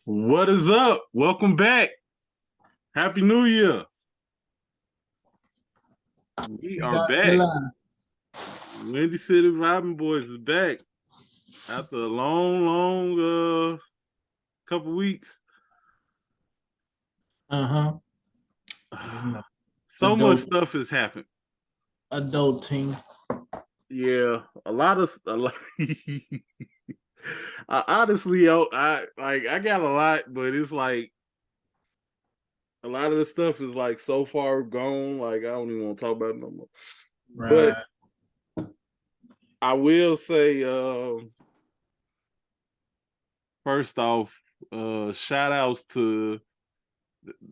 What is up? Welcome back. Happy New Year. We We are got back. Windy City Vibin Boys is back after a long couple weeks. So much stuff has happened. Adulting. Yeah, a lot. Honestly, I got a lot, but it's like a lot of the stuff is like so far gone. Like I don't even want to talk about it no more. Right. But I will say, first off, shout outs to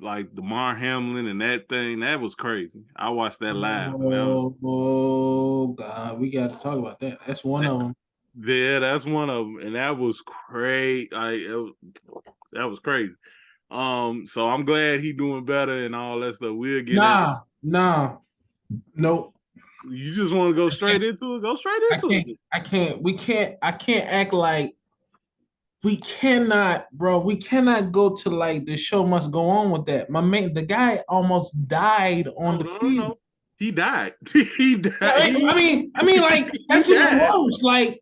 like DeMar Hamlin and that thing. That was crazy. I watched that live. Oh God, we got to talk about that. That's one of them. Yeah, that's one of them, and that was crazy. That was crazy. So I'm glad he doing better and all that stuff. We'll get Nope. You just want to go straight into it? Go straight into it. I can't act like we cannot, bro. We cannot go to like the show must go on with that. My man, the guy almost died on the field. No. He died. He died. I mean, like that's even worse. Like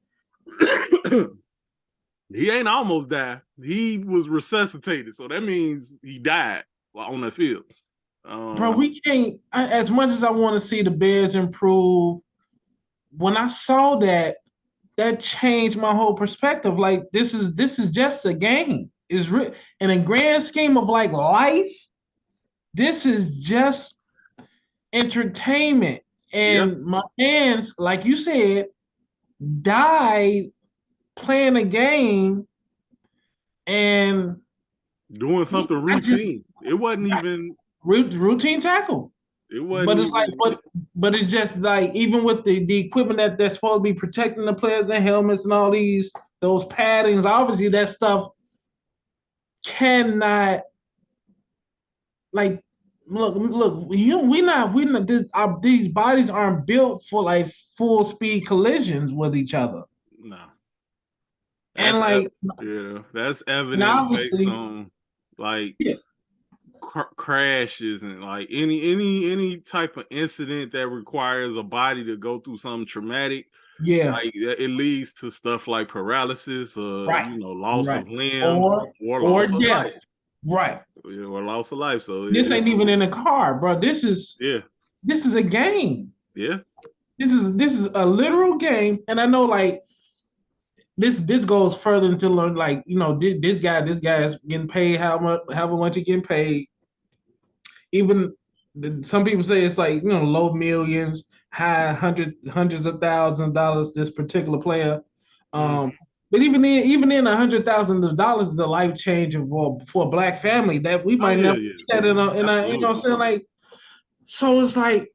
he ain't almost died. He was resuscitated, so that means he died on the field. Bro, we can't. As much as I want to see the Bears improve, when I saw that, that changed my whole perspective. Like this is just a game. In a grand scheme of like life, this is just entertainment. And my fans, like you said, died playing a game and doing something routine. It wasn't even routine tackle. It wasn't. But it's like, but it's just like even with the equipment that's supposed to be protecting the players and helmets and all those paddings, obviously that stuff cannot like look. These bodies aren't built for like full speed collisions with each other. No. And like, that's evident based on like crashes and like any type of incident that requires a body to go through something traumatic. Yeah, like it leads to stuff like paralysis, loss of limbs, or loss of life. Right. Or loss of life. So this ain't even in a car, bro. This is a game. Yeah. This is a literal game, and I know like this goes further into learn like this guy is getting paid however much he getting paid. Even some people say it's like low millions, high hundreds of thousands of dollars. This particular player, but even in $100,000 is a life changer for a black family that we might never see that in a you know what I'm saying, like. So it's like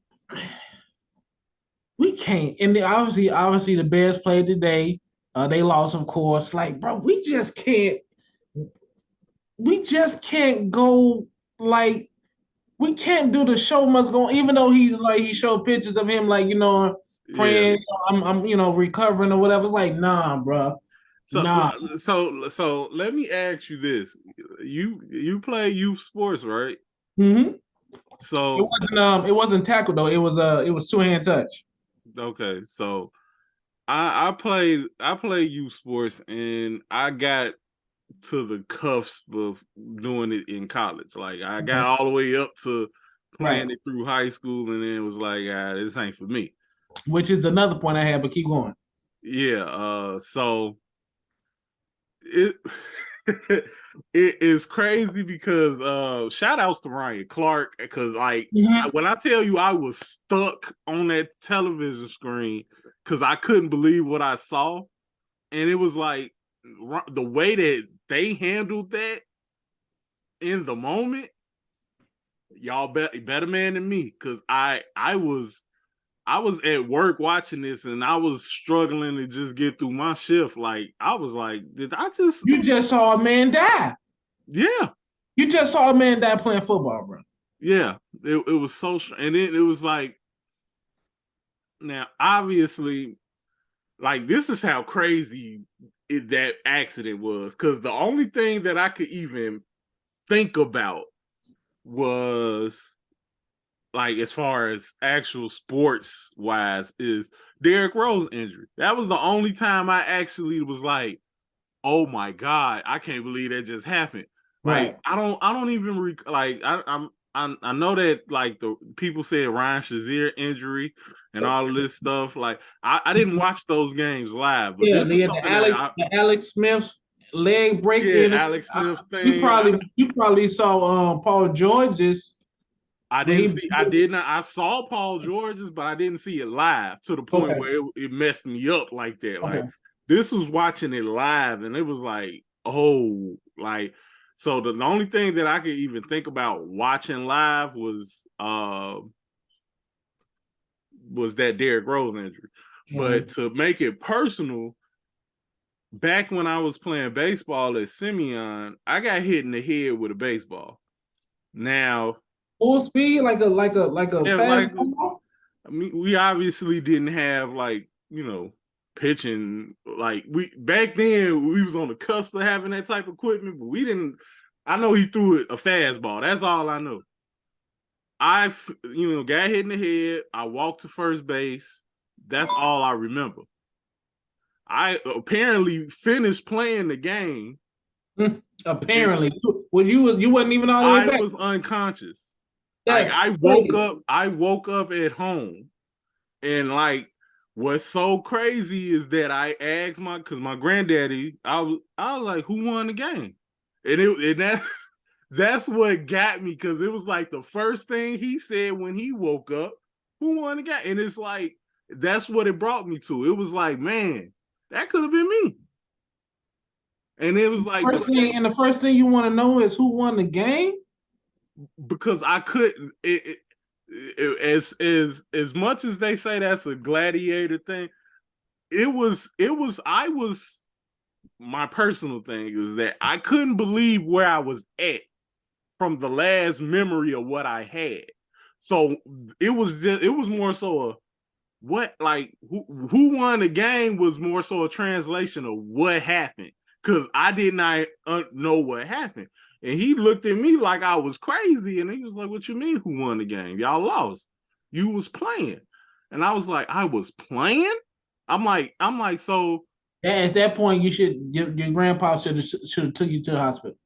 we can't. And obviously the Bears played today. They lost, of course. Like, bro, we just can't. We just can't go like. We can't do the show must go. Even though he showed pictures of him like praying. I'm recovering or whatever. It's like nah, bro. So let me ask you this: you play youth sports, right? Mm-hmm. So it wasn't tackle though. It was two-hand touch. Okay, so I played youth sports and I got to the cusp of doing it in college. Like I got all the way up to playing it through high school, and then it was like, this ain't for me. Which is another point I had, but keep going. Yeah. So it it is crazy because shout outs to Ryan Clark, because like when I tell you I was stuck on that television screen because I couldn't believe what I saw, and it was like the way that they handled that in the moment. Y'all better man than me, because I was at work watching this and I was struggling to just get through my shift. Like I was like, you just saw a man die? Yeah. You just saw a man die playing football, bro. Yeah. It was so, and then it was like, now obviously, like this is how crazy that accident was, because the only thing that I could even think about was like, as far as actual sports wise, is Derrick Rose injury. That was the only time I actually was like, oh my God, I can't believe that just happened. Like, Right. I don't even like, I know that like the people said Ryan Shazier injury and all of this stuff. Like, I didn't watch those games live, but Yeah, this is the something that Alex the Alex Smith leg yeah, breaking. Alex Smith You thing. probably saw Paul George's I when didn't he. see. I did not. I saw Paul George's, but I didn't see it live to the point Okay. where it messed me up like that. Okay. Like, this was watching it live, and it was like, oh, like, so the only thing that I could even think about watching live was that Derrick Rose injury. But to make it personal, back when I was playing baseball at Simeon, I got hit in the head with a baseball. Now, Full speed, like a yeah, fast like, ball. I mean, we obviously didn't have, like, pitching. Like, we back then we was on the cusp of having that type of equipment, but we didn't. I know he threw it a fastball. That's all I know. I got hit in the head. I walked to first base. That's all I remember. I apparently finished playing the game. Apparently, you wasn't even all the way I back. was unconscious. Like, That's I woke crazy. up. I woke up at home. And like, what's so crazy is that I asked because my granddaddy, I was like, who won the game? And that's what got me, because it was like the first thing he said when he woke up, who won the game? And it's like, that's what it brought me to. It was like, man, that could have been me. And it was like, The first thing you want to know is who won the game. because I couldn't as much as they say that's a gladiator thing, I was my personal thing is that I couldn't believe where I was at from the last memory of what I had. So it was more so a what, like, who won the game was more so a translation of what happened, because I did not know what happened. And he looked at me like I was crazy, and he was like, what you mean, who won the game? Y'all lost. You was playing. And I was like, I was playing? I'm like, so At that point, your grandpa should have took you to the hospital.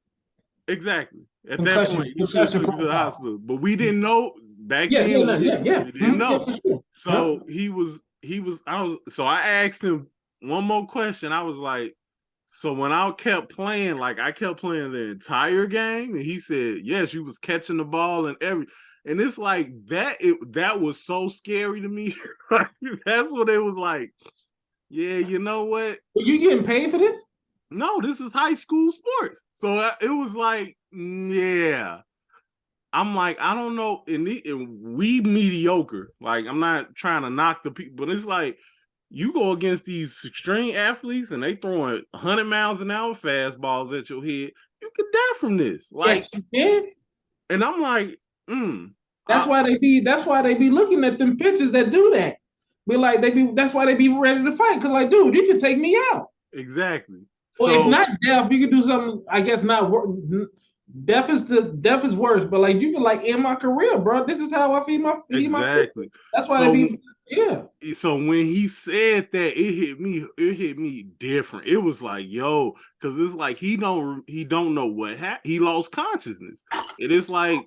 exactly. At that Concussion, point, he should have concussion took me to the protocol. hospital. But we didn't know back Yeah, then. yeah, yeah. We didn't know. Yeah, sure. So so I asked him one more question. I was like, so when I kept playing, like, I kept playing the entire game, and he said, yes, you was catching the ball and and it's like that was so scary to me. That's what it was like. Yeah, you know what? Were you getting paid for this? No, this is high school sports. So it was like, yeah. I'm like, I don't know. And we mediocre. Like, I'm not trying to knock the people, but it's like, you go against these extreme athletes and they throwing 100 miles an hour fastballs at your head, you could die from this. Like, Yes, you did. and I'm like, That's why they be looking at them pitches that do that. That's why they be ready to fight. Cause like, dude, you can take me out. exactly. Well, if So not death, you can do something. I guess not. Death is worse. But like, you can like end my career, bro. This is how I feed my exactly. kids. That's why So they be yeah. so when he said that, it hit me different. It was like, yo, because it's like he don't know what happened. He lost consciousness. And it's like,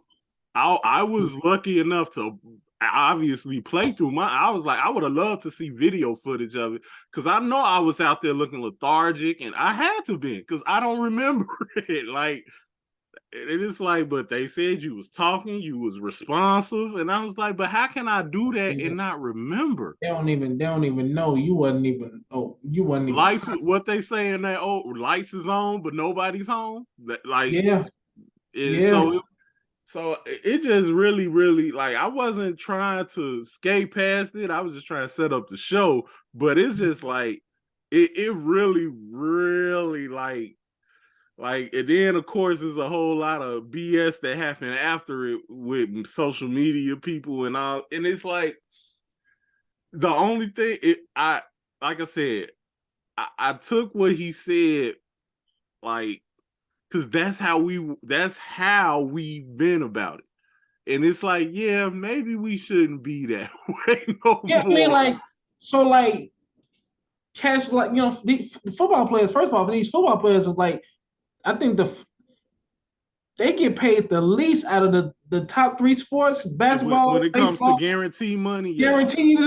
I was lucky enough to obviously play through I was like, I would have loved to see video footage of it, because I know I was out there looking lethargic, and I had to be, because I don't remember it. Like, it is like, but they said you was talking, you was responsive, and I was like, but how can I do that and not remember? They don't even know you wasn't even. Oh, you wasn't even. Lights, what they say in that, lights is on, but nobody's home. Like, Yeah, yeah. So it just really, really, like, I wasn't trying to skate past it. I was just trying to set up the show. But it's just like, it really, really, and then of course there's a whole lot of BS that happened after it with social media people and all. And it's like, the only thing like I said, I took what he said, like, because that's how we've been about it. And it's like, yeah, maybe we shouldn't be that way no more. I mean, like, so like, catch, like, you know, the football players. First of all, these football players is like, I think they get paid the least out of the top three sports: basketball, when it comes baseball, to guarantee money. Yeah. Guaranteed,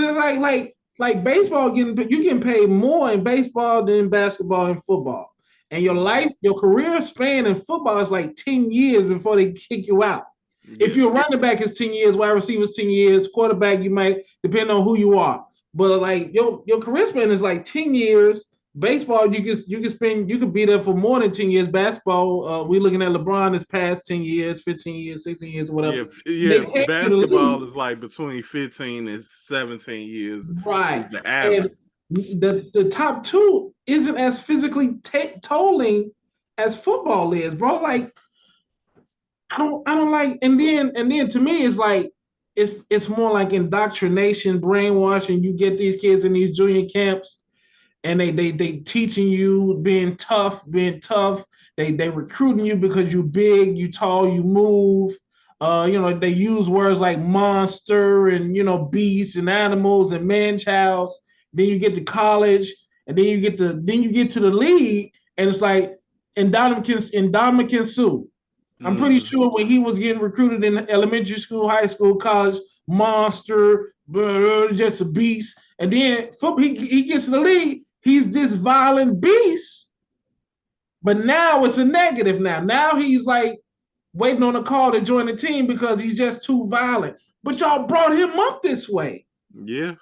like baseball you getting paid more in baseball than basketball and football. And your career span in football is like 10 years before they kick you out. Yeah. If you're running back, it's 10 years, wide receivers 10 years, quarterback you might depend on who you are. But like your career span is like 10 years. Baseball, you could be there for more than 10 years. Basketball, we're looking at LeBron this past 10 years, 15 years, 16 years, whatever. Yeah. Basketball is like between 15 and 17 years. Right. The average. And the top two isn't as physically tolling as football is, bro. Like, I don't like, and then to me it's like it's more like indoctrination, brainwashing. You get these kids in these junior camps, and they teaching you being tough. They recruiting you because you big, you tall, you move. You know, they use words like monster and, you know, beasts and animals and man-childs. Then you get to college, and then you get to the league, and it's like Ndamukong Suh. I'm pretty sure when he was getting recruited in elementary school, high school, college, monster, just a beast. And then he gets to the league, he's this violent beast. But now it's a negative now. Now he's like waiting on a call to join the team because he's just too violent. But y'all brought him up this way. Yeah.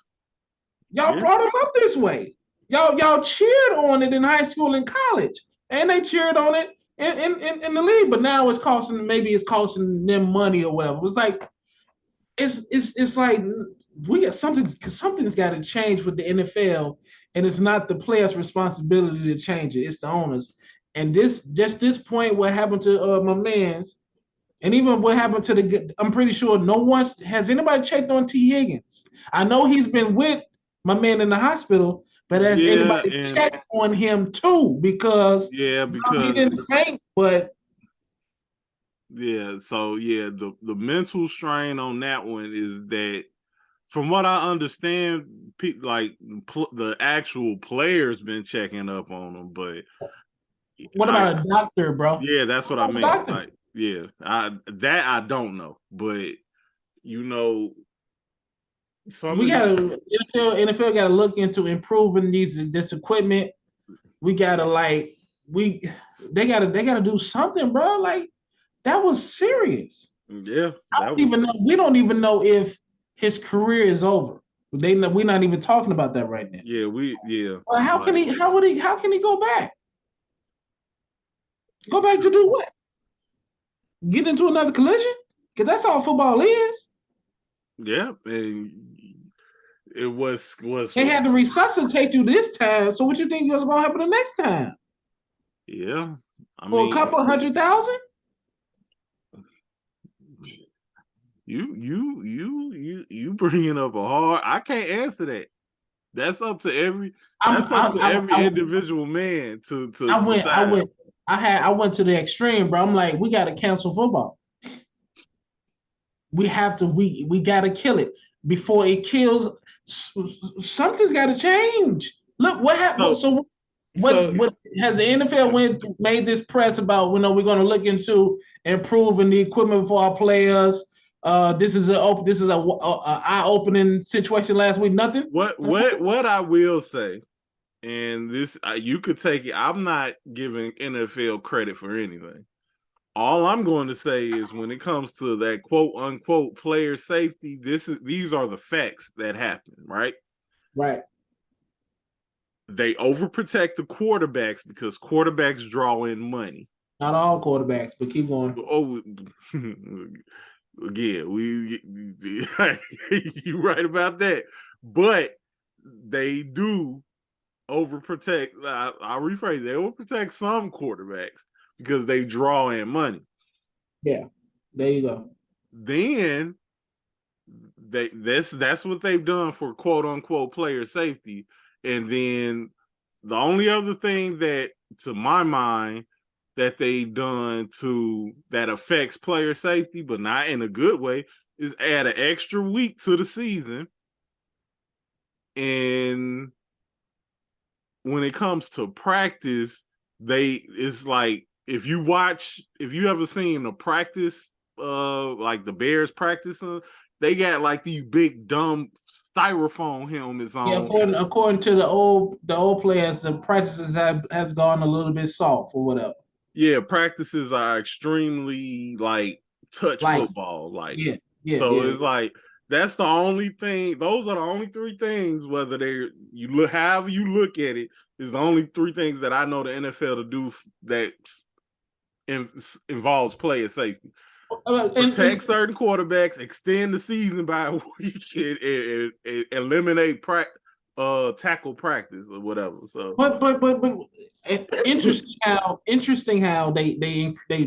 Y'all brought him up this way. Y'all cheered on it in high school and college. And they cheered on it in the league. But now it's costing them money or whatever. It's like it's like we got something's got to change with the NFL, and it's not the players' responsibility to change it. It's the owners. And this point, what happened to my man's, and even what happened to I'm pretty sure no one has anybody checked on T. Higgins. I know he's been with my man in the hospital, but has anybody checked on him too? Because he didn't faint, but yeah. So yeah, the mental strain on that one is that, from what I understand, the actual players been checking up on him, but what about a doctor, bro? Yeah, that's what I mean. Like, yeah, I don't know, but you know, NFL got to look into improving this equipment. We gotta they gotta do something, bro. Like, that was serious. Yeah, we don't even know if his career is over. We're not even talking about that right now. Yeah, Well, how can he go back? Go back to do what? Get into another collision? Because that's all football is. Yeah, and it was. They had to resuscitate you this time. So what you think was going to happen the next time? Yeah, for a couple of $100,000. You bringing up a hard. I can't answer that. That's up to every individual man to decide. I went to the extreme, bro. I'm like, we got to cancel football. We have to. We got to kill it before it kills. Something's got to change. Look what happened. What has the NFL made this press about? We're going to look into improving the equipment for our players. This is a eye-opening situation last week. Nothing. What I will say. And this, you could take it. I'm not giving NFL credit for anything. All I'm going to say is, when it comes to that quote unquote player safety, these are the facts that happen, right? Right. They overprotect the quarterbacks because quarterbacks draw in money. Not all quarterbacks, but keep going. Oh, again, you're right about that. But they do overprotect. I'll rephrase. They overprotect some quarterbacks because they draw in money. Yeah, there you go. Then that's what they've done for quote unquote player safety, and then the only other thing that, to my mind, that they done that affects player safety, but not in a good way, is add an extra week to the season. And when it comes to practice, it's like, if you ever seen a practice, like the Bears practicing, they got like these big dumb styrofoam helmets on. Yeah, according to the old players, the practices has gone a little bit soft or whatever. Yeah, practices are extremely like touch football, like it's like that's the only thing. Those are the only three things. Whether however you look at it, is the only three things that I know the NFL to do that involves player safety. Protect certain quarterbacks, extend the season by a week, and eliminate tackle practice or whatever. So, but interesting how they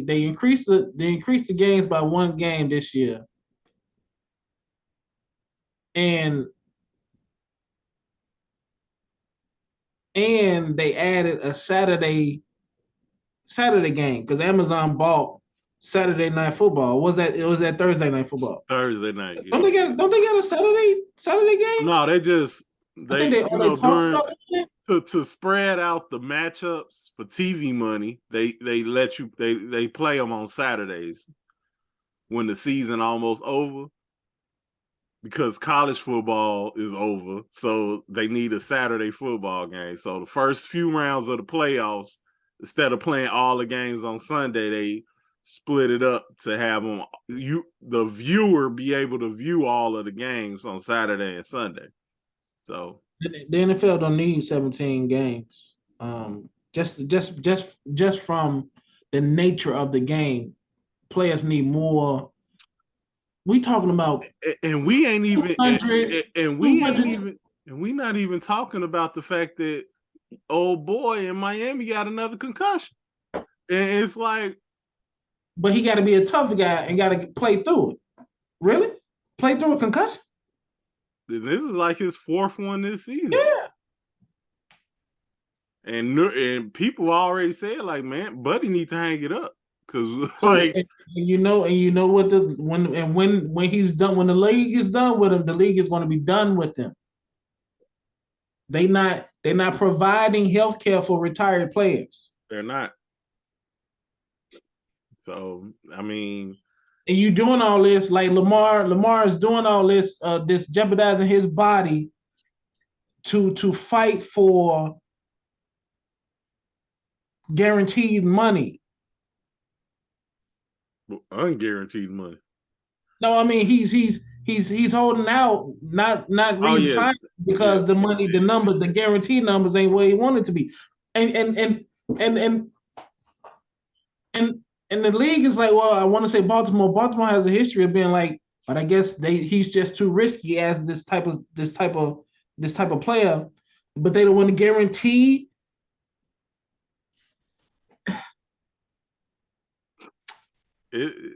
increased the games by one game this year, and they added a Saturday game because Amazon bought Saturday Night Football. It was that Thursday Night Football? Thursday night. Yeah. Don't they got a Saturday game? No, to spread out the matchups for TV money, they play them on Saturdays when the season almost over, because college football is over, so they need a Saturday football game. So the first few rounds of the playoffs, instead of playing all the games on Sunday, they split it up to have the viewer be able to view all of the games on Saturday and Sunday. So the NFL don't need 17 games. Just from the nature of the game, players need more. We talking about, and we ain't even, and we not even talking about the fact that old boy in Miami got another concussion, and it's like, but he got to be a tough guy and got to play through it. Really, play through a concussion? This is like his fourth one this season. Yeah. And people already said, like, man, Buddy need to hang it up, because like, and you know what, when he's done, when the league is done with him, the league is going to be done with him. They're not providing health care for retired players. They're not. So I mean, and you doing all this, like Lamar is doing all this, this jeopardizing his body to fight for guaranteed money. Unguaranteed money. No, I mean he's holding out, not re-signing because the money, the guaranteed numbers ain't where he wanted to be, and the league is like, well, I want to say Baltimore. Baltimore has a history of being like, but I guess he's just too risky as this type of player, but they don't want to guarantee. It's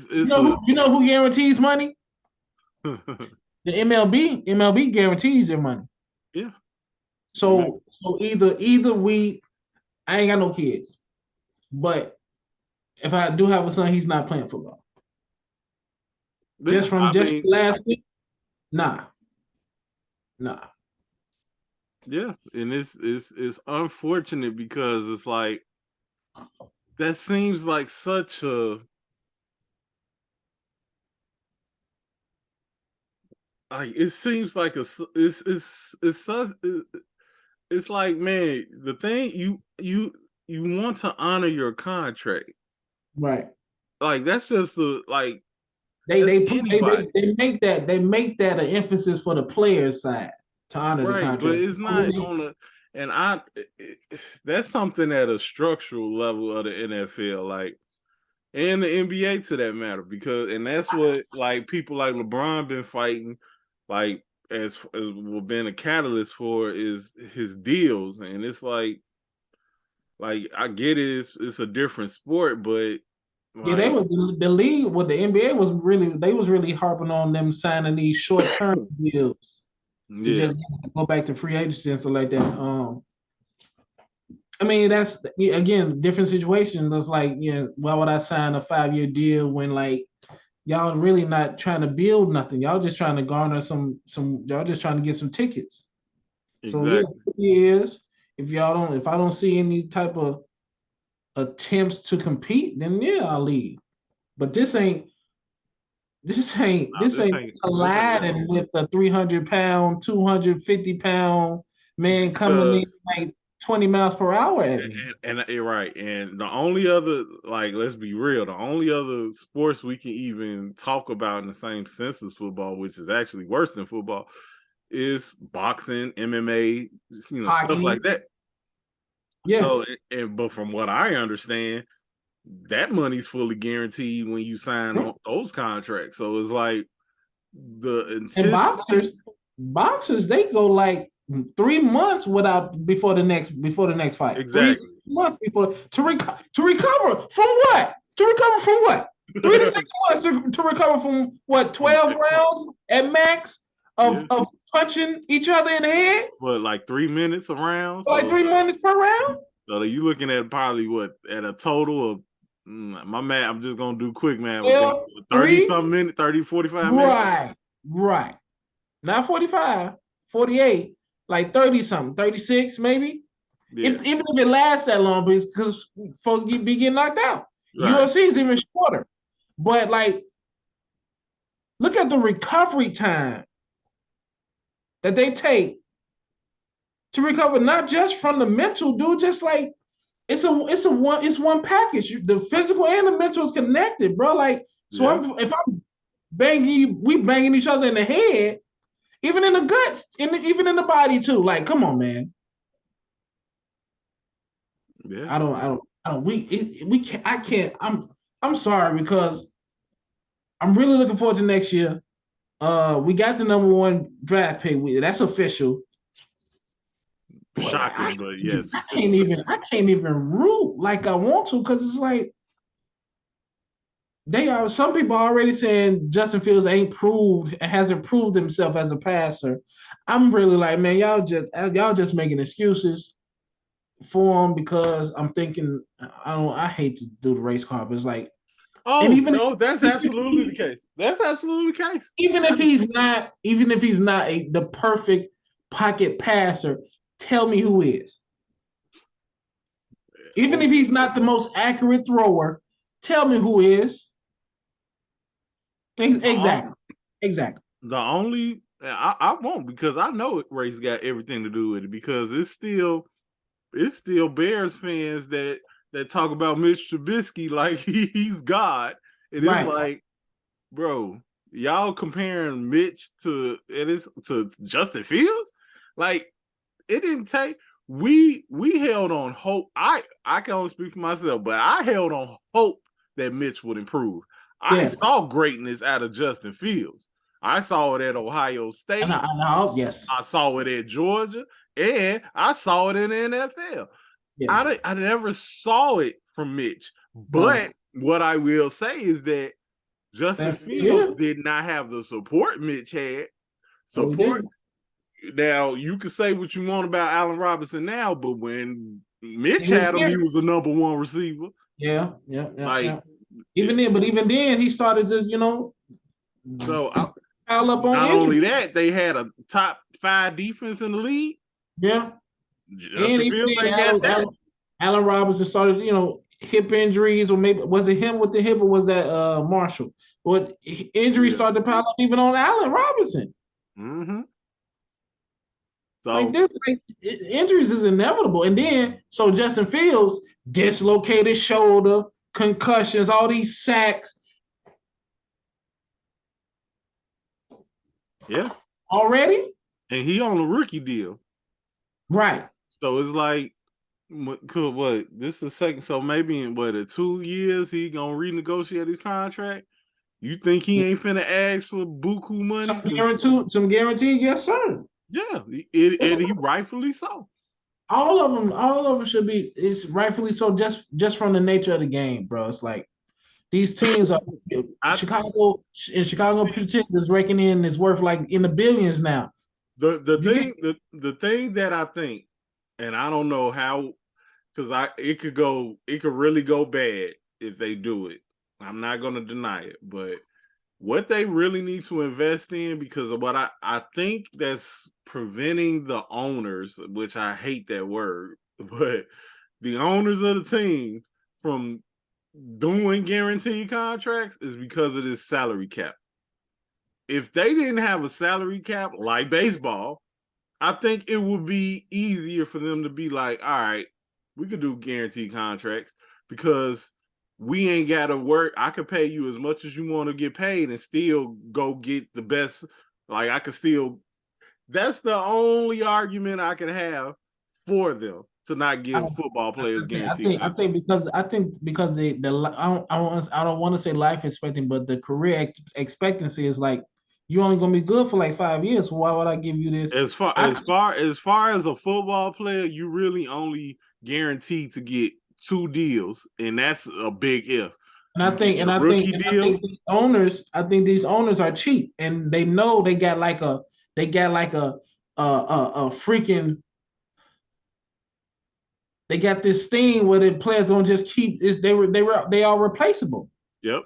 you know who guarantees money? The MLB guarantees their money. Yeah. So either I ain't got no kids, but if I do have a son, he's not playing football. Just last week, nah. Yeah, and it's unfortunate because it's like, that seems like such a, like, it seems like it's like, man, the thing, you want to honor your contract, right? Like, that's just like, they make that an emphasis for the players' side to honor the contract, but it's not on the. And that's something at a structural level of the NFL, like, and the NBA to that matter, because, and that's what, like, people like LeBron been fighting, like, as been a catalyst for, is his deals. And it's like I get it, it's a different sport, but like, they were the league with the NBA was really harping on them signing these short-term deals. to just go back to free agency and stuff like that. I mean, that's again different situation. It's like, why would I sign a 5-year deal when like y'all really not trying to build nothing? Y'all just trying to garner some. Y'all just trying to get some tickets. Exactly. So yeah, if I don't see any type of attempts to compete, then yeah, I'll leave. But this ain't colliding with a 300-pound, 250-pound man coming in like 20 miles per hour at me. And you're right. And the only other, like, let's be real, the only other sports we can even talk about in the same sense as football, which is actually worse than football, is boxing, MMA, hockey, stuff like that. Yeah. So, but from what I understand, that money's fully guaranteed when you sign on those contracts. So it's like and boxers, they go like 3 months before the next fight. Exactly. 3 months before to recover from what? To recover from what? 3 to 6 months to recover from what? 12 rounds at max of punching each other in the head. What, like 3 minutes a round? Like 3 minutes per round. So you looking at probably at a total of my math, I'm just gonna do quick math. 30-something minutes, 30, 45 minutes. Right. Not 45, 48, like 30-something, 36 maybe. Yeah. Even if it lasts that long, because folks be getting knocked out. Right. UFC is even shorter. But like, look at the recovery time that they take to recover, not just from the mental, dude, just like it's one package. The physical and the mental is connected, bro. Like, so if I'm banging you, we banging each other in the head, even in the guts, even in the body too. Like, come on, man. Yeah. I can't. I'm sorry, because I'm really looking forward to next year. We got the number 1 draft pick. That's official. Shocking, but yes. I can't even root like I want to, because it's like some people are already saying Justin Fields hasn't proved himself as a passer. I'm really like, man, y'all just making excuses for him, because I'm thinking I hate to do the race car, but it's like, that's absolutely the case. That's absolutely the case. Even if he's not the perfect pocket passer, tell me who is. Even if he's not the most accurate thrower, tell me who is. Exactly. The only I won't, because I know race got everything to do with it, because it's still Bears fans that talk about Mitch Trubisky like he's God. And it's like, bro, y'all comparing Mitch to Justin Fields? Like, it didn't take. We held on hope. I can only speak for myself, but I held on hope that Mitch would improve. I saw greatness out of Justin Fields. I saw it at Ohio State. Yes. I saw it at Georgia, and I saw it in the NFL. Yeah. I never saw it from Mitch. But what I will say is that Justin Fields did not have the support Mitch had. Now, you can say what you want about Allen Robinson now, but when Mitch had him, he was the number 1 receiver. Yeah. Even then, he started to, So pile up on not only that, they had a top 5 defense in the league. Yeah. Allen Robinson started, hip injuries, or maybe was it him with the hip, or was that Marshall? But injuries started to pile up even on Allen Robinson. Mm-hmm. So injuries is inevitable. And then, so Justin Fields, dislocated shoulder, concussions, all these sacks. Yeah. Already? And he on a rookie deal. Right. So it's like, this is second. So maybe in 2 years, he going to renegotiate his contract? You think he ain't finna ask for buku money? Some guarantee? Yes, sir. Yeah, and he rightfully so. All of them should be. It's rightfully so, just from the nature of the game, bro. It's like these teams are Chicago pretenders raking in is worth like in the billions now. The thing that I think, and I don't know how, because it could really go bad if they do it. I'm not going to deny it, but what they really need to invest in, because of what I think that's preventing the owners, which I hate that word, but the owners of the teams from doing guaranteed contracts is because of this salary cap. If they didn't have a salary cap like baseball, I think it would be easier for them to be like, all right, we could do guaranteed contracts because we ain't got to work. I could pay you as much as you want to get paid and still go get the best. Like I could still, that's the only argument I can have for them to not give football players guaranteed contracts. I think because the I don't want to say life expectancy, but the career expectancy is like you're only gonna be good for like 5 years. So why would I give you this? As far as a football player, you really only guaranteed to get 2 deals, and that's a big if. And I think these owners are cheap, and they know they got like a freaking. They got this thing where the players don't just keep they are replaceable. Yep.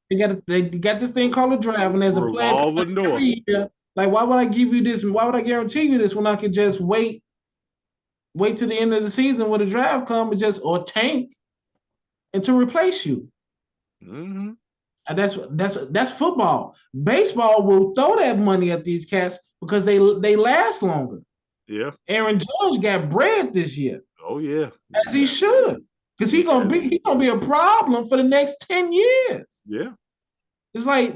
They got this thing called a draft, and there's a player every year. Like, why would I give you this? Why would I guarantee you this when I could just wait to the end of the season when the draft comes and or tank and to replace you? Mm-hmm. And that's football. Baseball will throw that money at these cats because they last longer. Yeah. Aaron Judge got bread this year. Oh yeah. As he should. Because he's gonna be a problem for the next 10 years. Yeah. It's like,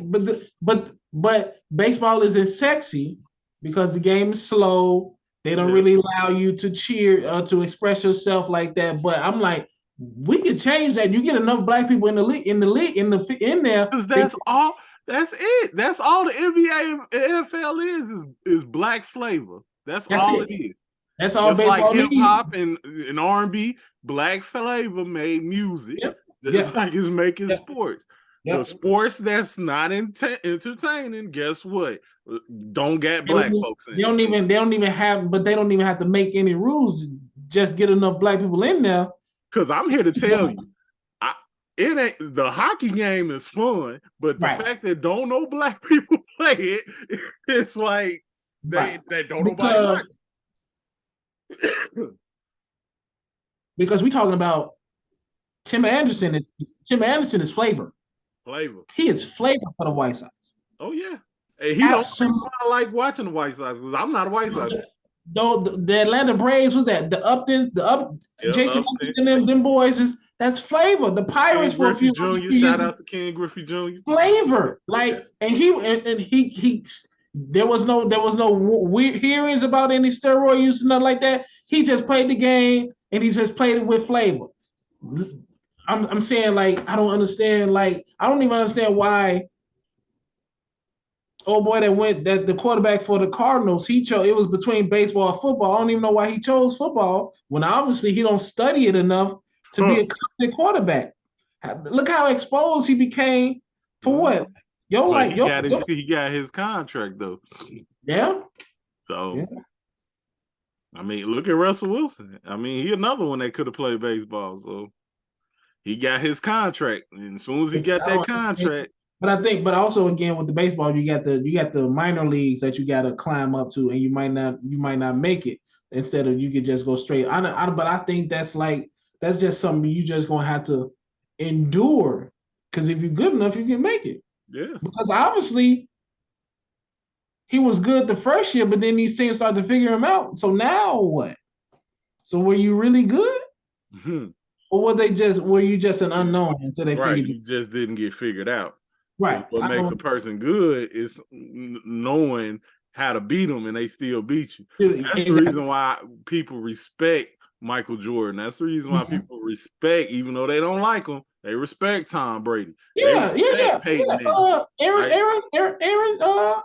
but baseball isn't sexy because the game is slow. They don't really allow you to cheer to express yourself like that. But I'm like, we could change that. You get enough black people in there. Because that's all. That's it. That's all the NBA and NFL is black flavor. That's all it is. That's all baseball like hip hop and R&B. Black flavor made music. Just like it's making sports. The sports that's not entertaining, guess what? Don't get black folks in. They don't even have to make any rules. Just get enough black people in there. Because I'm here to tell you, it ain't the hockey game is fun, but the fact that don't no black people play it, it's like they don't nobody like it. Because we're talking about Tim Anderson is flavor. Flavor. He is flavor for the White Sox. Oh yeah. And he don't like watching the White Sox because I'm not a White Sox. No, the Atlanta Braves was that Jason Upton and them boys that's flavor. The Pirates Ken Griffey Jr. Shout out to Ken Griffey Jr. Flavor, and he there was no weird hearings about any steroid use and nothing like that. He just played the game and he just played it with flavor. I'm saying, like, I don't understand. Like, I don't even understand why. Oh boy, that the quarterback for the Cardinals, he chose. It was between baseball and football. I don't even know why he chose football when obviously he don't study it enough to be a competent quarterback. Look how exposed he became for what? He got his contract though. Yeah. So, I mean, look at Russell Wilson. I mean, he another one that could have played baseball. So he got his contract, and as soon as he got that contract. But also again with the baseball, you got the minor leagues that you got to climb up to, and you might not make it. Instead of you could just go straight. But I think that's just something you just gonna have to endure. Because if you're good enough, you can make it. Yeah. Because obviously he was good the first year, but then these teams started to figure him out. So now what? So were you really good? Mm-hmm. Or were you just an unknown until they figured you just didn't get figured out. Right. What makes a person good is knowing how to beat them, and they still beat you. That's the reason why people respect Michael Jordan. That's the reason why people respect, even though they don't like him, they respect Tom Brady. Yeah. Peyton Aaron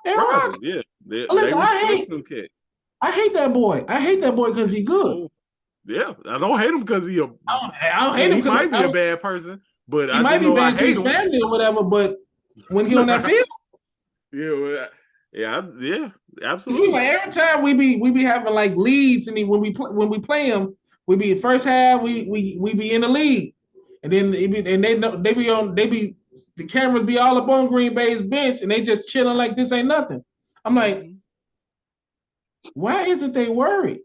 Rodgers. Yeah. Listen, I hate that boy. I hate that boy because he's good. Oh, yeah, I don't hate him because he might be a bad person, but he might be bad to his family or whatever. But when he on that field, Yeah, absolutely. See, like every time we be having like leads, and when we play them, we be first half we be in the lead, and then they be the cameras be all up on Green Bay's bench, and they just chilling like this ain't nothing. I'm like, why isn't they worried?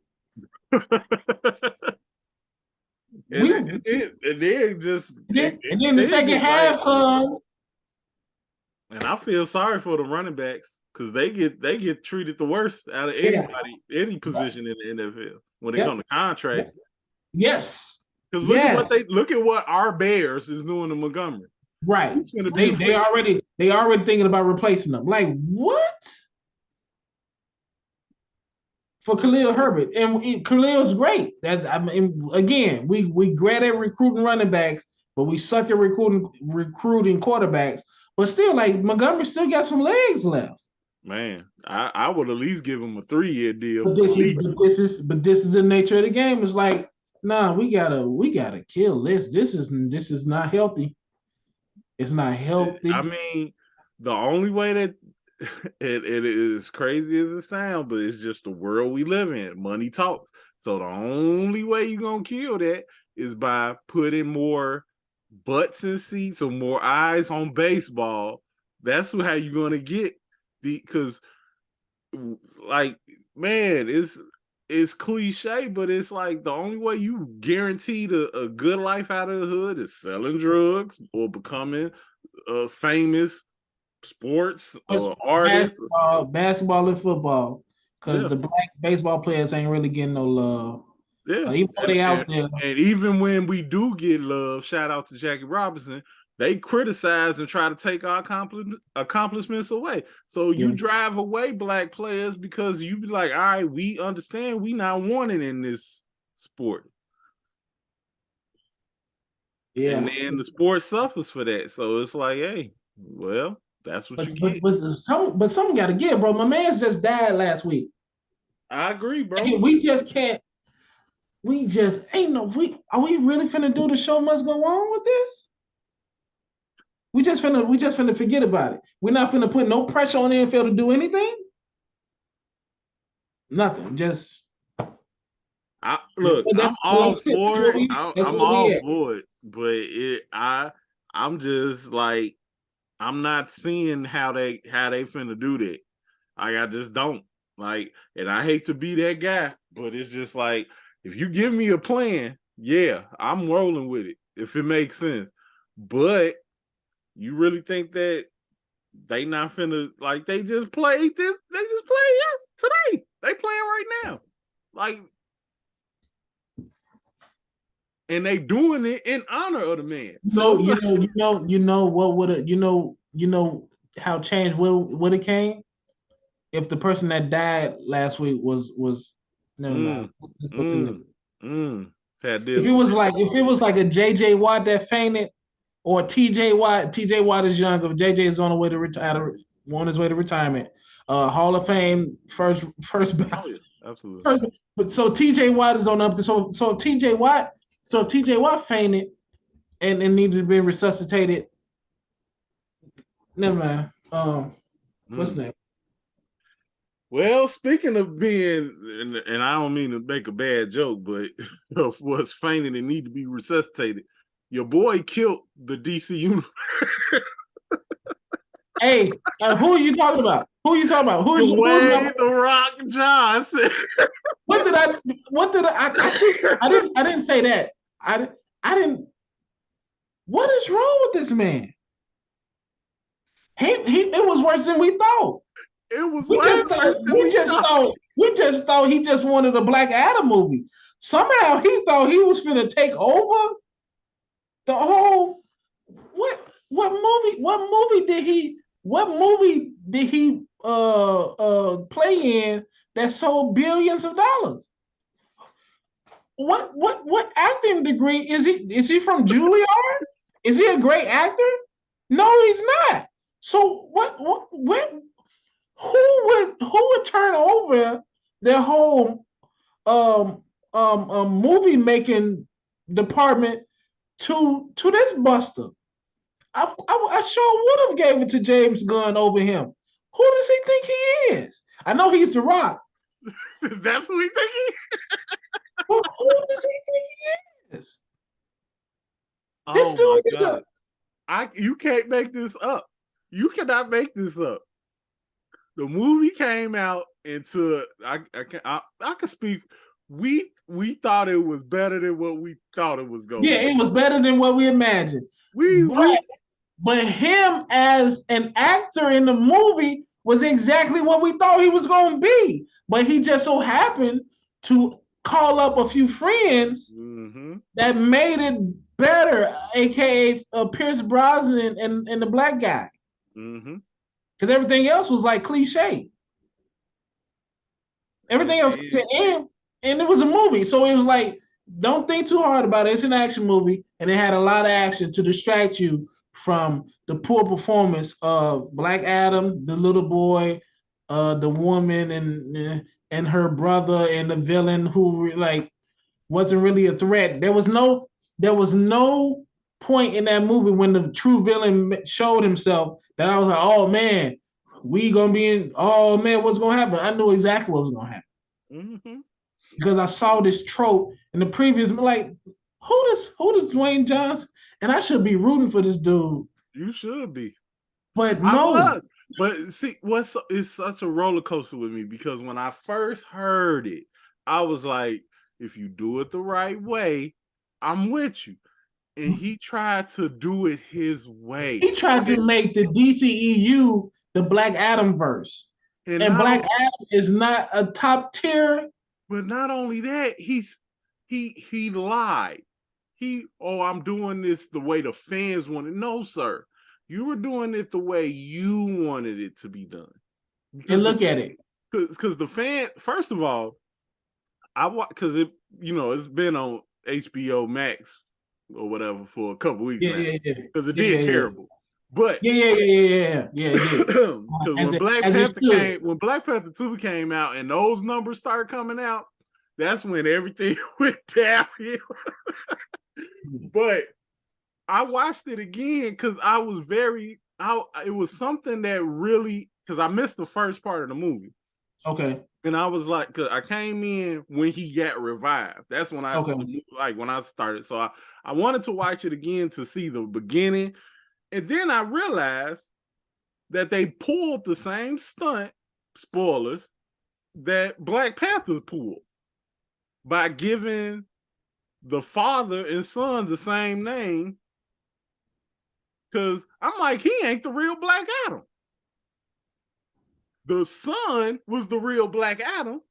And then just and then the second half comes. And I feel sorry for the running backs because they get treated the worst out of anybody, any position in the NFL when it comes to contracts. Yes. Because look at what our Bears is doing to Montgomery. Right. They already thinking about replacing them. Like what? For Khalil Herbert. And Khalil's great. That I mean, again, we great at recruiting running backs, but we suck at recruiting quarterbacks. But still, like Montgomery still got some legs left. Man, I would at least give him a 3-year deal. But this is the nature of the game. It's like, nah, we gotta kill this. This is not healthy. It's not healthy. I mean, the only way that it is crazy as it sounds, but it's just the world we live in. Money talks. So the only way you're gonna kill that is by putting more butts in seats or more eyes on baseball. That's how you're gonna get because like, man, it's cliche, but it's like the only way you guaranteed a good life out of the hood is selling drugs or becoming a famous sports or artist. Basketball and football. Because the black baseball players ain't really getting no love. Yeah. Even though they out there. And even when we do get love, shout out to Jackie Robinson, they criticize and try to take our accomplishments away. So you drive away black players because you be like, all right, we understand we not wanted in this sport. Yeah. And then the sport suffers for that. So it's like, hey, well, that's what you get. But someone got to give, bro. My man's just died last week. I agree, bro. And we just can't. We just ain't no. Are we really finna do the show must go on with this? We just finna forget about it. We're not finna put no pressure on the NFL to do anything. Nothing. Just. I'm all for it. I'm all for it, but I'm just like, I'm not seeing how they finna do that. Like, I just don't like, and I hate to be that guy, but it's just like, if you give me a plan, yeah, I'm rolling with it if it makes sense. But you really think that they not finna, like, they just played this? They just played today. They playing right now, like. And they doing it in honor of the man. So you know what would have you know how change would have came if the person that died last week was never mind. If it was like a JJ Watt that fainted, or TJ Watt is younger. JJ is on the way to retire, on his way to retirement. Hall of Fame first. Oh, yeah, absolutely. But so TJ Watt is on up. So if TJ Watt fainted and needed to be resuscitated, never mind. What's next? Well, speaking of being, and I don't mean to make a bad joke, but of what's fainting and need to be resuscitated, your boy killed the DC universe. Hey, who are you talking about? Dwayne The Rock Johnson. What did I didn't say that. I didn't. What is wrong with this man? It was worse than we thought. It was worse than we thought. We just thought he just wanted a Black Adam movie. Somehow he thought he was finna take over the whole. What movie did he play in that sold billions of dollars? What acting degree is he? Is he from Juilliard? Is he a great actor? No, he's not. So who would turn over their whole movie making department to this buster? I sure would have gave it to James Gunn over him. Who does he think he is? I know he's The Rock. That's who he think he is. But who does he think he is? This Oh my dude is God. You can't make this up. You cannot make this up. The movie came out into I can speak. We thought it was better than what we thought it was going. Yeah, it was better than what we imagined. But him as an actor in the movie was exactly what we thought he was going to be. But he just so happened to call up a few friends that made it better, aka Pierce Brosnan and the black guy. Because everything else was like cliche. Everything else, and it was a movie, so it was like, don't think too hard about it. It's an action movie, and it had a lot of action to distract you from the poor performance of Black Adam, the little boy, the woman, and her brother, and the villain who like wasn't really a threat. There was no point in that movie when the true villain showed himself that I was like, oh man, we gonna be in. Oh man, what's gonna happen? I knew exactly what was gonna happen because I saw this trope in the previous. Like, who does Dwayne Johnson? And I should be rooting for this dude. You should be, but no. But see, it's such a roller coaster with me because when I first heard it, I was like, if you do it the right way, I'm with you. And he tried to do it his way. He tried to make the DCEU the Black Adam verse. And Black Adam is not a top tier. But not only that, he lied. I'm doing this the way the fans want it. No, sir. You were doing it the way you wanted it to be done. And look at it. Because the fan, first of all, because it's been on HBO Max or whatever for a couple weeks now. Because it did terrible. But yeah. Because when Black Panther 2 came out and those numbers started coming out, that's when everything went downhill. But I watched it again because I was it was something that really, because I missed the first part of the movie. Okay. And I was like, because I came in when he got revived. That's when when I started. So I wanted to watch it again to see the beginning. And then I realized that they pulled the same stunt, spoilers, that Black Panther pulled by giving the father and son the same name. Because I'm like, he ain't the real Black Adam. The son was the real Black Adam.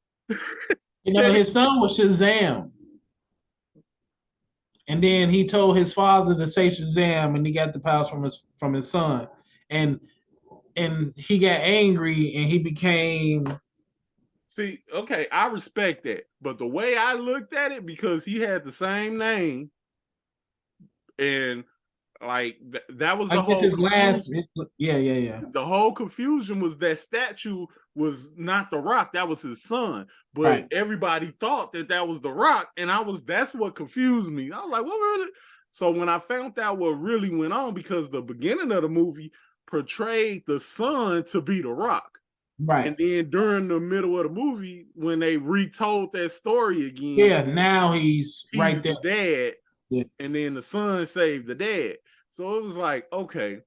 His son was Shazam. And then he told his father to say Shazam, and he got the powers from his son. And he got angry, and he became. See, okay, I respect that, but the way I looked at it, because he had the same name, and like that was the whole. His last, yeah. The whole confusion was that statue was not The Rock; that was his son. But everybody thought that was The Rock, and that's what confused me. I was like, what really? So when I found out what really went on, because the beginning of the movie portrayed the son to be The Rock. Right. And then during the middle of the movie, when they retold that story again, now he's right there. The dad, and then the son saved the dad. So it was like, okay,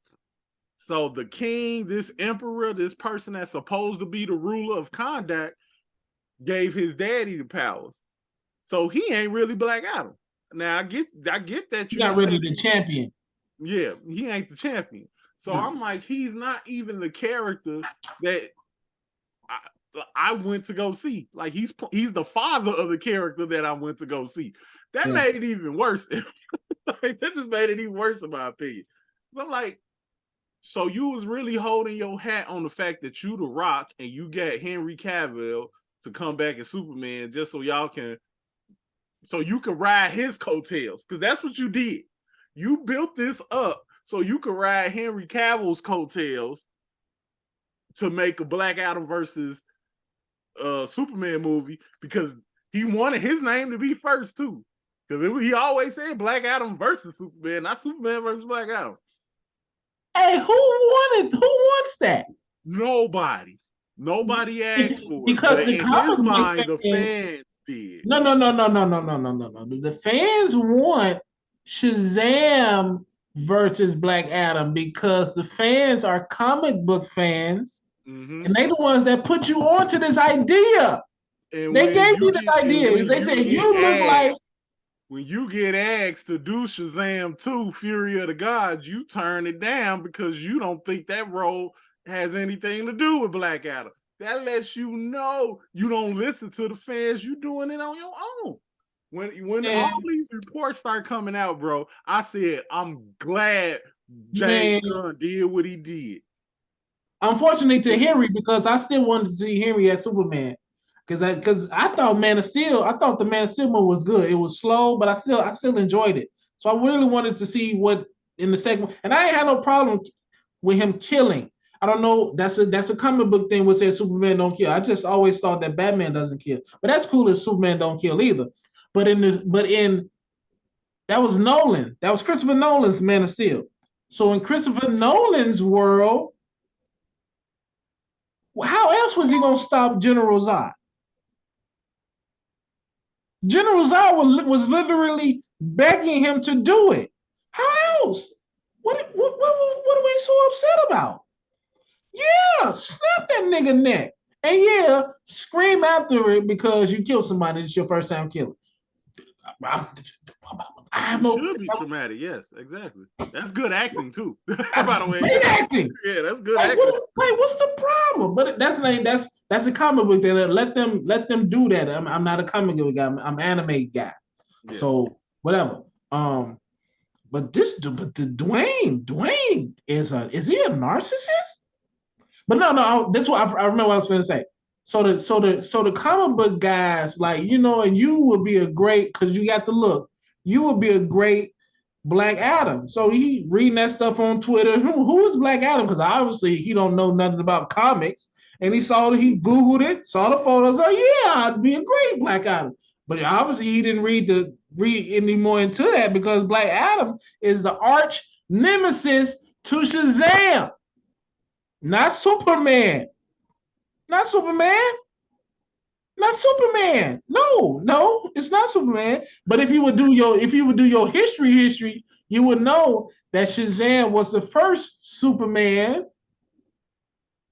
so the king, this emperor, this person that's supposed to be the ruler of Kahndaq, gave his daddy the powers. So he ain't really Black Adam. Now I get that you're not really the champion. Yeah, he ain't the champion. So I'm like, he's not even the character that I went to go see. Like he's the father of the character that I went to go see. That made it even worse. Like, that just made it even worse in my opinion. But like, so you was really holding your hat on the fact that you The Rock and you got Henry Cavill to come back as Superman just so you can ride his coattails, because that's what you did. You built this up so you could ride Henry Cavill's coattails to make a Black Adam versus Superman movie, because he wanted his name to be first too. Because he always said Black Adam versus Superman, not Superman versus Black Adam. Hey, who wants that? Nobody asked for it, because but the in his comic mind, book the fans, fans did. no. The fans want Shazam versus Black Adam because the fans are comic book fans, and they the ones that put you onto this idea. And They when gave you you this get and idea. when They you said get you look like. asked, when you get asked to do Shazam 2, Fury of the Gods, you turn it down because you don't think that role has anything to do with Black Adam. That lets you know you don't listen to the fans. You doing it on your own. When all these reports start coming out, bro, I said I'm glad James Gunn did what he did. Unfortunately to Henry, because I still wanted to see Henry as Superman. Because I thought Man of Steel, I thought the Man of Steel movie was good. It was slow, but I still enjoyed it. So I really wanted to see what in the second, and I ain't had no problem with him killing. I don't know. That's a comic book thing where says Superman don't kill. I just always thought that Batman doesn't kill, but that's cool if Superman don't kill either. But in that was Nolan. That was Christopher Nolan's Man of Steel. So in Christopher Nolan's world, how else was he gonna stop General Zod? General Zod was literally begging him to do it. How else? What are we so upset about? Yeah, snap that nigga neck. And yeah, scream after it because you killed somebody. It's your first time killing. It should be traumatic. Yes, exactly. That's good acting too. By the way, great acting. Yeah, that's good acting. What's the problem? But that's a comic book. That let them do that. I'm not a comic book guy. I'm an anime guy. Yeah. So whatever. But the Dwayne is he a narcissist? But no. This is what I remember what I was going to say. So the comic book guys, like, and you would be a great, because you got the look. You would be a great Black Adam. So he reading that stuff on Twitter. Who is Black Adam? Because obviously he don't know nothing about comics. And he Googled it, saw the photos. Oh yeah, I'd be a great Black Adam. But obviously he didn't read any more into that, because Black Adam is the arch nemesis to Shazam, not Superman. Not Superman. Not Superman. No, it's not Superman. But if you would do your history, you would know that Shazam was the first Superman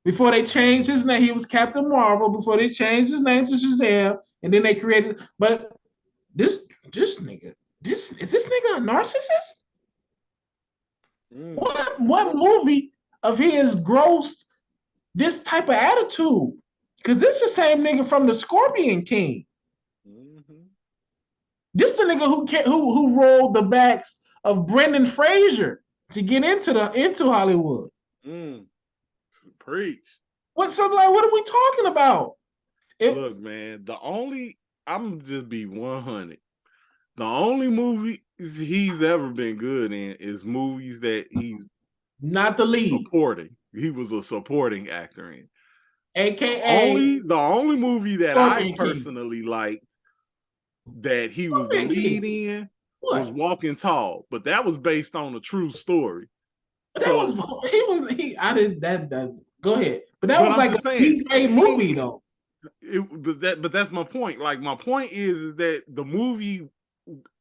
before they changed his name. He was Captain Marvel before they changed his name to Shazam, and then they created. But this nigga, is this nigga a narcissist? What movie of his grossed this type of attitude? Because this is the same nigga from the Scorpion King. Mm-hmm. This the nigga who rolled the backs of Brendan Fraser to get into Hollywood. Preach. What are we talking about? Look, man, I'm just be 100. The only movie he's ever been good in is movies that he's not the lead. Supporting. He was a supporting actor in. AKA the only movie that I personally liked that he was the lead in was Walking Tall, but that was based on a true story. Go ahead. But that was like a B-grade movie though. But that's my point. Like, my point is that the movie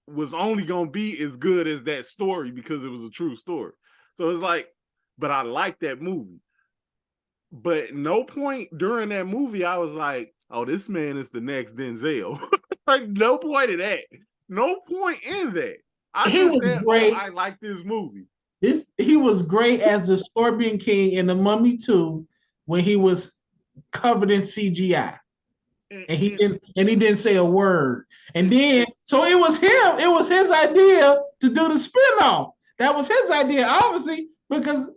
was only gonna be as good as that story because it was a true story. So it's like, but I like that movie. But no point during that movie I was like, oh, this man is the next Denzel. Like, no point in that. No point in that. I just said, great. Oh, I like this movie. He was great as the Scorpion King in The Mummy 2 when he was covered in CGI. And he didn't say a word. And then, so it was him. It was his idea to do the spinoff. That was his idea, obviously, because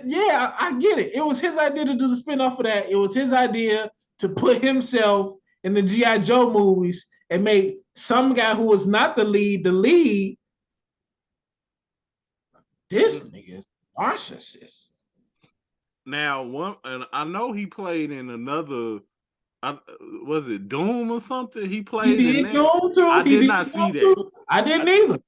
yeah, I get it. It was his idea to do the spinoff of that. It was his idea to put himself in the G.I. Joe movies and make some guy who was not the lead. This nigga is narcissist. Now, and I know he played in another. Was it Doom or something? He played in that. Doom too. I did not see that. I didn't either.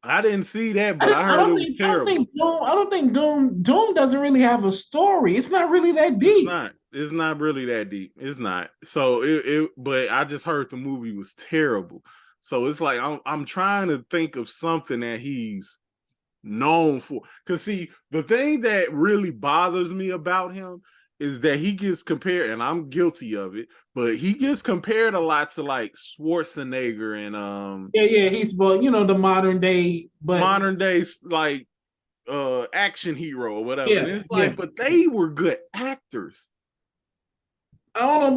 I didn't see that, but I heard it was terrible. I don't think Doom doesn't really have a story. It's not really that deep. It's not really that deep. It's not. So but I just heard the movie was terrible. So it's like I'm trying to think of something that he's known for. Because see, the thing that really bothers me about him is that he gets compared, and I'm guilty of it, but he gets compared a lot to like Schwarzenegger and he's the modern day like action hero or whatever. And it's like, but they were good actors. I don't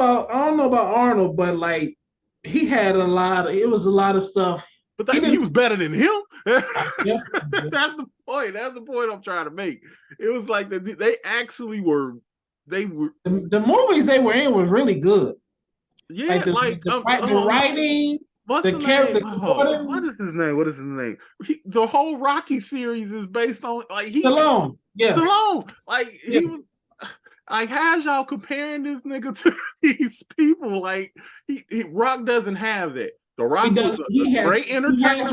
know about Arnold, but like it was a lot of stuff. But he was better than him. That's the point. That's the point I'm trying to make. It was like they actually were. They were the movies they were in was really good. Yeah, the writing. What's the character? What is his name? What is his name? The whole Rocky series is based on Stallone. Yeah, Stallone. He was. Like, how's y'all comparing this nigga to these people? Like, Rock doesn't have that. The Rock was a great entertainer.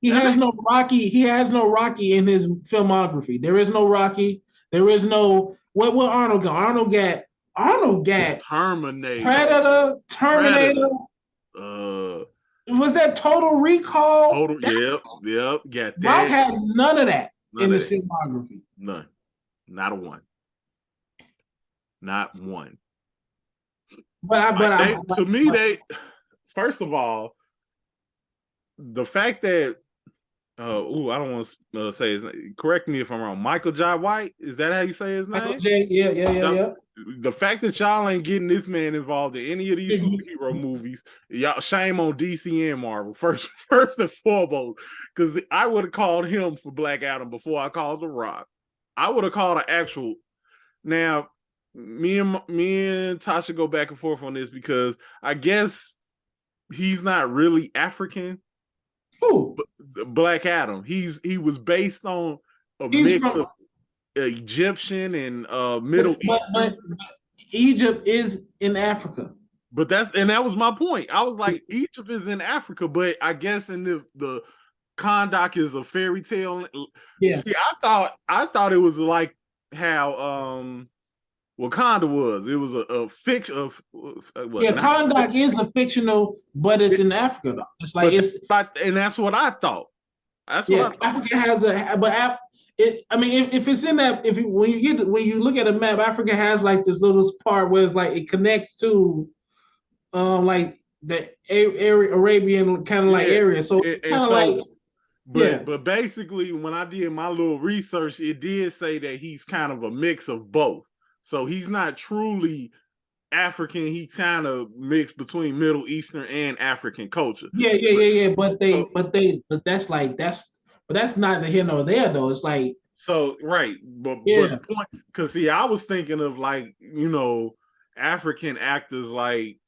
He has no Rocky. He has no Rocky in his filmography. There is no Rocky. There is no what Arnold got. Arnold got Terminator. Terminator. Was that Total Recall? Yep. Got that. Rock has none of that in his filmography. None. Not a one. Not one. To me, first of all, the fact that I don't want to say his name. Correct me if I'm wrong. Michael Jai White, is that how you say his name? Yeah. The fact that y'all ain't getting this man involved in any of these superhero movies, y'all shame on DC and Marvel. First and foremost, because I would have called him for Black Adam before I called The Rock. I would have called an actual. Now, me and Tasha go back and forth on this because I guess he's not really African. Who? Black Adam. He was based on a mix of Egyptian and Middle East. But Egypt is in Africa. But that was my point. I was like, Egypt is in Africa, but I guess in the Kondak is a fairy tale. Yeah. See, I thought it was like how Wakanda was. It was a fiction of Kondak is a fictional, but it's in Africa though. It's like and that's what I thought. That's what I thought. Africa has if it's in that, when you look at a map, Africa has like this little part where it's like it connects to like the Arabian kind of like area. So it's kind of like but basically when I did my little research, it did say that he's kind of a mix of both. So he's not truly African. He kind of mixed between Middle Eastern and African culture. Yeah. But that's neither here nor there though. It's like right. But the point, because see, I was thinking of like, African actors like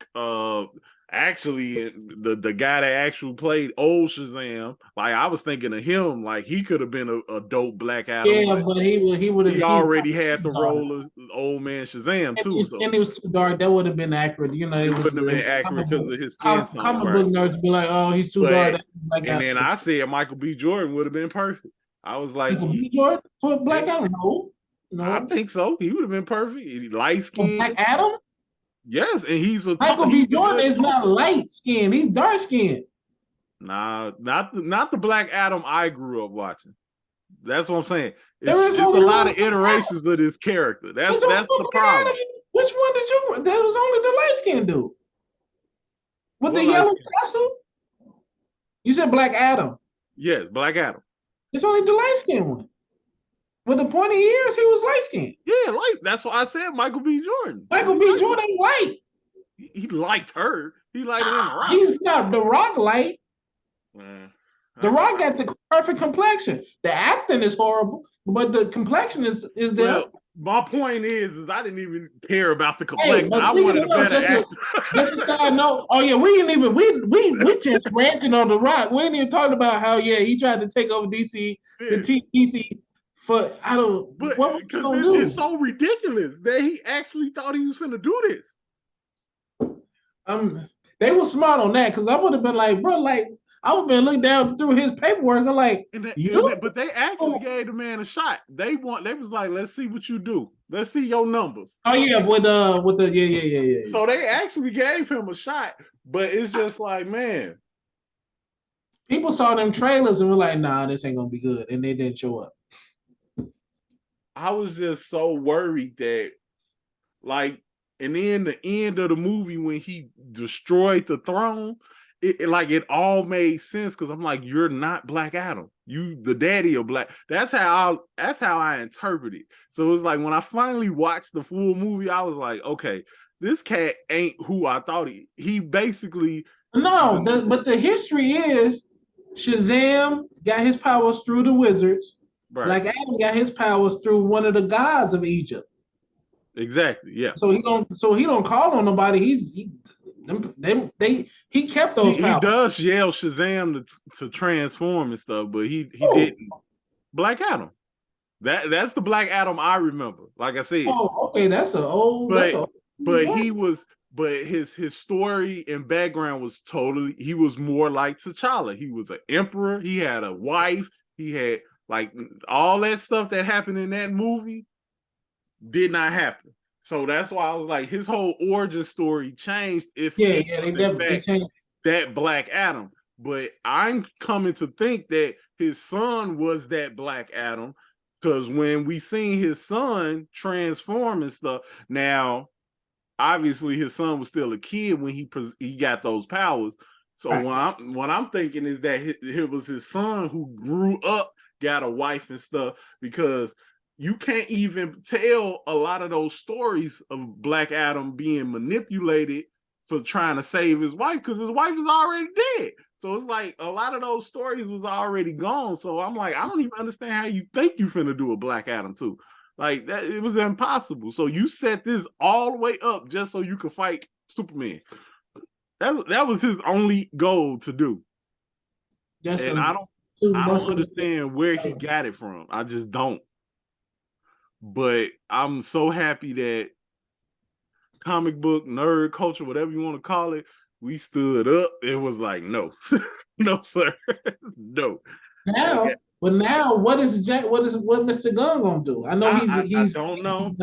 actually the guy that actually played old Shazam, like I was thinking of him, like he could have been a dope Black Adam. Yeah, but he would have. He already had the role of old man Shazam too. And it was too dark. That would have been accurate. It wouldn't have been accurate because of his skin tone. Comic book nerds be like, "Oh, he's too dark." And then I said Michael B. Jordan would have been perfect. I was like, Michael B. Jordan for Black Adam? No, I think so. He would have been perfect. Light skin. Black Adam. Yes, and he's a Michael B. Jordan is not light skinned. He's dark skinned. Nah, not the Black Adam I grew up watching. That's what I'm saying. It's a lot of iterations of this character. That's the problem. Adam. Which one did you? That was only the light skinned dude with the yellow tassel. You said Black Adam. Yes, Black Adam. It's only the light skinned one. With the pointy ears, he was light skinned. Yeah, that's why I said Michael B. Jordan. Michael B. Jordan ain't light. He liked her. He liked her in The Rock. He's not The Rock light. The Rock got the perfect complexion. The acting is horrible, but the complexion is there. Well, my point is I didn't even care about the complexion. I wanted a better actor. Just a side note. Oh yeah, we just ranting on The Rock. We ain't even talking about how he tried to take over DC, DC. Because it's so ridiculous that he actually thought he was finna do this. They were smart on that because I would have been like, bro, like I was been looking down through his paperwork. I'm like, but they actually gave the man a shot. They was like, let's see what you do. Let's see your numbers. Oh yeah, with the yeah. So they actually gave him a shot, but it's just like, man. People saw them trailers and were like, nah, this ain't gonna be good, and they didn't show up. I was just so worried that, like, and then the end of the movie when he destroyed the throne, it all made sense because I'm like, you're not Black Adam. You the daddy of Black. That's how I interpret it. So it's like when I finally watched the full movie, I was like, okay, this cat ain't who I thought he basically. No, but the history is Shazam got his powers through the wizards. Right. Black Adam got his powers through one of the gods of Egypt. Exactly. Yeah. So he don't call on nobody. He kept those powers. He does yell Shazam to transform and stuff, but he didn't. Black Adam. That's the Black Adam I remember. Like I said. Oh, okay, that's an old. But his story and background was totally. He was more like T'Challa. He was an emperor. He had a wife. He had like all that stuff that happened in that movie did not happen. So that's why I was like, his whole origin story changed. If they definitely changed that Black Adam. But I'm coming to think that his son was that Black Adam because when we seen his son transform and stuff, now obviously his son was still a kid when he got those powers. So right. what I'm thinking is that it was his son who grew up, got a wife and stuff, because you can't even tell a lot of those stories of Black Adam being manipulated for trying to save his wife because his wife is already dead. So it's like a lot of those stories was already gone. So I'm like, I don't even understand how you think you finna do a Black Adam too. Like that, it was impossible. So you set this all the way up just so you could fight Superman. That was his only goal to do. And I don't understand where he got it from. I just don't. But I'm so happy that comic book, nerd culture, whatever you want to call it, we stood up. It was like, no, no, sir, no. Now, but now, what Mr. Gunn gonna do? I know I don't know.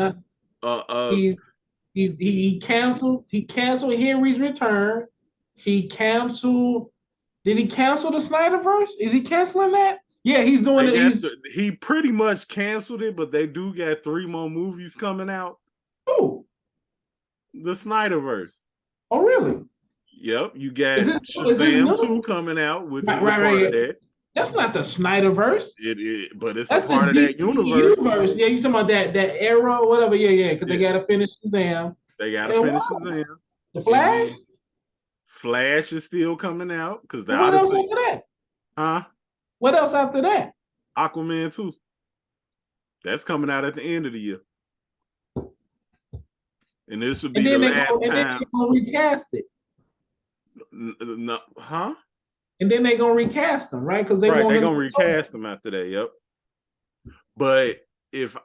He canceled Henry's return. He canceled. Did he cancel the Snyderverse? Is he canceling that? Yeah, he's doing it. He pretty much canceled it, but they do got 3 more movies coming out. Oh, the Snyderverse. Oh, really? Yep, you got Shazam 2 coming out, which is a part of that. That's not the Snyderverse. But it's a part of that universe. Yeah, you talking about that era or whatever? Yeah, because they got to finish Shazam. They got to finish Shazam. The Flash. Flash is still coming out because the what else after that? Huh? What else after that? Aquaman 2. That's coming out at the end of the year. And this would be the last time. And then they're going to recast it. No, huh? And then they're going to recast them, right? Because they're going to recast them after that, yep. But if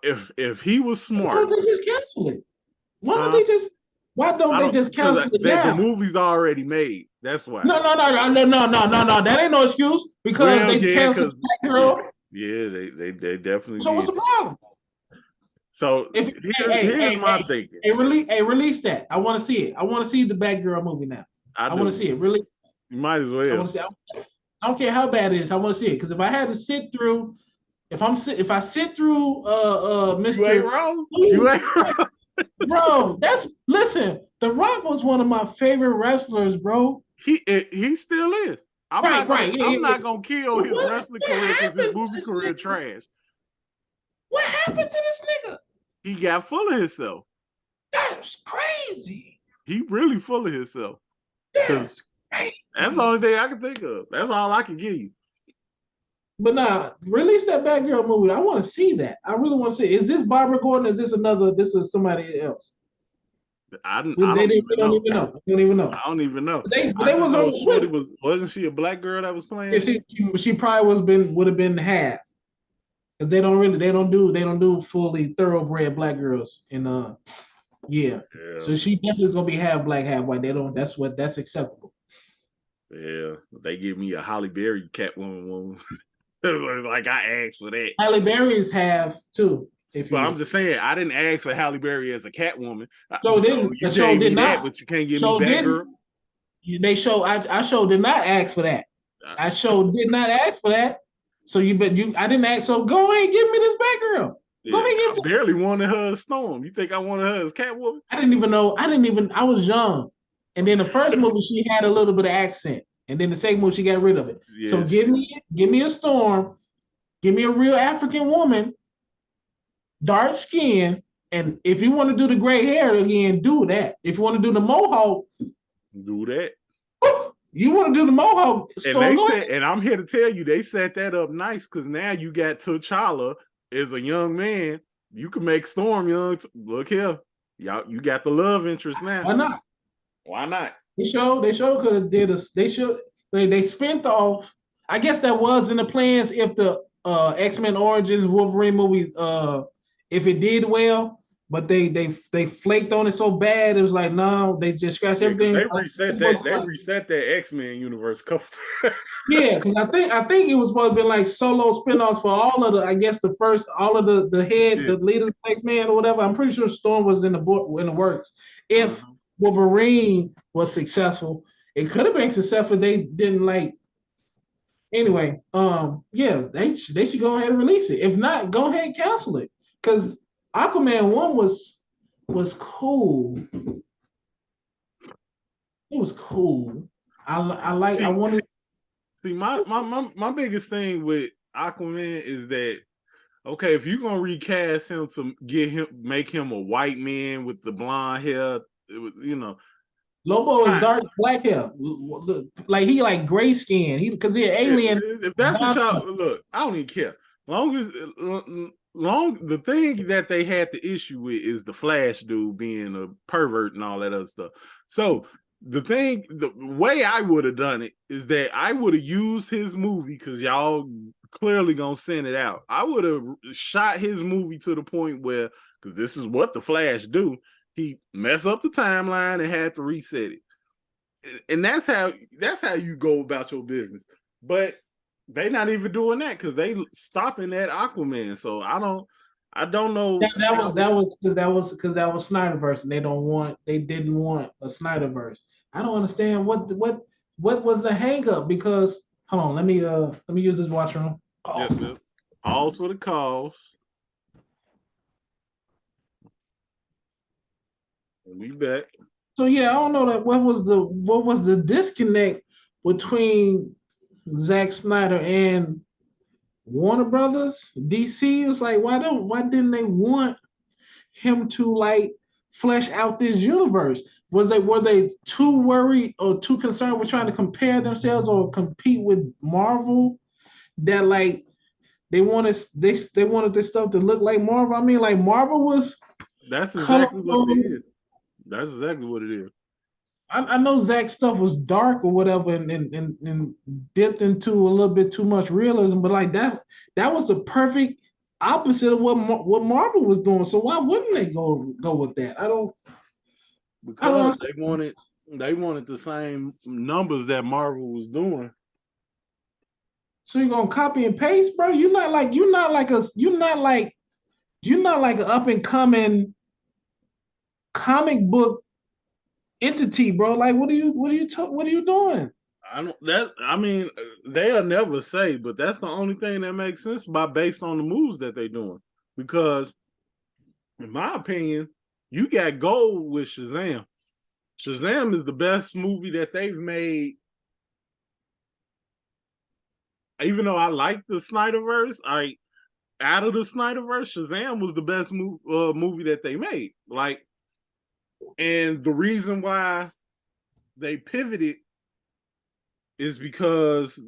he was smart. Why don't they just cancel it? Why don't they just cancel it now? The movie's already made. That's why. No. That ain't no excuse because they canceled Black Girl. Yeah, they definitely. So what's the problem? So here's my thinking. Release that. I want to see it. I want to see the Batgirl movie now. I want to see it. Really. You might as well. I want to see. I don't care how bad it is. I want to see it because if I had to sit through, if I sit through, Mr. You ain't wrong. You ain't wrong. Bro, listen. The Rock was one of my favorite wrestlers, bro. He still is. I'm not gonna kill his wrestling career because his movie career trash. What happened to this nigga? He got full of himself. That's crazy. He really full of himself. That's crazy. That's the only thing I can think of. That's all I can give you. But nah, release that Batgirl movie. I want to see that. I really want to see it. Is this Barbara Gordon? Is this this is somebody else? I don't even know. I don't even know. Wasn't she a black girl that was playing? Yeah, she probably would have been half. Because they don't do fully thoroughbred black girls yeah. So she definitely is gonna be half black, half white. That's acceptable. Yeah, they give me a Halle Berry Catwoman woman. Like I asked for that. Halle Berry's have too. But I'm just saying, I didn't ask for Halle Berry as a Catwoman. So So didn't. you The show gave did me that, not. but you can't give me Show Batgirl. didn't. They show. I show did not ask for that. I show did not ask for that. So I didn't ask. So go ahead, give me this Batgirl. Yeah, I barely wanted her as Storm. You think I wanted her as Catwoman? I didn't even know. I was young, and then the first movie she had a little bit of accent, and then the second movie she got rid of it. Yeah, so give me a Storm, give me a real African woman, dark skin, and if you want to do the gray hair again, do that. If you want to do the mohawk, do that. You want to do the mohawk? And they said, and I'm here to tell you, they set that up nice because now you got T'Challa as a young man. You can make Storm young. Look here, y'all. You got the love interest now. Why not? Why not? They could have they spent off. I guess that was in the plans if the X-Men Origins Wolverine movies if it did well, but they flaked on it so bad it was like no, they just scratched everything. They reset that. They reset that X-Men universe couple times. Yeah, because I think it was supposed to be like solo spinoffs for all of the the leaders of X-Men or whatever. I'm pretty sure Storm was in the works. If Wolverine was successful, it could have been successful if they didn't like. Anyway, yeah, they should go ahead and release it. If not, go ahead and cancel it. Because Aquaman 1 was cool. It was cool. I wanted. See, my biggest thing with Aquaman is that okay, if you're gonna recast him to make him a white man with the blonde hair, Lobo is dark black hair, like he like gray skin. Because he an alien. If that's what y'all look, I don't even care. The thing that they had the issue with is the Flash dude being a pervert and all that other stuff. So the way I would have done it is that I would have used his movie because y'all clearly gonna send it out. I would have shot his movie to the point where, because this is what the Flash do, he mess up the timeline and had to reset it. And that's how you go about your business. But they not even doing that because they stopping at Aquaman. So I don't know. That was because that was Snyderverse, and they didn't want a Snyderverse. I don't understand what was the hang up, because hold on, let me use this washroom. Yep. Pause for the calls. We back. So yeah, I don't know that what was the disconnect between Zack Snyder and Warner Brothers, DC. It's like why didn't they want him to like flesh out this universe? Were they too worried or too concerned with trying to compare themselves or compete with Marvel that like they wanted this stuff to look like Marvel? I mean, like Marvel was. That's exactly what it is. That's exactly what it is. I know Zach's stuff was dark or whatever and dipped into a little bit too much realism, but like that was the perfect opposite of what Marvel was doing. So why wouldn't they go with that? Because they wanted the same numbers that Marvel was doing. So you're gonna copy and paste, bro? You're not like an up and coming comic book entity, bro. Like, what are you doing? They'll never say, but that's the only thing that makes sense based on the moves that they're doing. Because, in my opinion, you got gold with Shazam. Shazam is the best movie that they've made. Even though I like the Snyderverse, out of the Snyderverse, Shazam was the best movie that they made. Like, and the reason why they pivoted is because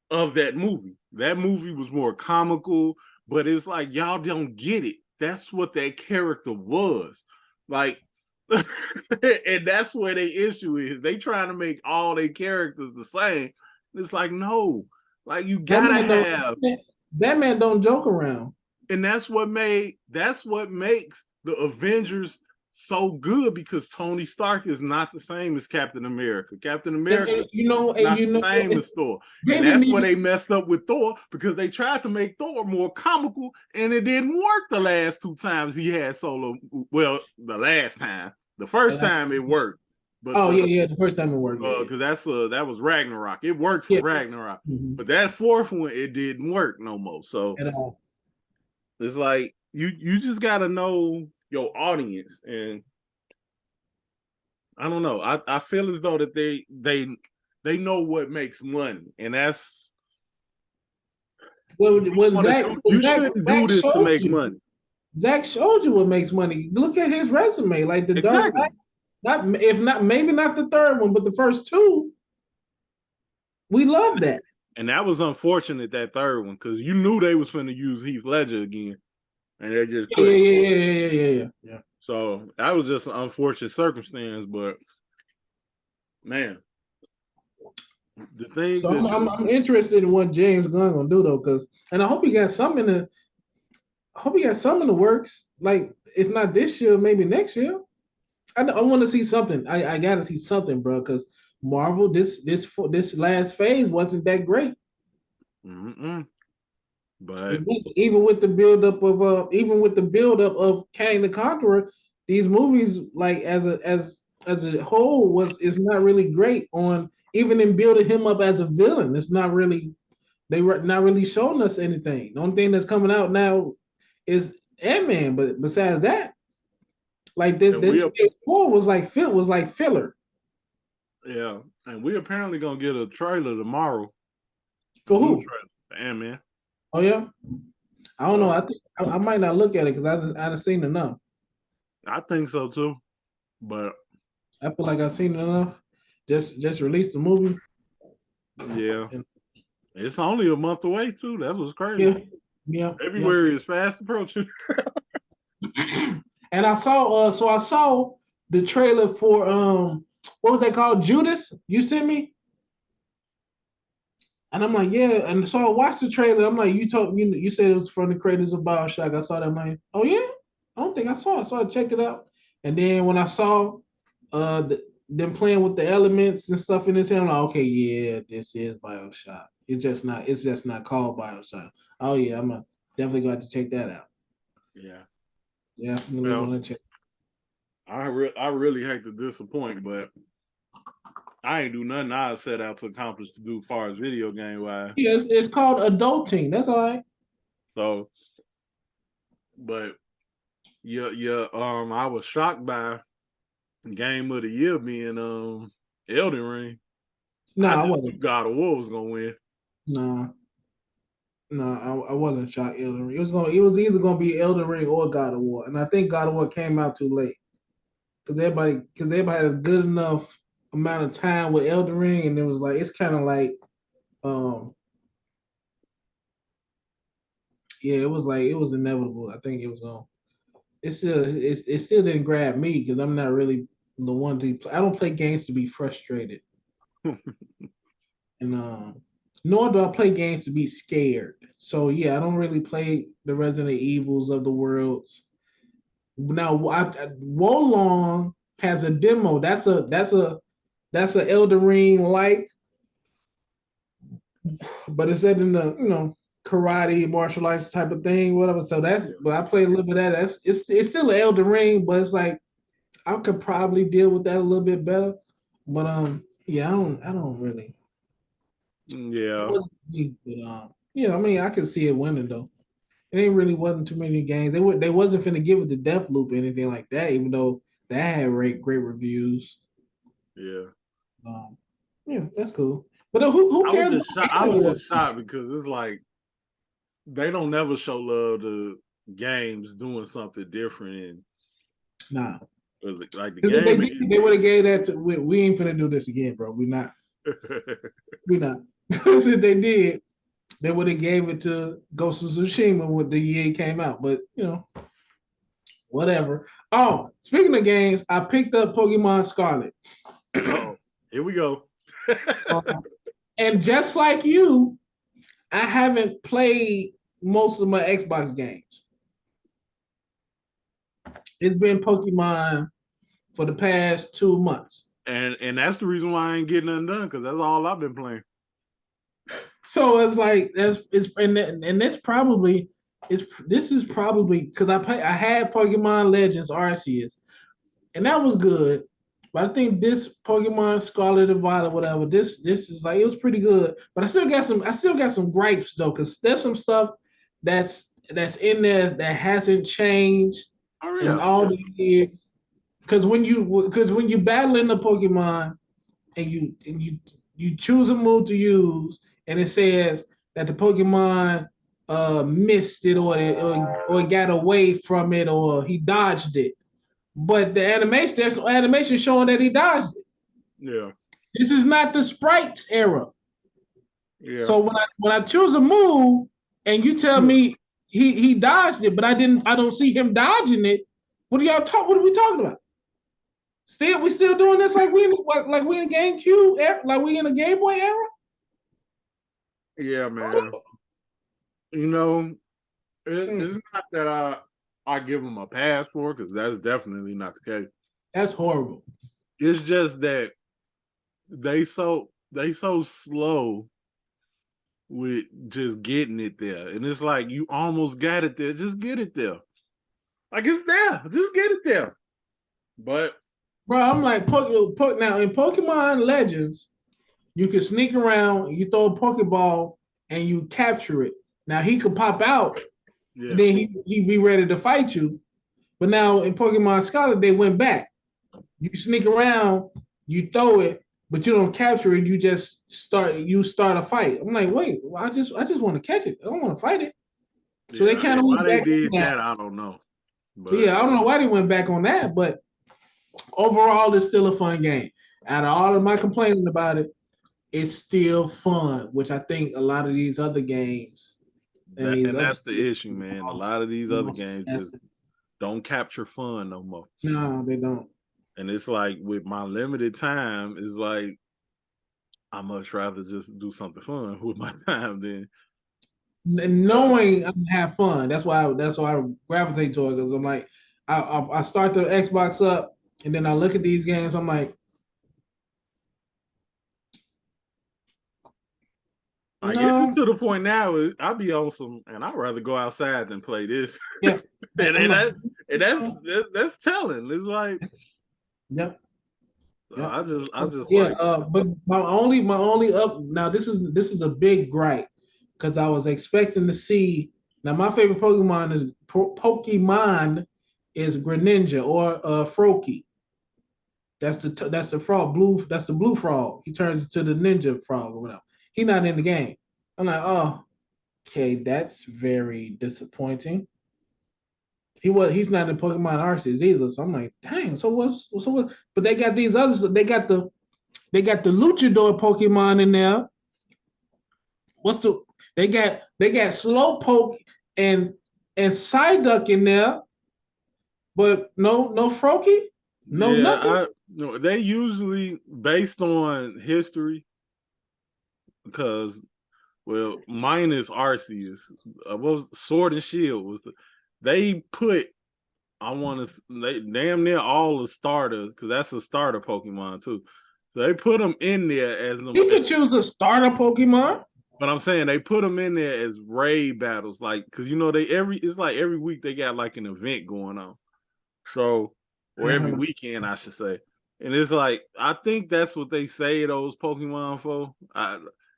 of that movie. That movie was more comical, but it's like y'all don't get it. That's what that character was. Like, and that's where they issue is. They trying to make all their characters the same. It's like, no. Like, you gotta have that man don't joke around. And that's what makes the Avengers so good because Tony Stark is not the same as Captain America. Captain And, America and not the same as Thor. And that's where they messed up with Thor because they tried to make Thor more comical and it didn't work the last 2 times he had solo. Well, the last time. The first time it worked. But the first time it worked. Because that was Ragnarok. It worked for Ragnarok. Mm-hmm. But that fourth one, it didn't work no more. So it's like you just gotta know your audience, and I don't know. I feel as though that they know what makes money, and that's you shouldn't do this to make money. Zach showed you what makes money. Look at his resume, like the Dark Knight. Maybe not the third one, but the first 2. We love that. And that was unfortunate, that third one, because you knew they was finna use Heath Ledger again. And they just couldn't. Yeah. So that was just an unfortunate circumstance, but man. The thing so I'm interested in what James Gunn gonna do though, and I hope he got something in the works. Like if not this year, maybe next year. I want to see something. I got to see something, bro, because Marvel this last phase wasn't that great. But even with the buildup of Kang the Conqueror, these movies, like as a whole, is not really great on even in building him up as a villain. It's not really, they were not really showing us anything. The only thing that's coming out now is Ant-Man, but besides that, like this phase 4 was like filler. Yeah, and we apparently gonna get a trailer tomorrow. For who? For Ant-Man. Oh yeah, I don't know. I think I might not look at it because I haven't seen enough. I think so too, but I feel like I've seen enough. Just release the movie. Yeah, it's only a month away too. That was crazy. Yeah. February is fast approaching. And I saw the trailer for what was that called? Judas. You sent me. And I'm like, yeah. And so I watched the trailer. I'm like, you said it was from the creators of BioShock. I saw that. I'm like, oh yeah. I don't think I saw it. So I checked it out. And then when I saw them playing with the elements and stuff in this, I'm like, okay, yeah, this is BioShock. It's just not called BioShock. Oh yeah, I'm definitely going to check that out. Yeah. Yeah, I'm going to check. I really hate to disappoint, but I ain't do nothing I set out to accomplish to do as far as video game wise. Yeah, it's called adulting. That's all right. So, but I was shocked by Game of the Year being Elden Ring. No, I just knew God of War was gonna win. No, I wasn't shocked. Elden Ring. It was either gonna be Elden Ring or God of War, and I think God of War came out too late because everybody had a good enough amount of time with Elden Ring, and it was like it's kind of like, it was inevitable. I think it was it still didn't grab me because I'm not really the one to. I don't play games to be frustrated, and nor do I play games to be scared. So yeah, I don't really play the Resident Evils of the worlds. Now, Wolong has a demo. That's a Elden Ring like, but it's set in the karate martial arts type of thing, whatever. So but I played a little bit of that. It's still an Elden Ring, but it's like I could probably deal with that a little bit better. But I don't really. Yeah. I mean, I can see it winning though. It ain't really wasn't too many games. They wasn't finna give it to Deathloop or anything like that, even though that had great reviews. Yeah. That's cool. But who cares? I was just shocked because it's like they don't never show love to games doing something different. And nah. Like the game, they would have gave that to. We ain't finna do this again, bro. We not. We not. Because if they did, they would have gave it to Ghost of Tsushima when the year it came out. But whatever. Oh, speaking of games, I picked up Pokemon Scarlet. Oh, here we go. And just like you, I haven't played most of my Xbox games. It's been Pokemon for the past 2 months. And that's the reason why I ain't getting nothing done, because that's all I've been playing. So it's like this is probably because I had Pokemon Legends Arceus, and that was good. But I think this Pokemon Scarlet and Violet, whatever, this is like, it was pretty good. But I still got some gripes though, because there's some stuff that's in there that hasn't changed in all the years. Because when you battling the Pokemon and you choose a move to use, and it says that the Pokemon missed it, or it got away from it, or he dodged it. But there's no animation showing that he dodged it. Yeah. This is not the sprites era. Yeah. So when I choose a move and you tell me he dodged it, but I don't see him dodging it, what are we talking about? We still doing this like we in a GameCube era, like we in a Game Boy era? Yeah, man. You know, it's not that I give them a pass for, because that's definitely not the case. That's horrible. It's just that they so slow with just getting it there, and it's like, you almost got it there. Just get it there. Like, it's there. Just get it there. But bro, I'm like, now in Pokemon Legends, you can sneak around, you throw a Pokeball, and you capture it. Now he could pop out, and then he be ready to fight you. But now in Pokemon Scarlet, they went back. You sneak around, you throw it, but you don't capture it. You just start a fight. I'm like, wait, well, I just want to catch it. I don't want to fight it. So they kind of why they did that, I don't know. But yeah, I don't know why they went back on that, but overall, it's still a fun game. Out of all of my complaining about it, it's still fun, which I think a lot of these other games. And that's the issue, man. A lot of these other games just don't capture fun no more. No, they don't. And it's like, with my limited time, it's like, I much rather just do something fun with my time than knowing I'm gonna have fun. That's why I gravitate to it, because I'm like, I start the Xbox up, and then I look at these games. I'm like, I get this to the point now. I'll be on some, and I'd rather go outside than play this. Yeah, that's telling. It's like, yep. I just but my only up now. This is a big gripe, because I was expecting to see. Now my favorite Pokemon is Greninja or Froakie. That's the frog blue. That's the blue frog. He turns into the ninja frog or whatever. He's not in the game. I'm like, oh, okay, that's very disappointing. He's not in Pokemon Arceus either. So I'm like, dang. So what? But they got these others. They got the Luchador Pokemon in there. They got Slowpoke and Psyduck in there, but no Froakie, nothing. No, they usually, based on history, because, well, minus Arceus, what was Sword and Shield they put, they damn near all the starter, because that's a starter Pokemon too. So they put them in there as you can choose a starter Pokemon. But I'm saying they put them in there as raid battles, like, because it's like every week they got like an event going on, so, or every weekend I should say, and it's like, I think that's what they say those Pokemon for.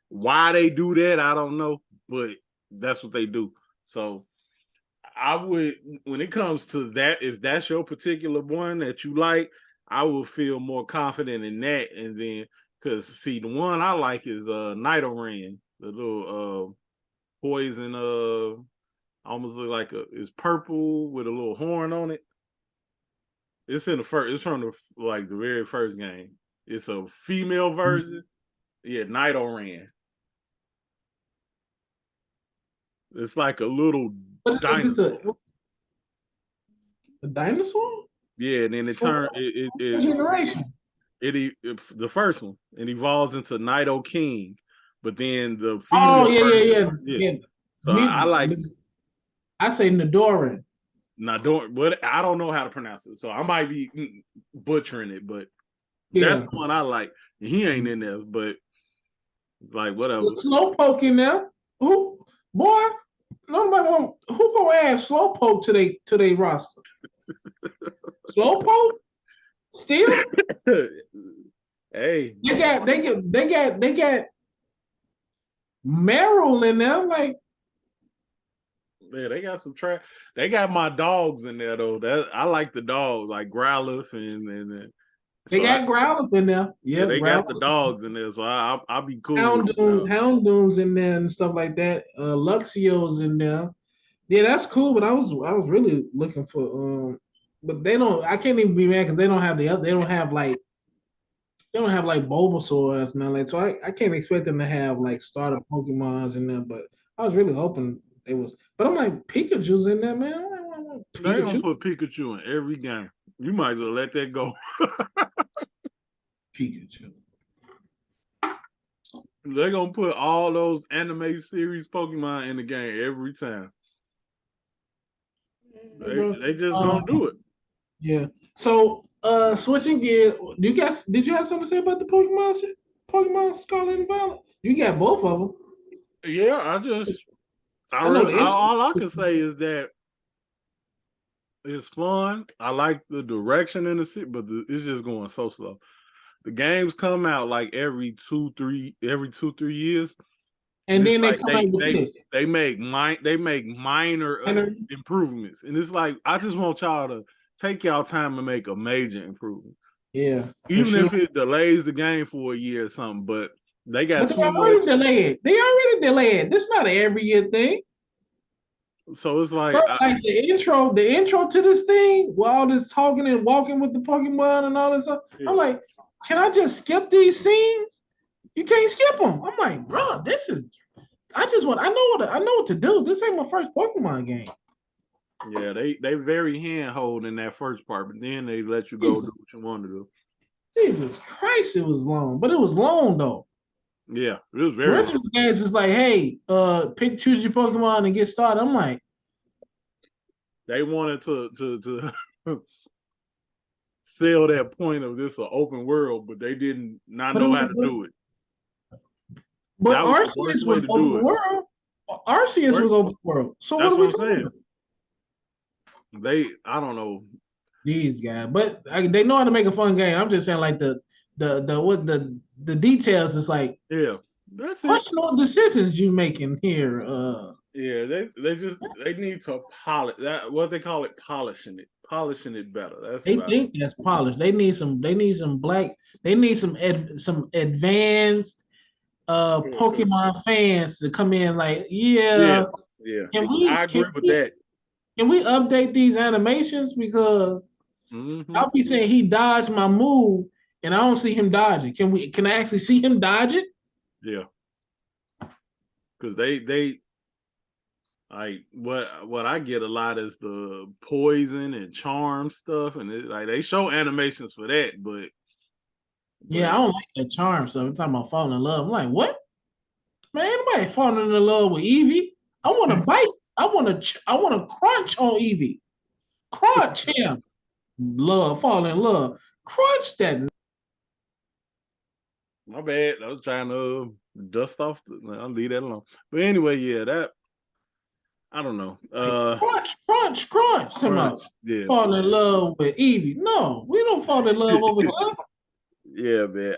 Why they do that, I don't know, but that's what they do. So I would, when it comes to that, if that's your particular one that you like, I would feel more confident in that. And then, because see, the one I like is Nidoran. The little poison, almost look like it's purple with a little horn on it. It's from the very first game. It's a female version. Yeah, Nidoran. It's like a little dinosaur. A dinosaur? Yeah, and then it turns generation. It's the first one. It evolves into Nido King. But then the female yeah. So I like. I say Nidoran. Now, but I don't know how to pronounce it, so I might be butchering it. But Yeah. that's the one I like. He ain't in there, but like whatever. Slowpoke in there. Who, boy? Nobody want. Who gonna add Slowpoke to they roster? Slowpoke still. Hey, they got Merrill in there. Like, yeah, they got some trash. They got my dogs in there though. I like the dogs, like Growlithe and they got Growlithe in there. Yeah, they Growlithe. got the dogs in there, so I'll be cool. Houndoom's in there and stuff like that. Luxio's in there. Yeah, that's cool. But I was really looking for but they don't. I can't even be mad because they don't have the other. They don't have like Bulbasaur and nothing like. So I can't expect them to have like starter Pokemons in there. But I was really hoping it was. But I'm like Pikachu's in there, man. I want Pikachu. They don't put Pikachu in every game. You might as well let that go. Pikachu. They're gonna put all those anime series Pokemon in the game every time. They just gonna do it. Yeah. So switching gears, did you have something to say about the Pokemon Scarlet and Violet? You got both of them. Yeah, all I can say is that it's fun. I like the direction in the city, but it's just going so slow. The games come out like every 2-3 years. And then like they make minor improvements. And it's like I just want y'all to take y'all time and make a major improvement. Yeah. Even if it delays the game for a year or something, but they got too much. They already delayed. This is not an every year thing. So it's like, the intro to this thing, with all this talking and walking with the Pokemon and all this stuff. Yeah. I'm like, can I just skip these scenes? You can't skip them. I'm like, bro, I know what to do. This ain't my first Pokemon game. Yeah, they very handhold in that first part, but then they let you go do what you want to do. Jesus Christ, it was long, but it was long though. Yeah, it was very. Original games is like, hey, choose your Pokemon and get started. I'm like, they wanted to sell that point of this an open world, but they did not know how to do it. But Arceus was open world. Arceus was open world. So what are we talking about? I don't know. These guys, but they know how to make a fun game. I'm just saying, like the details is like, yeah, that's it. Questionable decisions you making here. Yeah, they need to polish that. What they call it, polishing it better. That's polished. They need some advanced Pokemon fans to come in. Like, yeah. I agree with that. Can we update these animations because I'll be saying he dodged my move and I don't see him dodging. Can I actually see him dodge it? Yeah. Because they like what I get a lot is the poison and charm stuff, and they show animations for that, but yeah, I don't like that charm stuff. We're talking about falling in love. I'm like, what? Man, nobody falling in love with Eevee. I want to bite. I want to crunch on Eevee. Crunch him. Fall in love. Crunch that. My bad. I was trying to dust off. I'll leave that alone. But anyway, yeah, that I don't know. Crunch. Yeah. Fall in love with Eevee. No, we don't fall in love over here. Yeah, man.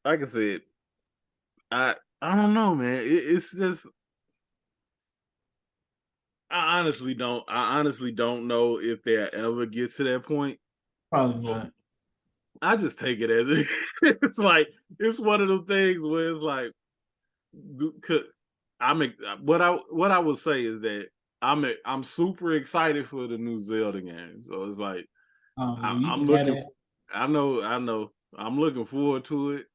Like I said, I don't know, man. It's just I honestly don't know if they'll ever get to that point. Probably not. I just take it as it. It's like it's one of those things where it's like, cause what I would say is that I'm super excited for the new Zelda game. So it's like I'm looking. I know. I'm looking forward to it.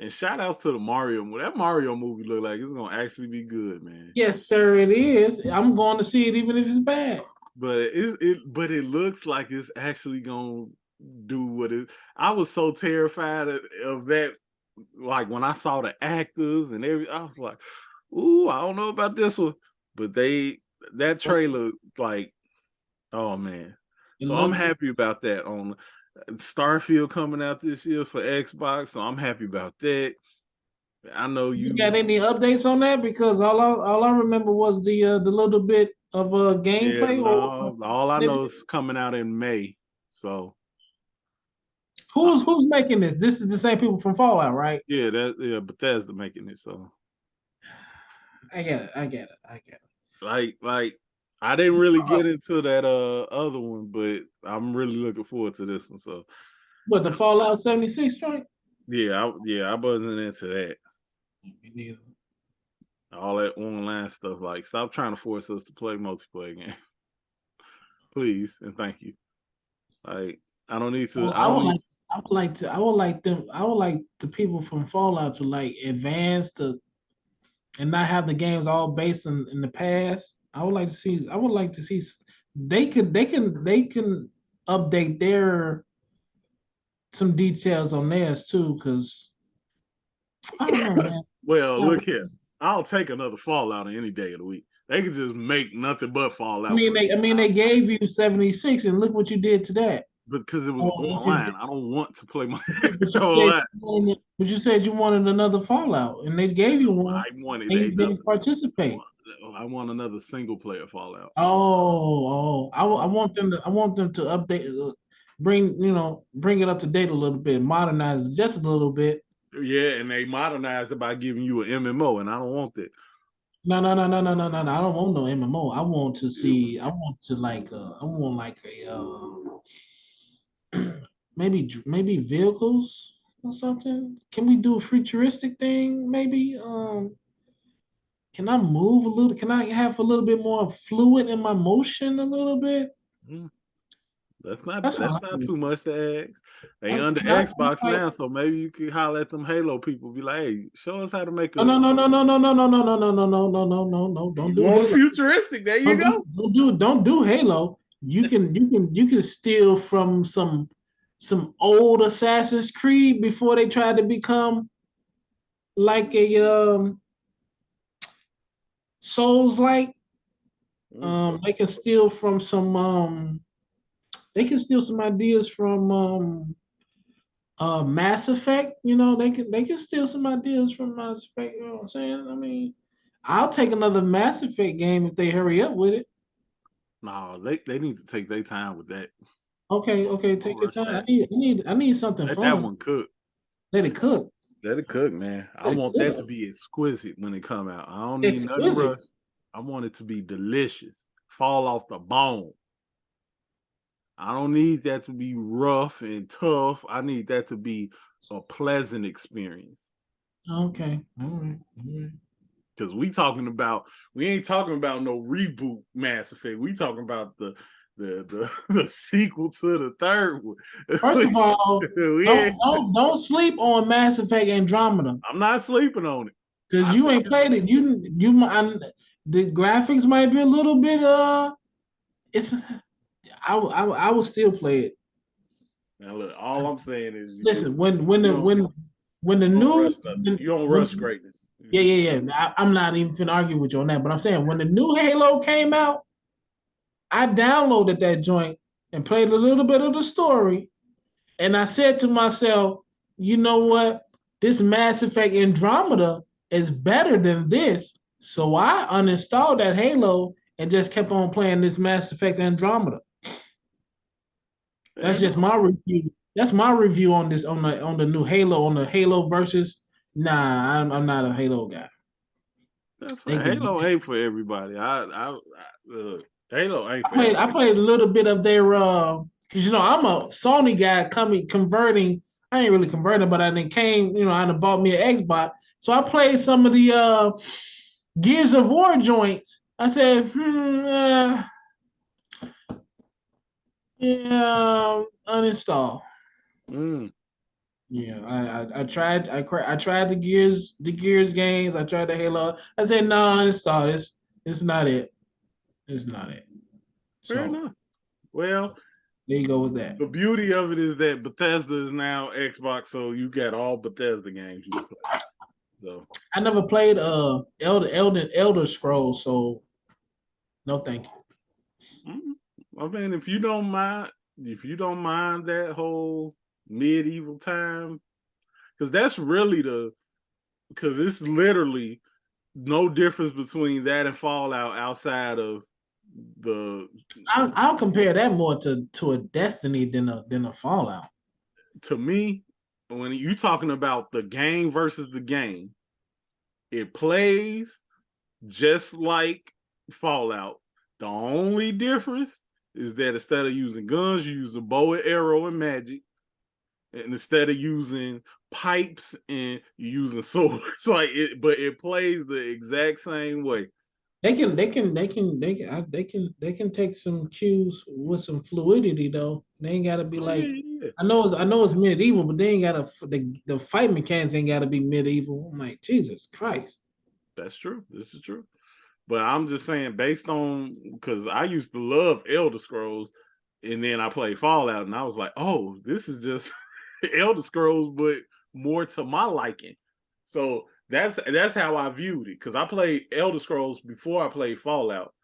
And shout outs to the Mario. That Mario movie look like it's gonna actually be good, man. Yes, sir, it is. I'm going to see it even if it's bad. But it looks like it's actually gonna do what it. I was so terrified of that. Like when I saw the actors and I was like, "Ooh, I don't know about this one." But they that trailer, like, oh man. So I'm happy about that. On Starfield coming out this year for Xbox, so I'm happy about that. I know you got any updates on that, because all I remember was the little bit of gameplay. Yeah, no, all I know is coming out in May. So who's making this? This is the same people from Fallout, right? Yeah, Bethesda making it. So I get it. Like I didn't really get into that other one, but I'm really looking forward to this one. So what, the Fallout 76 joint? Yeah, I wasn't into that. Me neither. All that online stuff. Like, stop trying to force us to play multiplayer game. Please and thank you. Like, I don't need to. I would like the people from Fallout to like advance and not have the games all based in the past. I would like to see they can update their some details on theirs too, because I don't know, man. Well, look here. I'll take another Fallout any day of the week. They can just make nothing but Fallout. They gave you 76, and look what you did to that. Because it was online. I don't want to play my online. But you said you wanted another Fallout, and they gave you one. I wanted. And you didn't participate. I want another single player Fallout. I want them to update, bring it up to date a little bit, modernize it just a little bit. Yeah, and they modernize it by giving you an MMO, and I don't want that. No. I don't want no MMO. I want to see. I want maybe vehicles or something. Can we do a futuristic thing? Maybe. Can I move a little? Can I have a little bit more fluid in my motion a little bit? That's not too much to ask. They under Xbox now, so maybe you can holler at them Halo people. Be like, hey, show us how to make a no. Don't do Halo. Futuristic. There you go. Don't do Halo. You can steal from some old Assassin's Creed before they tried to become like a Souls-like. They can steal from some they can steal some ideas from Mass Effect. They can steal some ideas from Mass Effect. You know what I'm saying? I mean, I'll take another Mass Effect game if they hurry up with it. No, they need to take their time with that. Okay, take your time. I need something Let fun. that one cook. Let it cook. Let it cook, man. I want that to be exquisite when it come out. I don't need nothing rush. I want it to be delicious. Fall off the bone. I don't need that to be rough and tough. I need that to be a pleasant experience. Okay. All right. Because we ain't talking about no reboot Mass Effect. We talking about the sequel to the third one. First of all, don't sleep on Mass Effect Andromeda. I'm not sleeping on it. Because you ain't played it. The graphics might be a little bit I will still play it. Now look, all I'm saying is listen, when the new you don't rush greatness. Yeah. I'm not even finna argue with you on that, but I'm saying when the new Halo came out, I downloaded that joint and played a little bit of the story, and I said to myself, you know what? This Mass Effect Andromeda is better than this. So I uninstalled that Halo and just kept on playing this Mass Effect Andromeda. That's just my review. That's my review on this on the new Halo, on the Halo versus. Nah, I'm not a Halo guy. That's fine. Halo ain't for everybody. Halo ain't. I played a little bit of their because I'm a Sony guy converting. I ain't really converting, but I then came. I done bought me an Xbox, so I played some of the Gears of War joints. I said, yeah, uninstall. Yeah, I tried the Gears games. I tried the Halo. I said, no, uninstall this. It's not it. It's not it. Fair enough. Well, there you go with that. The beauty of it is that Bethesda is now Xbox, so you got all Bethesda games you can play. So I never played Elder Scrolls, so No, thank you. I mean, if you don't mind that whole medieval time, because that's really because it's literally no difference between that and Fallout outside of the. I'll compare that more to a Destiny than a Fallout. To me, when you talking about the game versus the game, it plays just like Fallout. The only difference is that instead of using guns, you use a bow and arrow and magic. And instead of using pipes and you're using swords. But it plays the exact same way. They can take some cues with some fluidity though. They ain't gotta be like Yeah. I know it's medieval, but they ain't gotta the fight mechanics ain't gotta be medieval. I'm like, Jesus Christ. That's true. This is true. But I'm just saying, based on because I used to love Elder Scrolls, and then I played Fallout, and I was like, oh, this is just Elder Scrolls, but more to my liking. So that's how I viewed it. Because I played Elder Scrolls before I played Fallout.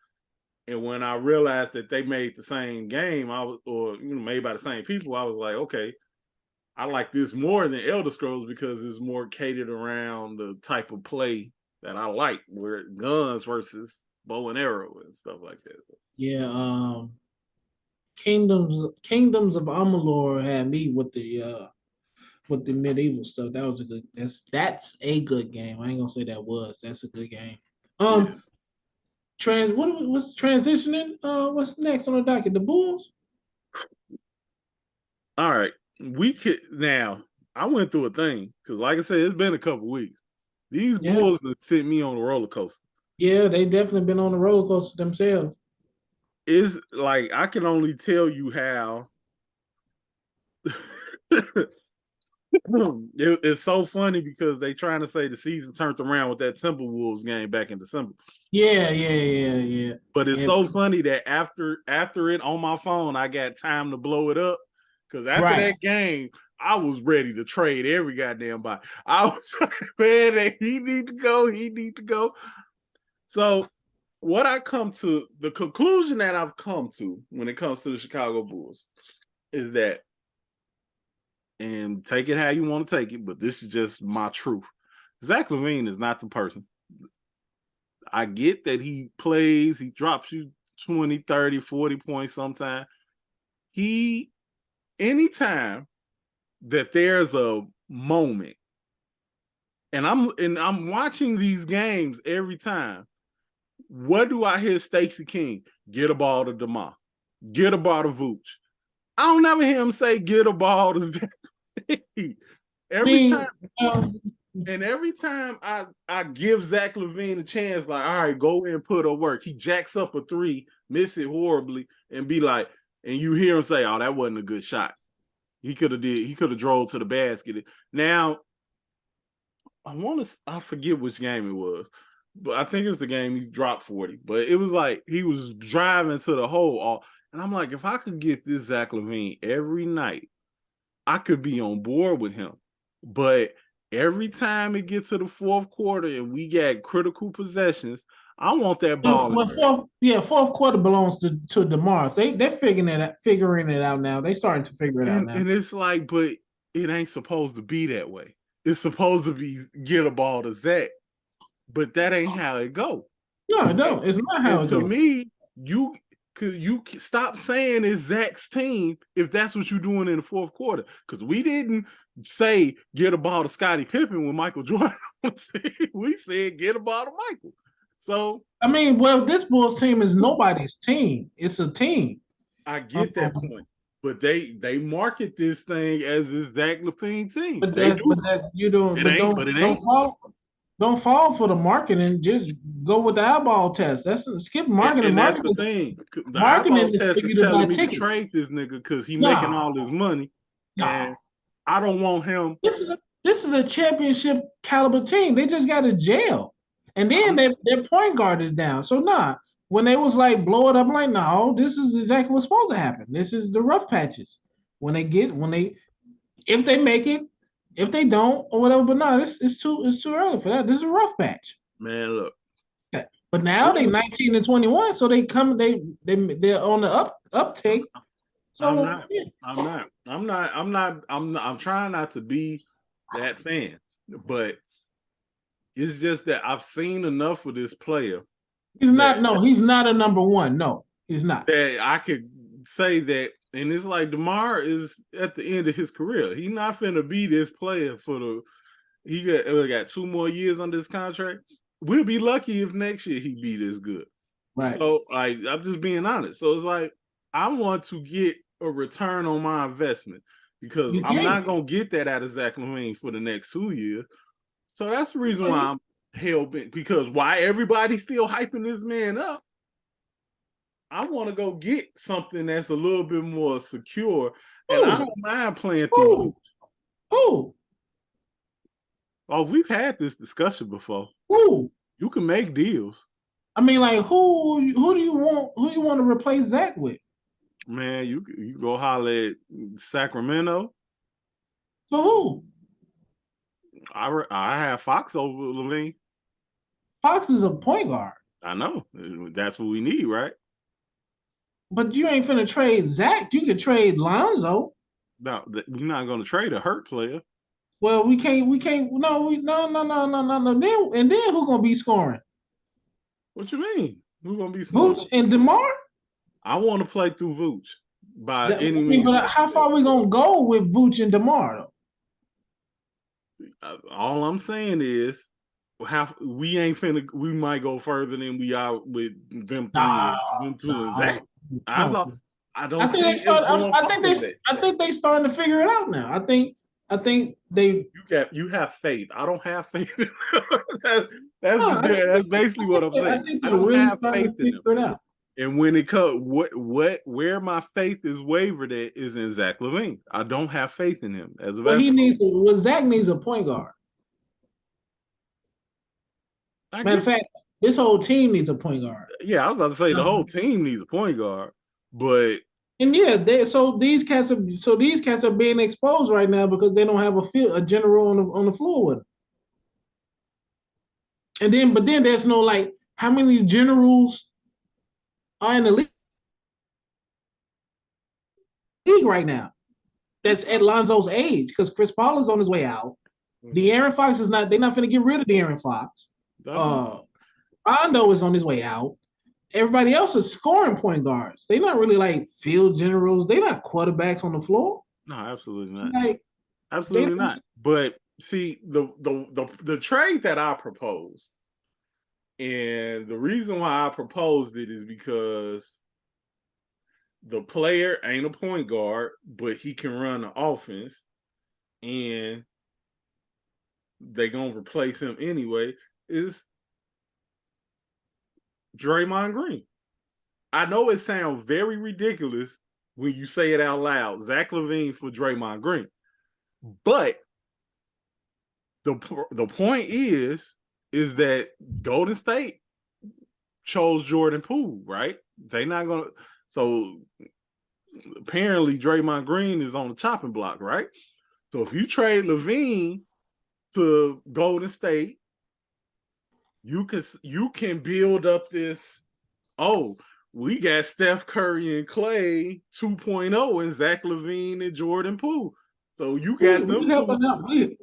And when I realized that they made the same game, made by the same people, I was like, okay, I like this more than Elder Scrolls because it's more catered around the type of play that I like, where guns versus bow and arrow and stuff like that. Yeah, Kingdoms of Amalur had me with the medieval stuff. That was a good. That's a good game. I ain't gonna say that was. That's a good game. Yeah. What's transitioning? What's next on the docket? The Bulls. All right, we could now. I went through a thing because, like I said, it's been a couple weeks. These Bulls that sent me on a roller coaster. Yeah, they definitely been on the roller coaster themselves. It's like I can only tell you how. It's so funny because they trying to say the season turned around with that Timberwolves game back in December. Yeah. But it's so funny that after it on my phone, I got time to blow it up because after that game, I was ready to trade every goddamn body. I was like, man, he need to go. So what the conclusion that I've come to when it comes to the Chicago Bulls is that, and take it how you want to take it, but this is just my truth. Zach LaVine is not the person. I get that he plays, he drops you 20, 30, 40 points sometime. Anytime that there's a moment, and I'm watching these games every time, what do I hear Stacey King? Get a ball to DeMar. Get a ball to Vooch. I don't never hear him say get a ball to Zach. Every time I give Zach LaVine a chance, like, all right, go in and put a work. He jacks up a three, miss it horribly, and be like, and you hear him say, oh, that wasn't a good shot. He could have drove to the basket. Now, I forget which game it was, but I think it's the game he dropped 40. But it was like he was driving to the hole. And I'm like, if I could get this Zach LaVine every night, I could be on board with him. But every time it gets to the fourth quarter and we got critical possessions, I want that ball. Fourth quarter belongs to DeMar. They're figuring it out now. They starting to figure it out now. And it's like, but it ain't supposed to be that way. It's supposed to be get a ball to Zach, but that ain't how it go. No, it don't. It's not how it to goes. Me, you stop saying it's Zach's team if that's what you're doing in the fourth quarter. Because we didn't say get a ball to Scottie Pippen when Michael Jordan on the team. We said get a ball to Michael. So I mean, well, this Bulls team is nobody's team. It's a team. I get that point. But they market this thing as this Zach LaVine team. Don't fall for the marketing. Just go with the eyeball test. Skip marketing. And that's the thing. The eyeball test is telling me to trade this nigga because he making all this money. And I don't want him. This is a championship caliber team. They just got a jail. And then their point guard is down. So when they was like blow it up, I'm like, no, this is exactly what's supposed to happen. This is the rough patches. If they make it, if they don't or whatever, but no, it's too early for that. This is a rough patch. Man, look. But now they 19 and 21, so they're on the uptake. So I'm trying not to be that fan, but it's just that I've seen enough of this player. He's not a number one. No, he's not. That I could say that, and it's like DeMar is at the end of his career. He's not finna be this player he got 2 more years on this contract. We'll be lucky if next year he be this good. Right. So I'm just being honest. So it's like I want to get a return on my investment because I'm not gonna get that out of Zach LaVine for the next 2 years. So that's the reason why I'm hell bent. Because why everybody's still hyping this man up, I want to go get something that's a little bit more secure, and I don't mind playing through. Who? Oh, we've had this discussion before. Who? You can make deals. I mean, like who do you want? Who you want to replace Zach with? Man, you go holler at Sacramento. So who? I have Fox over LaVine. Fox is a point guard. I know. That's what we need, right? But you ain't finna trade Zach. You could trade Lonzo. No, you're not going to trade a hurt player. Well, we can't. No. Then who gonna be scoring? What you mean? Who's gonna be scoring? Vooch and DeMar. I want to play through Vooch by any means. But how far are we gonna go with Vooch and DeMar? All I'm saying is, we might go further than we are with them two and Zach. I think they starting to figure it out now. I think they. You have faith. I don't have faith in them. That's basically what I'm saying. I don't have faith in them. And when it comes, where my faith is wavered at is in Zach LaVine. I don't have faith in him as a basketball. Zach needs a point guard. Matter of fact, this whole team needs a point guard. Yeah, I was about to say the whole team needs a point guard, but these cats are being exposed right now because they don't have a general on the floor with them. But then there's no like how many generals are in the league right now that's at Lonzo's age because Chris Paul is on his way out. De'Aaron Fox is not. They're not going to get rid of De'Aaron Fox. Rondo is on his way out. Everybody else is scoring point guards. They're not really like field generals. They're not quarterbacks on the floor. No, absolutely not. Absolutely not. But see, the trade that I proposed, and the reason why I proposed it is because the player ain't a point guard, but he can run the offense, and they're going to replace him anyway, is Draymond Green. I know it sounds very ridiculous when you say it out loud, Zach LaVine for Draymond Green. But the point is that Golden State chose Jordan Poole, right? They're not going to. So apparently Draymond Green is on the chopping block, right? So if you trade LaVine to Golden State, you can build up this, we got Steph Curry and Clay 2.0 and Zach LaVine and Jordan Poole. So you got them two.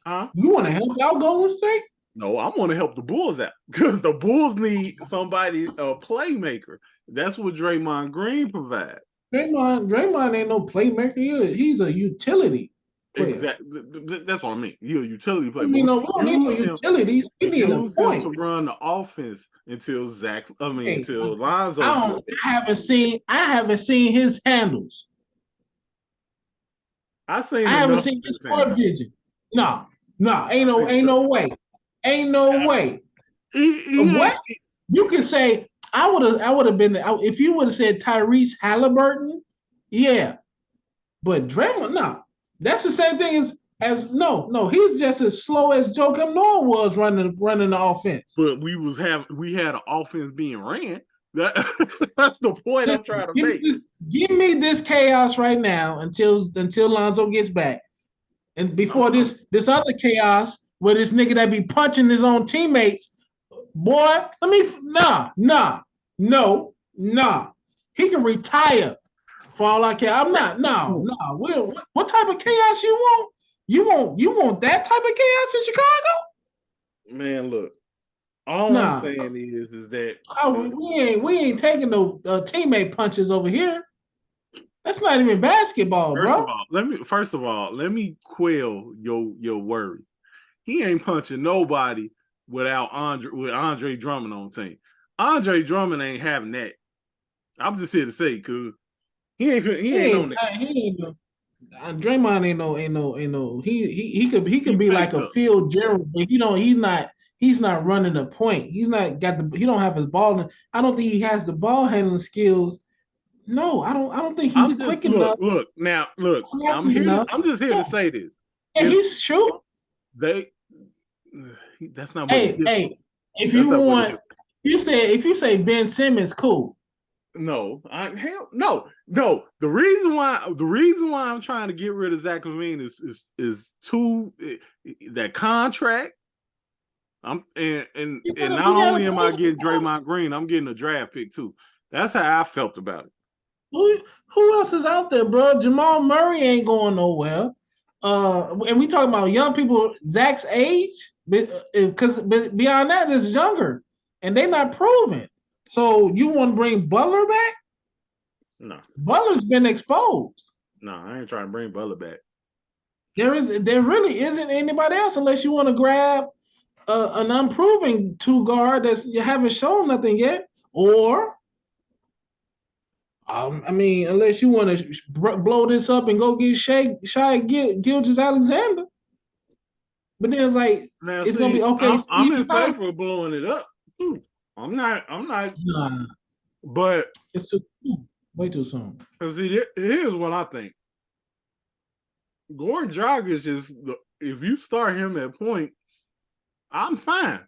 Huh? You want to help out Golden State? No, I want to help the Bulls out because the Bulls need somebody, a playmaker. That's what Draymond Green provides. Draymond ain't no playmaker. He's a utility player. Exactly. That's what I mean. You're a utility player. We don't need no utilities. We need a point. To run the offense until Lonzo. I haven't seen his handles. I haven't seen his court vision. No, ain't no way. Ain't no way. What? You can say I would have been if you would have said Tyrese Halliburton, yeah. But Draymond, no. That's the same thing as no. He's just as slow as Joakim Noah was running the offense. But we had an offense being ran. That's the point I'm trying to make. Give me this chaos right now until Lonzo gets back. And before this other chaos where this nigga that be punching his own teammates Boy, nah. He can retire for all I care. I'm not. No. What type of chaos you want? You want that type of chaos in Chicago? Man, look. All I'm saying is that we ain't taking no teammate punches over here. That's not even basketball, bro. First of all, let me quell your worry. He ain't punching nobody without Andre Drummond on the team. Andre Drummond ain't having that. I'm just here to say because he ain't on that. Draymond ain't no. He could be like a Phil Gerald, but he's not running the point. He don't have his ball. I don't think he has the ball handling skills. No, I don't think he's quick enough. Look. I'm just here to say this. And he's true. That's not what if you say Ben Simmons, cool. No. The reason why I'm trying to get rid of Zach LaVine is that contract. And not only am I getting Draymond Green, I'm getting a draft pick too. That's how I felt about it. Who else is out there, bro? Jamal Murray ain't going nowhere. And we talking about young people Zach's age, because beyond that, it's younger, and they're not proven. So you want to bring Butler back? No. Butler's been exposed. No, I ain't trying to bring Butler back. There really isn't anybody else unless you want to grab an unproven two guard that you haven't shown nothing yet, or unless you want to blow this up and go get Shai Gilgeous-Alexander. But then it's like it's gonna be okay. I'm in favor of blowing it up. I'm not. Nah. But it's way too soon. Because here's what I think. Goran Dragic is if you start him at point, I'm fine.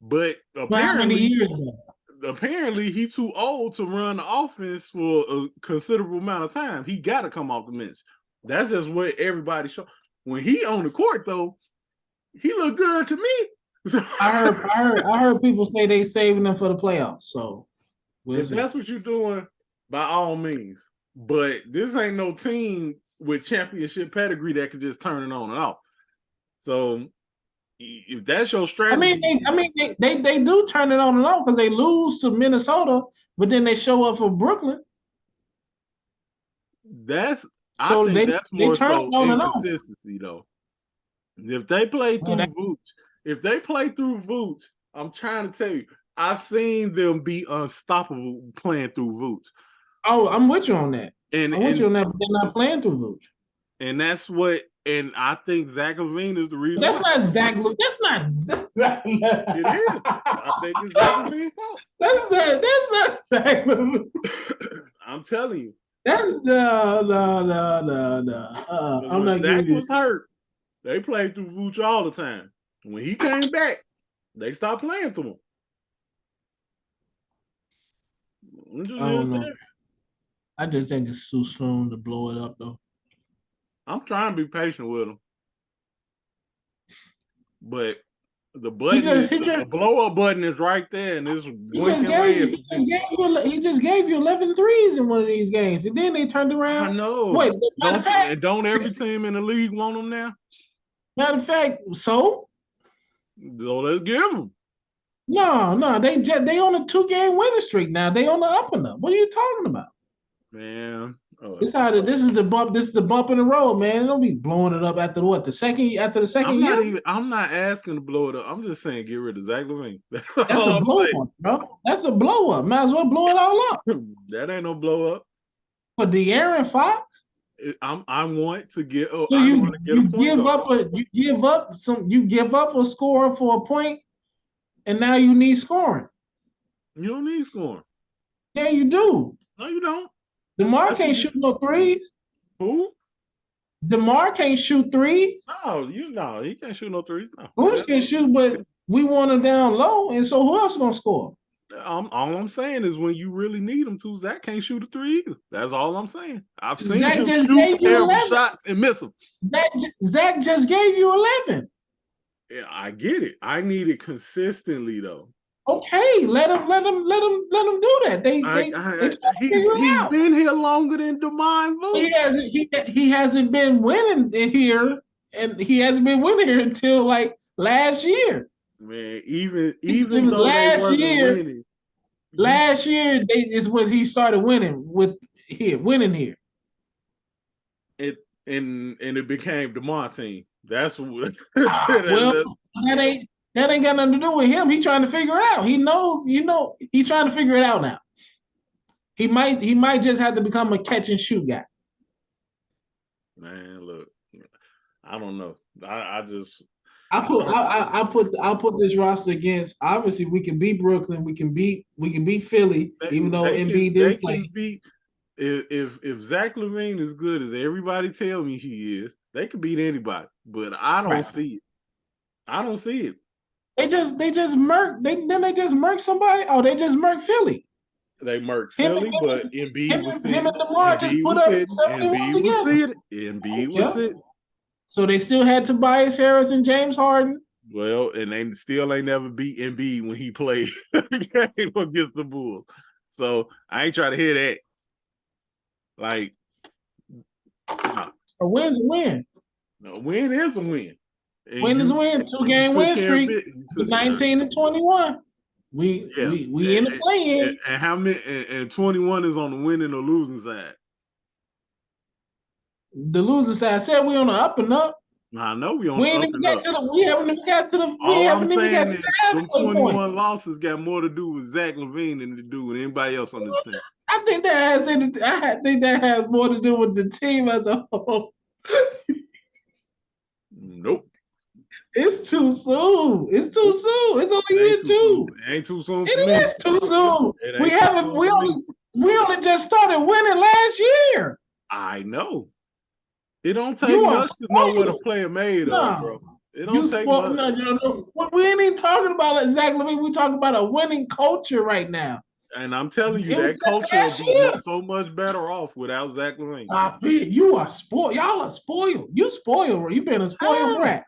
But apparently he's too old to run the offense for a considerable amount of time. He got to come off the bench. That's just what everybody show. When he on the court though, he look good to me. I heard people say they saving them for the playoffs. So if that's what you're doing, by all means. But this ain't no team with championship pedigree that can just turn it on and off. So if that's your strategy, they do turn it on and off because they lose to Minnesota, but then they show up for Brooklyn. I think that's more so inconsistency though. If they play through Vooch, I'm trying to tell you, I've seen them be unstoppable playing through Vooch. Oh, I'm with you on that. I'm with you on that, but they're not playing through Vooch. And that's what, and I think Zach LaVine is the reason. That's not Zach. That's not Zach. It is. I think it's Zach LaVine's fault. That's not Zach LaVine. I'm telling you. That's no. I'm not. Zach was hurt. They played through Vooch all the time. When he came back, they stopped playing through him. I just think it's too soon to blow it up, though. I'm trying to be patient with him, but the button, the blow up button is right there, and it's winking away. He just gave you 11 threes in one of these games, and then they turned around. I know. Wait, don't every team in the league want them now? Matter of fact, so let's give them. No, they on a 2-game winning streak now. They on the up and up. What are you talking about, man? This is the bump. This is the bump in the road, man. Don't be blowing it up after the second year. I'm not asking to blow it up. I'm just saying get rid of Zach LaVine. That's a blow up, bro. That's a blow up. Might as well blow it all up. That ain't no blow up. For De'Aaron Fox. I want to get. So you give up a score for a point, and now you need scoring. You don't need scoring. Yeah, you do. No, you don't. DeMar can't shoot no threes. Who? DeMar can't shoot threes. No, he can't shoot no threes. No. Bruce can shoot, but we want him down low, and so who else is gonna score? All I'm saying is when you really need him to, Zach can't shoot a three either. That's all I'm saying. I've seen him shoot terrible shots and miss them. Zach just gave you 11. Yeah, I get it. I need it consistently though. Okay, let him do that. He's been here longer than Demond Vooch. He hasn't been winning in here, and he hasn't been winning here until like last year. Man, even though they wasn't winning, last year is when he started winning winning here. It became DeMar team. That's what. That ain't got nothing to do with him. He's trying to figure it out. He knows, he's trying to figure it out now. He might just have to become a catch and shoot guy. Man, look, I don't know. I'll put this roster against. Obviously, we can beat Brooklyn. We can beat Philly, even though Embiid didn't play. If Zach LaVine is good as everybody tell me he is, they could beat anybody. But I don't see it. I don't see it. They just murked somebody. Oh, they just murked Philly. They murked Philly, but Embiid was sitting. Embiid was sitting. So they still had Tobias Harris and James Harden. Well, and they still ain't never beat Embiid when he played against the Bulls. So I ain't trying to hear that. Like, a win's a win. No, win is a win. Win is a win. 2-game win streak. 19-21. We in the play-in. And how many? And 21 is on the winning or losing side. The losing side. I said we on the up and up. I know we on the up and up. We haven't even got to the. All I'm saying is them 21 losses got more to do with Zach LaVine than to do with anybody else on this team. I think that has more to do with the team as a whole. Nope. It's too soon. It's only year 2. It ain't too soon. It is too soon. We only just started winning last year. I know. It don't take much to know what a player made of, bro. It don't take much. No. We ain't even talking about Zach LaVine. We talking about a winning culture right now. And I'm telling you, that culture is so much better off without Zach LaVine. You are spoiled. Y'all are spoiled. You spoiled. You been a spoiled brat.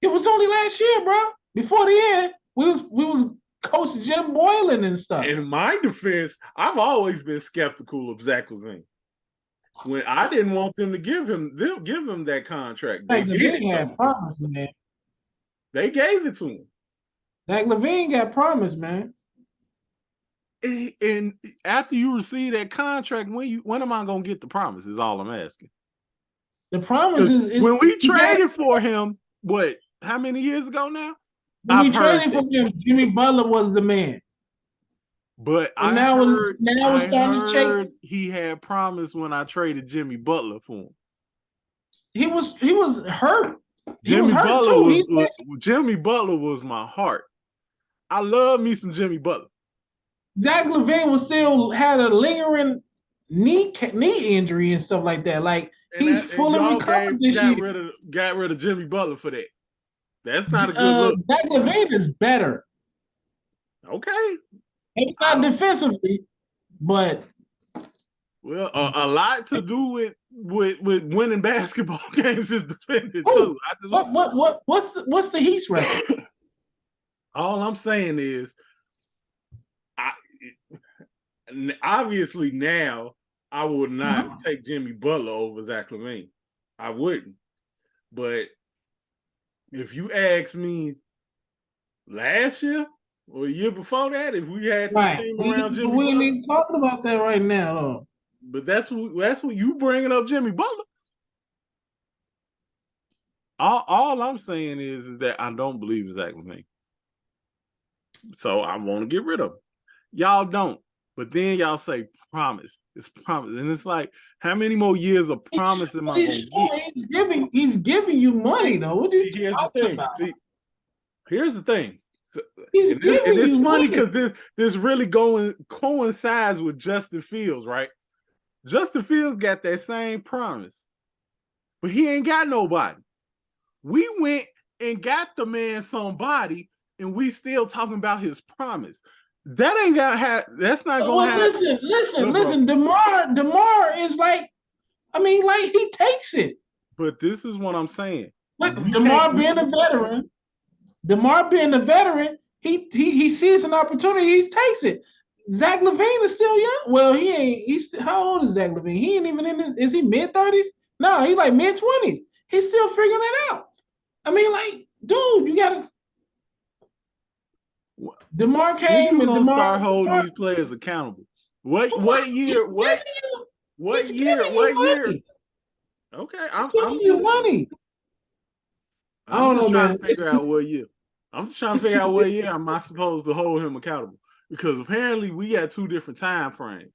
It was only last year, bro. Before the end, we was Coach Jim Boylan and stuff. In my defense, I've always been skeptical of Zach LaVine. When I didn't want them to give him that contract. They had promise, man. They gave it to him. Zach LaVine got promise, man. And after you receive that contract, when am I gonna get the promise? Is all I'm asking. The promise is when we traded for him. What? How many years ago now? When we traded for him, Jimmy Butler was the man. But I heard he had promised when I traded Jimmy Butler for him. He was hurt. Jimmy Butler was my heart. I love me some Jimmy Butler. Zach LaVine still had a lingering knee injury and stuff like that. Like he's fully recovered this year. Got rid of Jimmy Butler for that. That's not a good look. Zach LaVine is better. Okay. Maybe not defensively, but well, a lot to do with winning basketball games is defending too. What's the Heat's record? All I'm saying is, obviously now I would not take Jimmy Butler over Zach LaVine. I wouldn't. But if you ask me last year or a year before that, if we had this team around Jimmy Butler. We ain't even talking about that right now, though. But that's what you bringing up Jimmy Butler. All I'm saying is that I don't believe in Zach LaVine. So I want to get rid of him. Y'all don't. But then y'all say promise. It's promise. And it's like, how many more years of promise am I going to get? He's giving you money, though. What are you talking about? See, here's the thing. And it's funny because this really coincides with Justin Fields, right? Justin Fields got that same promise, but he ain't got nobody. We went and got the man somebody, and we still talking about his promise. That ain't gonna happen. That's not gonna happen. Listen. DeMar is like, he takes it. But this is what I'm saying. DeMar being a veteran, He sees an opportunity, he takes it. Zach LaVine is still young. Well, he ain't. How old is Zach LaVine? He ain't even in his. Is he mid-30s? No, he's like mid-20s. He's still figuring it out. I mean, like, dude, you gotta. DeMar came you and gonna DeMar start holding these players accountable. What year? What year? Okay, I'm just money. I don't know, trying man. to figure out what year. I'm just trying to figure out what year am I supposed to hold him accountable, because apparently we got two different time frames.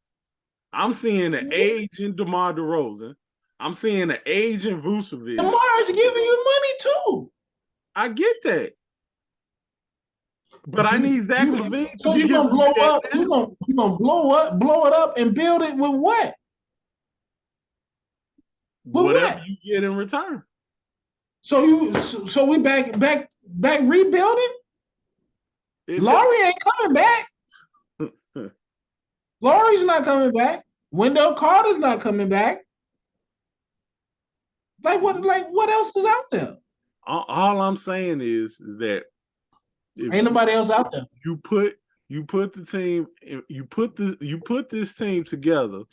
I'm seeing the age in DeMar DeRozan. I'm seeing the age in Vucevic. DeMar's giving you money too. I get that. But I need Zach LaVine to be gonna blow up. You're gonna blow it up and build it with what? Whatever you get in return. So we back rebuilding? Laurie ain't coming back. Laurie's not coming back. Wendell Carter's not coming back. What else is out there? All I'm saying is that ain't nobody else out there. You put the team, you put this team together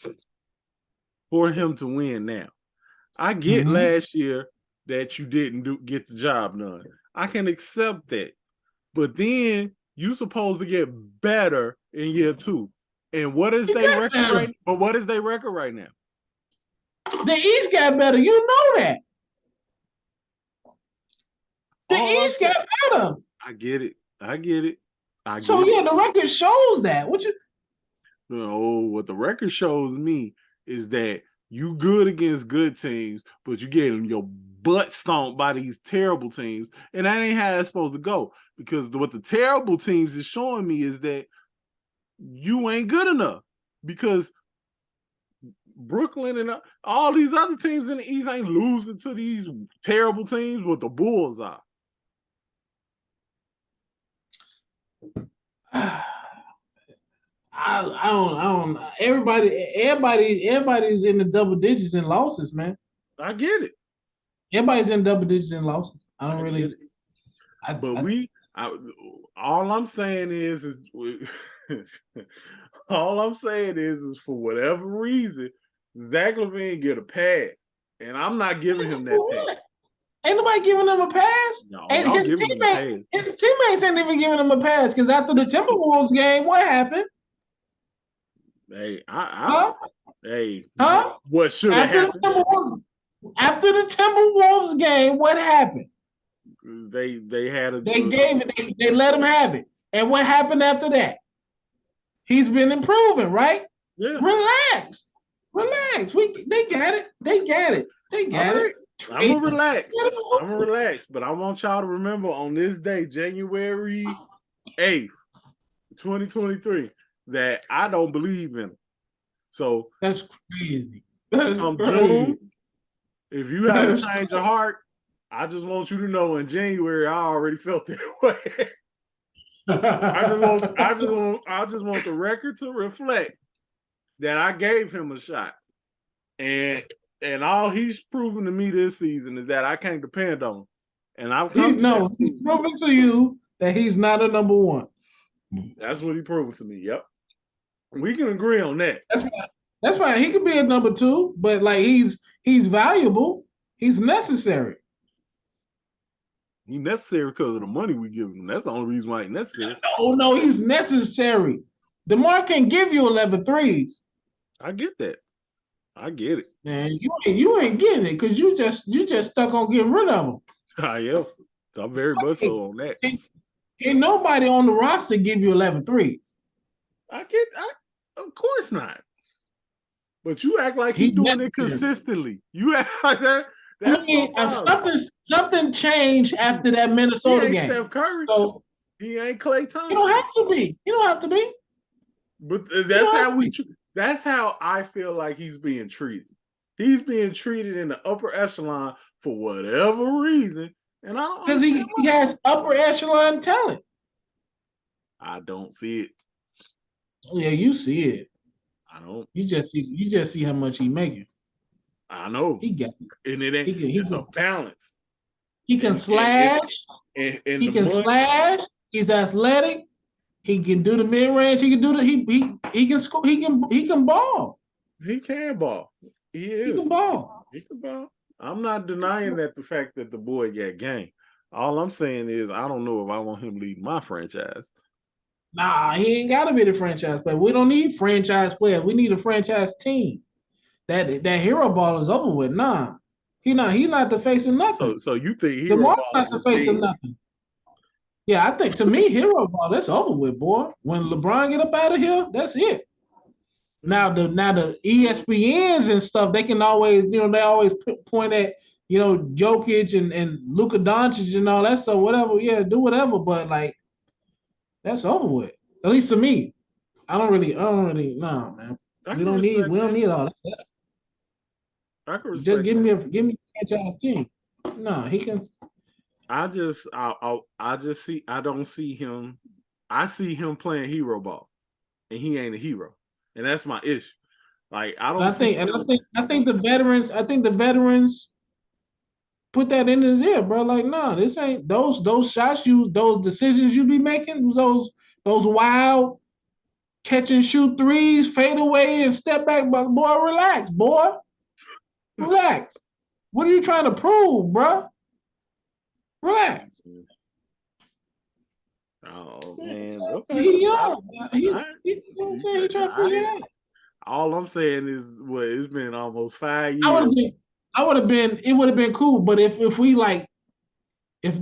for him to win now. I get last year that you didn't get the job done. I can accept that. But then you're supposed to get better in year 2. And what is their record right now? But what is their record right now? The East got better. You know that. The East got better. I get it. The record shows that. What the record shows me is that you good against good teams, but you getting your butt stomped by these terrible teams, and that ain't how it's supposed to go. Because what the terrible teams is showing me is that you ain't good enough. Because Brooklyn and all these other teams in the East ain't losing to these terrible teams, but the Bulls are. I don't. Everybody's in the double digits in losses, man. I get it. Everybody's in double digits in losses. I don't really. All I'm saying is all I'm saying is for whatever reason, Zach LaVine get a pass, and I'm not giving him that pass. Ain't nobody giving him a pass. No, and his teammates ain't even giving him a pass, because after the Timberwolves game, what happened? Hey, Huh? What should have happened? After the Timberwolves game, what happened? They let him have it. And what happened after that? He's been improving, right? Yeah. Relax. They got it. I'm gonna relax. But I want y'all to remember on this day, January 8th, 2023, that I don't believe in him. So that's crazy. June, if you have a change of heart, I just want you to know in January I already felt that way. I just want the record to reflect that I gave him a shot. And all he's proven to me this season is that I can't depend on him. And he's proven to you that he's not a number one. That's what he proved to me. Yep. We can agree on that. That's fine. He could be a number 2, but like he's valuable. He's necessary. He's necessary because of the money we give him. That's the only reason why he's necessary. Oh no, he's necessary. DeMar can give you 11 threes. I get that. I get it. Man, you ain't getting it because you just stuck on getting rid of them. I am. I'm very much so on that. Ain't nobody on the roster give you 11 threes. Of course not. But you act like he's doing it consistently. You act like that. Something changed after that Minnesota game. Steph Curry. So he ain't Klay Thompson. You don't have to be. But that's how I feel like he's being treated. He's being treated in the upper echelon for whatever reason, and I don't, because he has upper echelon talent. I don't see it. Yeah, you see it. I don't. You just see how much he's making. I know. He got it. And it ain't. It's a balance. He can slash. And he can slash. He's athletic. He can do the mid range. He can do the he can score. He can ball. He can ball. He is. He can ball. He can ball. I'm not denying that the fact that the boy got game. All I'm saying is I don't know if I want him leading my franchise. Nah, he ain't got to be the franchise player. We don't need franchise players. We need a franchise team. That hero ball is over with. Nah, he's not the face of nothing. So you think hero DeMar's ball not the face of nothing? Yeah, I think to me, hero ball, that's over with, boy. When LeBron get up out of here, that's it. Now the ESPNs and stuff, they can always, they always point at, Jokic and Luka Doncic and all that stuff, whatever. Yeah, do whatever, but like that's over with. At least to me. I don't really, no, man. We don't need all that. I can respect just give me a franchise team. No, he can. I don't see him. I see him playing hero ball, and he ain't a hero, and that's my issue. Like I think the veterans put that in his ear, bro. Like, nah, this ain't those shots those decisions you be making, those wild catch and shoot threes, fade away and step back, but boy, relax, boy. Relax. What are you trying to prove, bro? Relax. Oh man, okay. He young. He trying to figure it out. All I'm saying is, it's been almost 5 years. It would have been cool, but if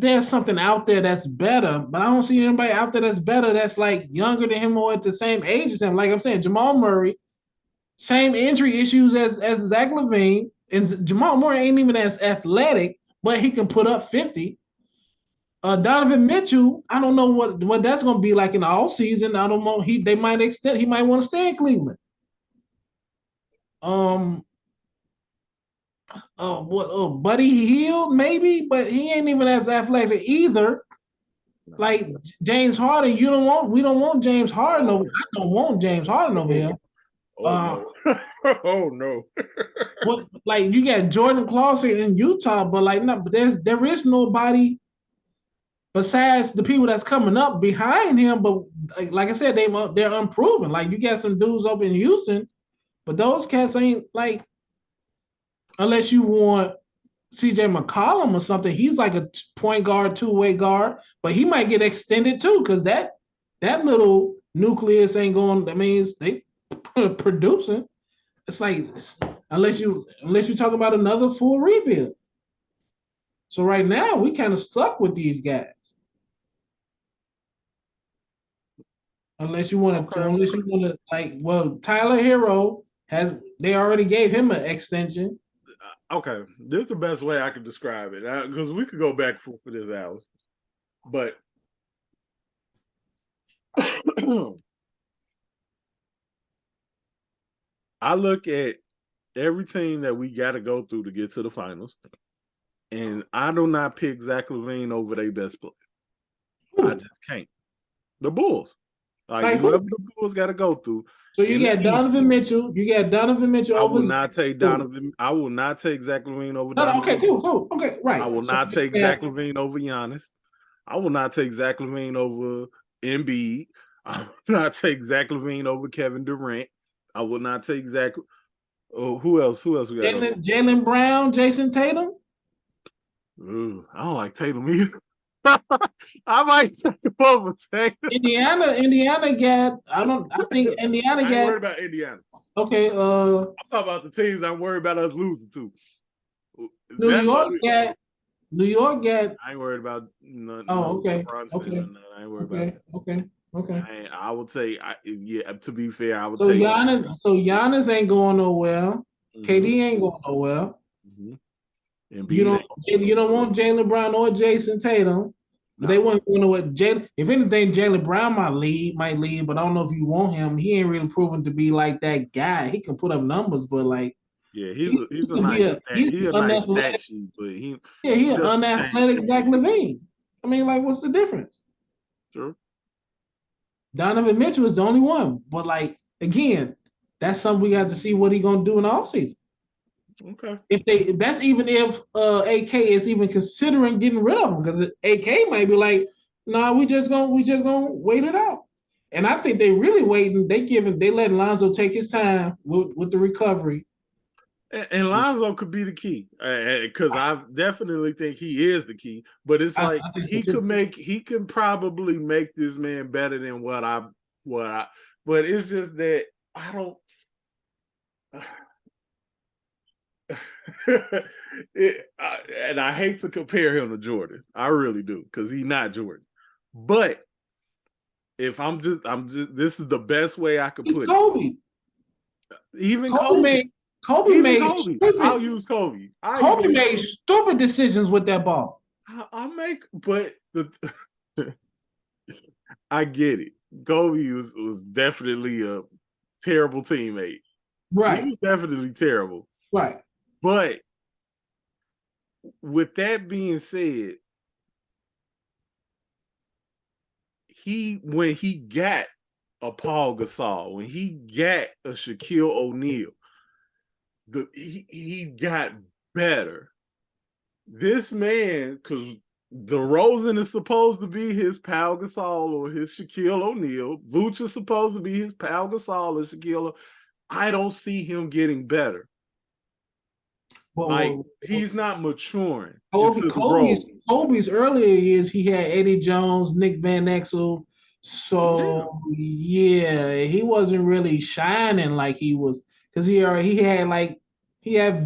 there's something out there that's better, but I don't see anybody out there that's better that's like younger than him or at the same age as him. Like I'm saying, Jamal Murray, same injury issues as Zach LaVine, and Jamal Murray ain't even as athletic, but he can put up 50. Donovan Mitchell, I don't know what that's going to be like in the offseason. I don't know. They might extend. He might want to stay in Cleveland. Buddy Hield maybe, but he ain't even as athletic either. Like James Harden, we don't want James Harden over. I don't want James Harden over here. No. Oh no. Like you got Jordan Clarkson in Utah, but like no, but there is nobody besides the people that's coming up behind him. But like I said, they're unproven. Like you got some dudes up in Houston, but those cats ain't like, unless you want CJ McCollum or something. He's like a point guard, two-way guard, but he might get extended too because that little nucleus ain't going. That means they producing. It's like unless you talk about another full rebuild. So right now we kind of stuck with these guys. Unless you want to like, well, Tyler Hero they already gave him an extension. Okay, this is the best way I can describe it because we could go back for this hours, but I look at everything that we got to go through to get to the finals, and I do not pick Zach LaVine over their best player. I just can't. The Bulls, like whoever the Bulls got to go through. So you got Donovan Mitchell. I will not take Donovan. I will not take Zach LaVine over Donovan. Okay, cool. Okay, right. I will not take Zach LaVine over Giannis. I will not take Zach LaVine over Embiid. I will not take Zach LaVine over Kevin Durant. I will not take Zach. Oh, who else? We got? Jaylen Brown, Jason Tatum. Ooh, I don't like Tatum either. I might take him over Tatum. Indiana got. I think Indiana got. I ain't worried about Indiana. Okay. I'm talking about the teams I'm worried about us losing to. New York got. I ain't worried about none. Okay. Okay. I ain't worried about that. Okay. I would say, to be fair, I would so take Giannis ain't going nowhere. Mm-hmm. KD ain't going nowhere. Mm-hmm. You don't want Jaylen Brown or Jason Tatum. No. They want to know what Jaylen. If anything, Jaylen Brown might leave, but I don't know if you want him. He ain't really proven to be like that guy. He can put up numbers, but like. Yeah, he's a nice stat sheet, but he's an unathletic Zach LaVine. I mean, like, what's the difference? Sure. Donovan Mitchell is the only one, but like again, that's something we got to see what he's gonna do in the offseason. Okay. That's even if AK is even considering getting rid of him, because AK might be like, Nah, we just gonna wait it out. And I think they really waiting. They letting Lonzo take his time with the recovery. And Lonzo could be the key because I definitely think he is the key. But it's like I think so he can probably make this man better than what I. But it's just that I don't. And I hate to compare him to Jordan. I really do because he's not Jordan. But if I'm just, this is the best way I could put Kobe. it. Even Kobe Even made Kobe. stupid. I'll use Kobe. Kobe made stupid decisions with that ball. But I get it. Kobe was definitely a terrible teammate. Right. He was definitely terrible. Right. But with that being said, when he got a Paul Gasol, when he got a Shaquille O'Neal, he got better. This man, because DeRozan is supposed to be his Pau Gasol or his Shaquille O'Neal. Vooch is supposed to be his Pau Gasol or Shaquille. I don't see him getting better. He's not maturing. Kobe's earlier years, he had Eddie Jones, Nick Van Exel. So yeah, he wasn't really shining like he was because he had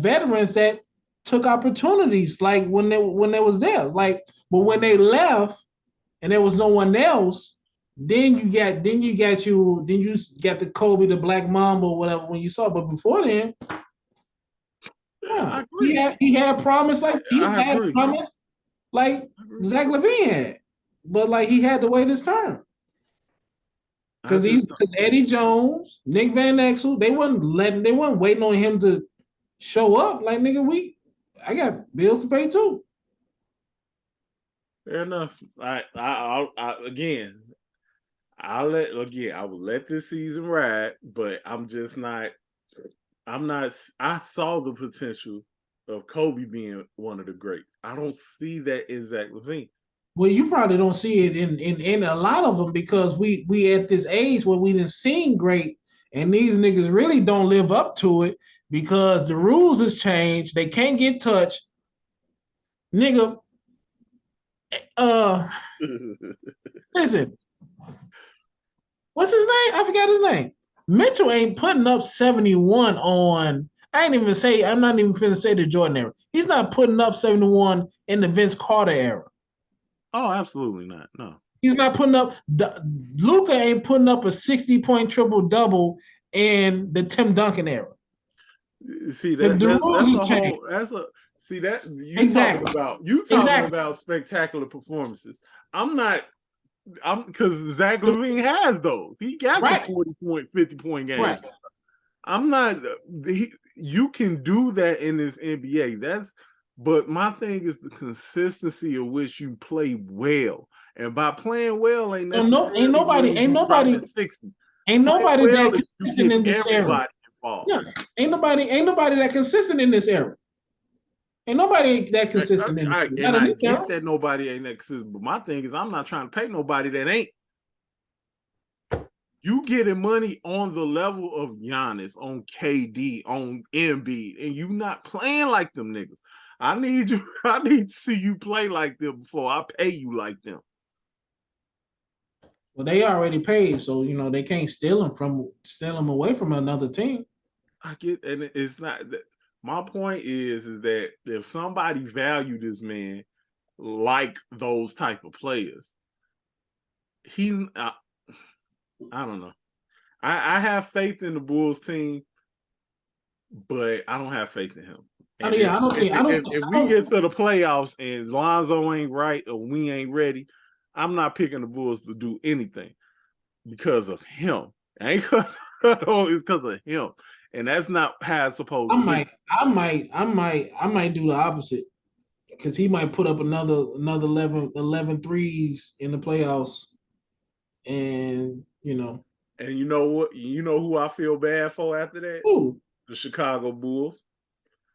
veterans that took opportunities like when they was there. But when they left and there was no one else, then you got the Kobe, the Black Mamba, or whatever when you saw. But before then, yeah, he had promise like Zach LaVine had, but he had to wait his turn because Eddie Jones, Nick Van Exel, they weren't waiting on him to show up. Like nigga, I got bills to pay too. Fair enough. I will let this season ride, but I'm just not. I saw the potential of Kobe being one of the greats. I don't see that in Zach LaVine. Well, you probably don't see it in a lot of them because we at this age where we didn't seen great, and these niggas really don't live up to it because the rules has changed. They can't get touched. Nigga, listen, what's his name? I forgot his name. Mitchell ain't putting up 71 on. I'm not even finna say the Jordan era. He's not putting up 71 in the Vince Carter era. Oh, absolutely not. No. He's not putting up. Luka ain't putting up a 60-point triple double in the Tim Duncan era. See that's talking about spectacular performances. I'm because Zach LaVine has those. He got the 40-point, 50-point games. Right. I'm not. You can do that in this NBA. But my thing is the consistency of which you play well, and by playing well, ain't nobody that consistent in this era. Yeah, ain't nobody that consistent in this era. Ain't nobody that consistent in this era. I get that nobody ain't that consistent, but my thing is I'm not trying to pay nobody that ain't. You getting money on the level of Giannis, on KD, on Embiid, and you not playing like them niggas. I need to see you play like them before I pay you like them. Well, they already paid, so they can't steal them away from another team. I get, and it's not. My point is that if somebody value this man like those type of players, he's. I don't know. I have faith in the Bulls team, but I don't have faith in him. And if we get to the playoffs and Lonzo ain't right or we ain't ready, I'm not picking the Bulls to do anything because of him. It ain't it's because of him, and that's not how it's supposed to be. I might do the opposite because he might put up another 11 threes in the playoffs, and And you know what? You know who I feel bad for after that? Who? The Chicago Bulls.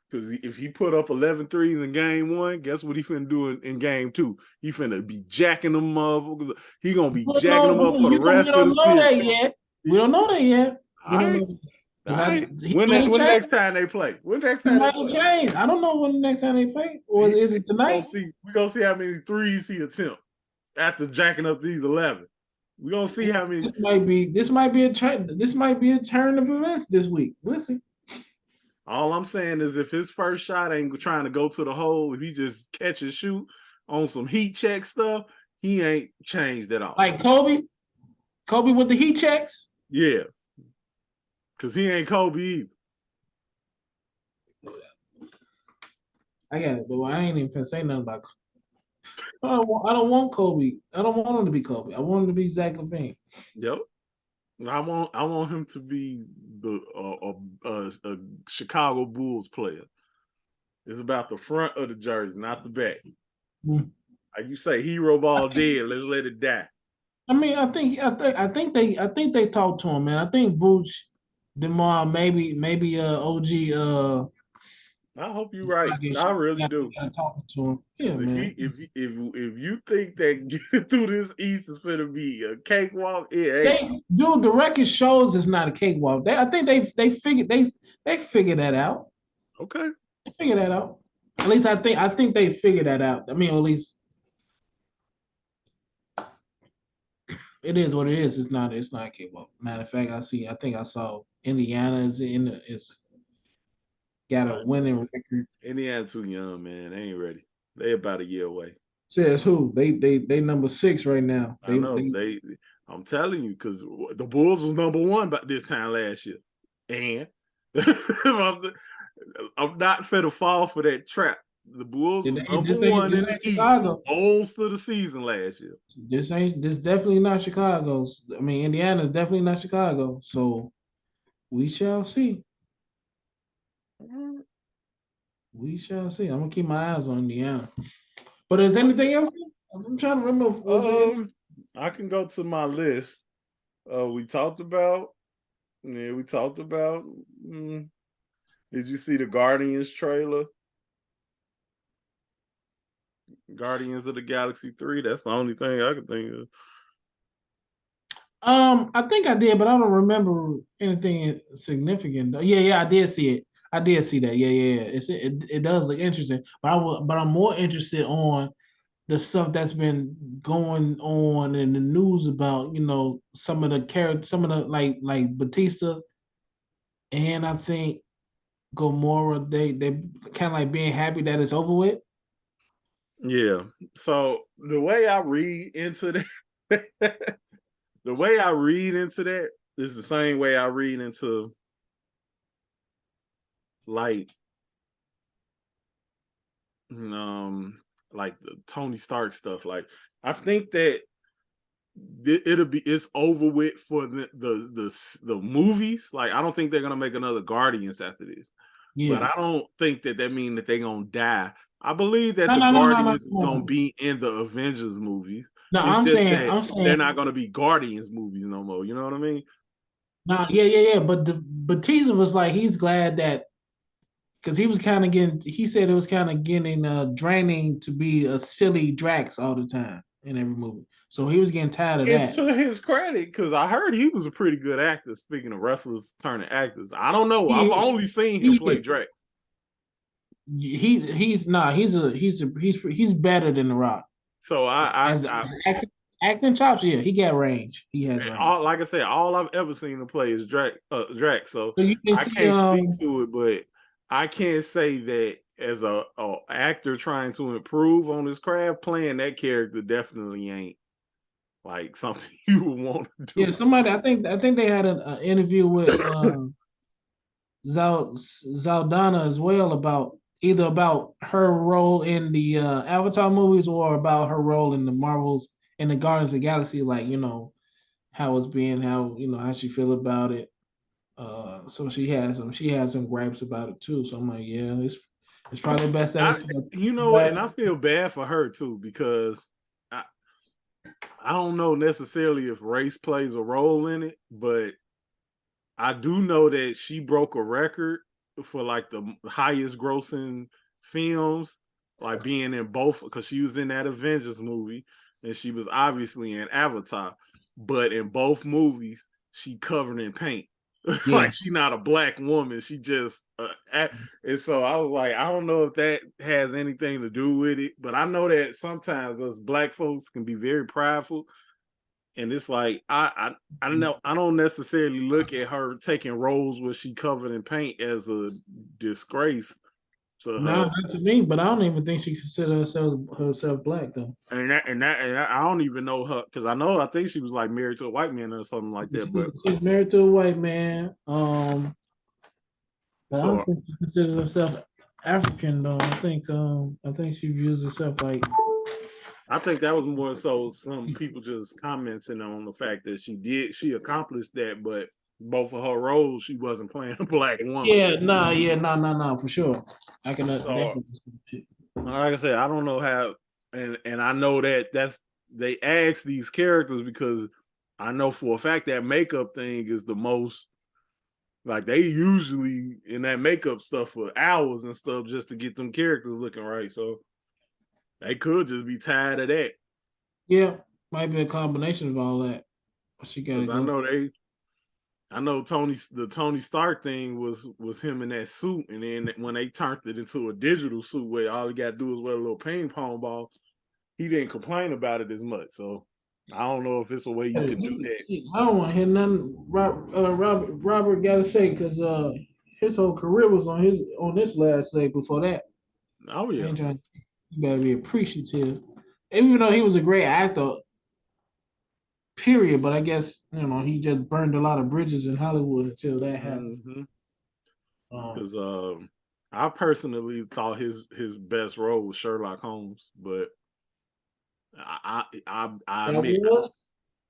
Because if he put up 11 threes in game 1, guess what he finna do in game 2? He finna be jacking them motherfuckers. He gonna be jacking them up for the rest of the know series. that yet. We don't know that yet. We don't know. All right. When next time they play? When next time they play? Change. I don't know when the next time they play. Or is it tonight? We're gonna see how many threes he attempt after jacking up these 11. We're gonna see how many. This might be a turn of events this week. We'll see. All I'm saying is if his first shot ain't trying to go to the hole, if he just catch and shoot on some heat check stuff, he ain't changed at all. Like Kobe with the heat checks? Yeah. Because he ain't Kobe either. I got it, but I ain't even finna say nothing about Kobe. I don't want Kobe. I don't want him to be Kobe. I want him to be Zach LaVine. Yep. I want him to be a Chicago Bulls player. It's about the front of the jersey, not the back. Mm. Like you say, hero ball dead. Let's let it die. I mean, I think they talked to him, man. I think Vooch, DeMar, maybe OG. I hope you're right. I really do. Talking to him. Yeah, man. If you think that getting through this East is going to be a cakewalk, dude, the record shows it's not a cakewalk. I think they figured that out. Okay, they figured that out. At least I think they figured that out. I mean, at least it is what it is. It's not a cakewalk. Matter of fact, I think I saw Indiana is got a winning record. Indiana too young, man. They ain't ready. They about a year away. Says who? They number 6 right now. I'm telling you, because the Bulls was number 1 by this time last year. And I'm not finna fall for that trap. The Bulls was number 1 in the East most of the season last year. This definitely not Chicago's. I mean, Indiana's definitely not Chicago. So we shall see. We shall see. I'm gonna keep my eyes on Indiana. But is anything else? I'm trying to remember. I can go to my list. We talked about. Yeah, we talked about. Did you see the Guardians trailer? Guardians of the Galaxy 3. That's the only thing I could think of. I think I did, but I don't remember anything significant. Yeah, I did see it. I did see that. Yeah. It does look interesting. But I'm more interested on the stuff that's been going on in the news about, some of the characters, some of the like Batista, and I think Gamora, they kind of like being happy that it's over with. Yeah. So the way I read into that, is the same way I read into like the Tony Stark stuff. Like, I think that it's over with for the movies. Like, I don't think they're gonna make another Guardians after this. Yeah. But I don't think that means that they're gonna die. I believe that Guardians is gonna be in the Avengers movies. No, I'm saying they're not gonna be Guardians movies no more. You know what I mean? No, yeah. But Batista was like, he's glad that, because he was kind of getting. He said it was kind of getting draining to be a silly Drax all the time in every movie. So he was getting tired of that. To his credit, because I heard he was a pretty good actor. Speaking of wrestlers turning actors, I don't know. I've only seen him play Drax. He's better than The Rock. So acting chops, yeah, he got range. He has range. Like I said, all I've ever seen him play is Drax. So I can't speak to it, but I can't say that as a actor trying to improve on his craft, playing that character definitely ain't like something you would want to do. Yeah, somebody. I think they had an interview with Zaldana as well about her role in the Avatar movies or about her role in the Marvels and the Guardians of the Galaxy. Like, how it's being, how she feel about it. So she has some gripes about it too. So I'm like, yeah, it's probably best that and I feel bad for her too, because I don't know necessarily if race plays a role in it, but I do know that she broke a record for like the highest grossing films, like being in both, because she was in that Avengers movie and she was obviously in Avatar, but in both movies she covered in paint. Yeah. Like she's not a black woman, she just and so I was like, I don't know if that has anything to do with it, but I know that sometimes us black folks can be very prideful. And it's like I don't necessarily look at her taking roles where she covered in paint as a disgrace to her. No, not to me, but I don't even think she considers herself black though. And I don't even know her, because I think she was like married to a white man or something like that. But she's married to a white man. But I don't think she considers herself African though. I think she views herself like. I think that was more so some people just commenting on the fact that she accomplished that, but both of her roles, she wasn't playing a black woman. No, for sure. I can definitely. Like I said, I don't know how, and I know that they ask these characters because I know for a fact that makeup thing is the most, like they usually in that makeup stuff for hours and stuff just to get them characters looking right. So they could just be tired of that. Yeah, might be a combination of all that. She got. I know the Tony Stark thing was him in that suit, and then when they turned it into a digital suit where all he got to do is wear a little ping pong ball, he didn't complain about it as much. So I don't know if it's a way you can do that. I don't want to hear nothing Robert got to say, because his whole career was on this last leg before that. Oh yeah, you gotta be appreciative, even though he was a great actor. Period, but I guess he just burned a lot of bridges in Hollywood until that happened. Because I personally thought his best role was Sherlock Holmes, but I admit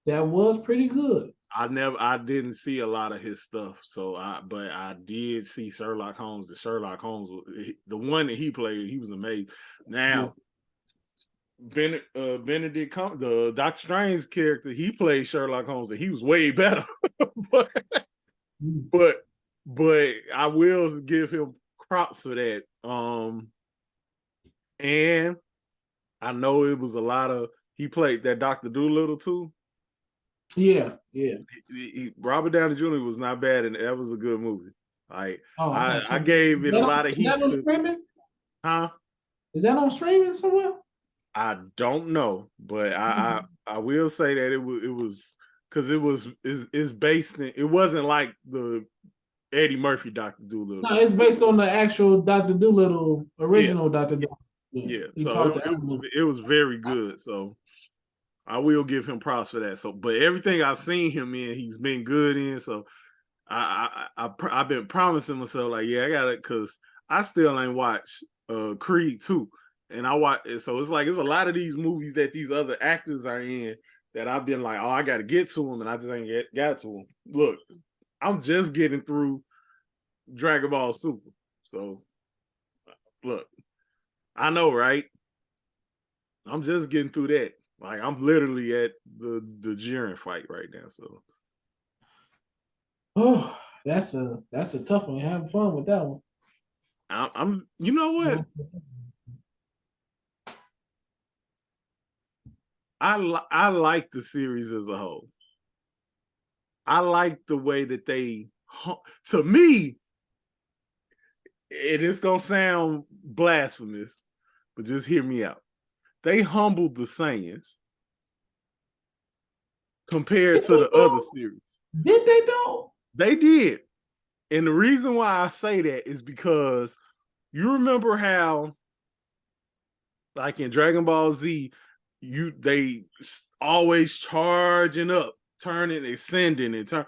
that was pretty good. I didn't see a lot of his stuff, but I did see Sherlock Holmes. And Sherlock Holmes, the one that he played, he was amazing. Now, Benedict the Doctor Strange character, he played Sherlock Holmes, and he was way better. but I will give him props for that. And I know it was a lot of, he played that Dr. Dolittle too. Yeah. Robert Downey Jr. was not bad, and that was a good movie. Like I gave it a lot of heat. Is that on streaming? Huh? Is that on streaming somewhere? I don't know, but I will say that it was because it's based in, it wasn't like the Eddie Murphy Dr. Dolittle. No, it's based on the actual Dr. Dolittle, original Dr. Dolittle. Yeah, so it was very good. So I will give him props for that. So, but everything I've seen him in, he's been good in. So I've been promising myself, like, yeah, I got it, because I still ain't watched Creed 2. And I watch it, so it's like it's a lot of these movies that these other actors are in that I've been like, oh, I got to get to them, and I just ain't got to them. Look, I'm just getting through Dragon Ball Super, so look, I know, right? I'm just getting through that. Like I'm literally at the Jiren fight right now. So, oh, that's a tough one. You're having fun with that one. I'm. You know what? I like the series as a whole. I like the way that to me, it is gonna sound blasphemous, but just hear me out. They humbled the Saiyans compared to the other series. Did they though? They did. And the reason why I say that is because you remember how, like in Dragon Ball Z, they always charging up, turning, ascending, and turn.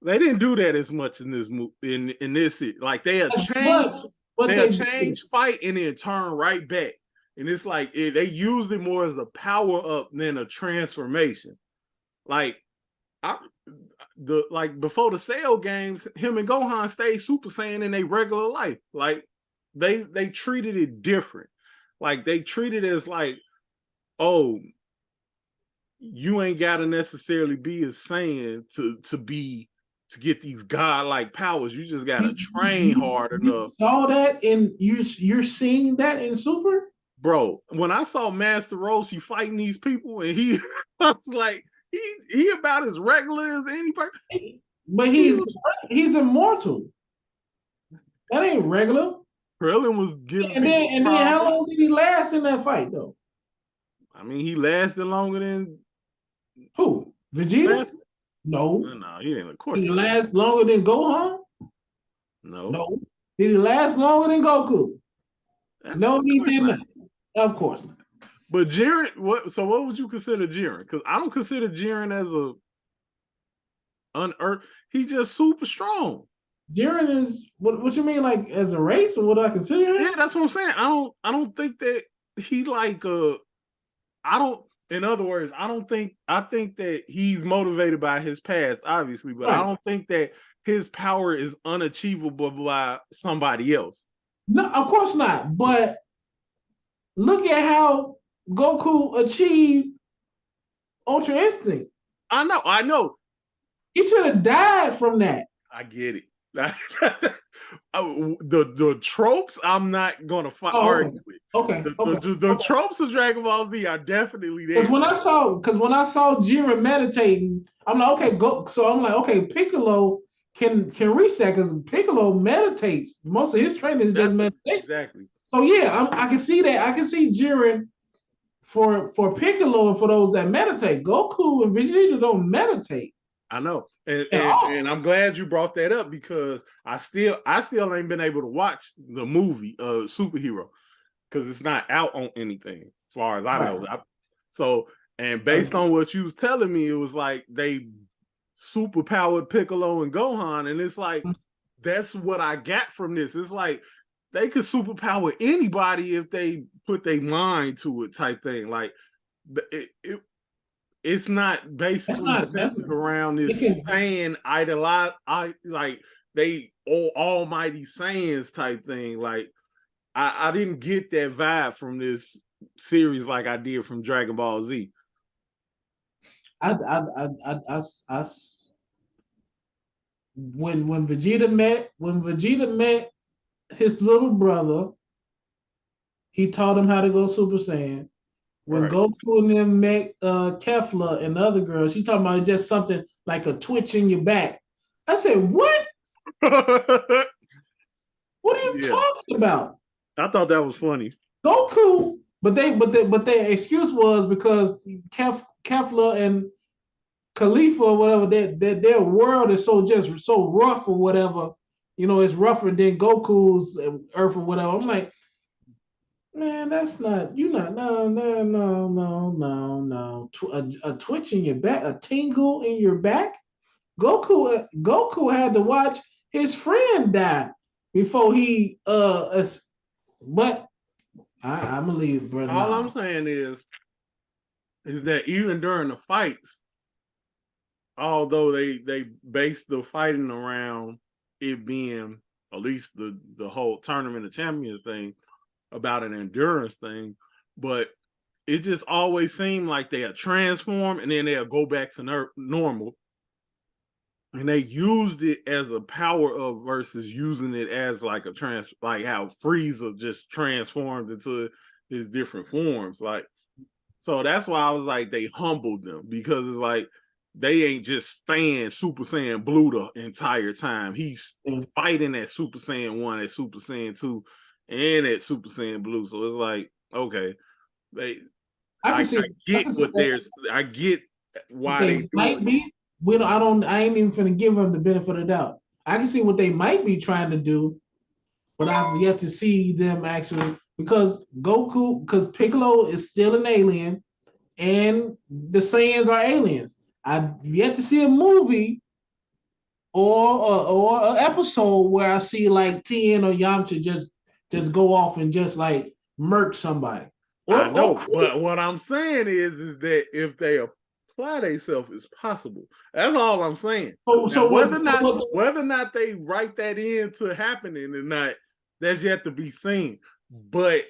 They didn't do that as much in this in this. Like they'll change fight and then turn right back. And it's like they used it more as a power up than a transformation. Like before the Cell games, him and Gohan stayed Super Saiyan in their regular life. Like they treated it different. Like they treated it as like, oh, you ain't gotta necessarily be a Saiyan to be to get these godlike powers. You just gotta train hard enough. Saw that and you're seeing that in Super? Bro, when I saw Master Roshi fighting these people and he I was like, he about as regular as any person. But he's immortal. That ain't regular. Krillin was giving and then how long did he last in that fight though? I mean, he lasted longer than who? Vegeta? No, he didn't. Of course, did he last longer than Gohan? No. Did he last longer than Goku? No, he did not. Of course not. But Jiren, what would you consider Jiren? Because I don't consider Jiren as a unearthed. He's just super strong. Jiren is what you mean, like as a race, or what I consider him? Yeah, that's what I'm saying. I don't think that he like in other words, I think that he's motivated by his past, obviously, but I don't think that his power is unachievable by somebody else. No, of course not. But look at how Goku achieved Ultra Instinct. I know. He should have died from that. I get it. The tropes I'm not gonna argue with. Okay. The tropes of Dragon Ball Z are definitely there. Because when I saw Jiren meditating, I'm like, okay, go. So I'm like, okay, Piccolo can reach that because Piccolo meditates. Most of his training is just meditation. Exactly. So yeah, I can see that. I can see Jiren for Piccolo and for those that meditate. Goku and Vegeta don't meditate. I know. And I'm glad you brought that up because I still ain't been able to watch the movie Superhero because it's not out on anything as far as I know. And based on what you was telling me, it was like they super powered Piccolo and Gohan, and it's like that's what I got from this. It's like they could superpower anybody if they put their mind to it, type thing. Like it's not basically centered around this Saiyan like they almighty Saiyans type thing. Like I didn't get that vibe from this series like I did from Dragon Ball Z. When Vegeta met his little brother, he taught him how to go Super Saiyan. When Goku and them met Kefla and the other girl, she talking about just something like a twitch in your back. I said, what? What are you talking about? I thought that was funny. Goku, but their excuse was because Kefla and Khalifa or whatever, their world is so rough or whatever. You know, it's rougher than Goku's Earth or whatever. I'm like, man, that's not, you're not, no. A twitch in your back, a tingle in your back. Goku had to watch his friend die before he, but I'm gonna leave, brother. All I'm saying is that even during the fights, although they based the fighting around it being at least the whole Tournament of Champions thing, about an endurance thing, but it just always seemed like they'll transform and then they'll go back to normal. And they used it as a power up versus using it as like like how Frieza just transformed into his different forms. Like, so that's why I was like, they humbled them because it's like they ain't just staying Super Saiyan Blue the entire time. He's fighting at Super Saiyan 1, at Super Saiyan 2, and at Super Saiyan Blue. So it's like, okay, I get why they might be. I ain't even gonna give them the benefit of the doubt. I can see what they might be trying to do, but I've yet to see them actually, because Piccolo is still an alien, and the Saiyans are aliens. I've yet to see a movie or an episode where I see like Tien or Yamcha just go off and just like murk somebody. I know, but what I'm saying is that if they apply themselves, it's possible. That's all I'm saying. Whether or not they write that into happening or not, that's yet to be seen. But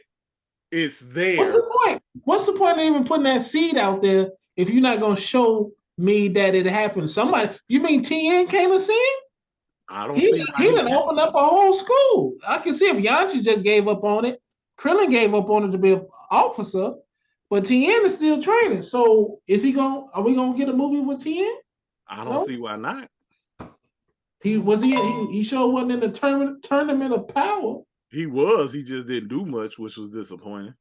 it's there. What's the point? What's the point of even putting that seed out there if you're not gonna show me that it happened. Somebody, you mean TN came and seen? I don't see why he done opened up a whole school. I can see if Yanchi just gave up on it. Krillin gave up on it to be an officer, but TN is still training. So is he going? Are we gonna get a movie with TN? I don't see why not. He sure wasn't in the tournament of power. He was. He just didn't do much, which was disappointing.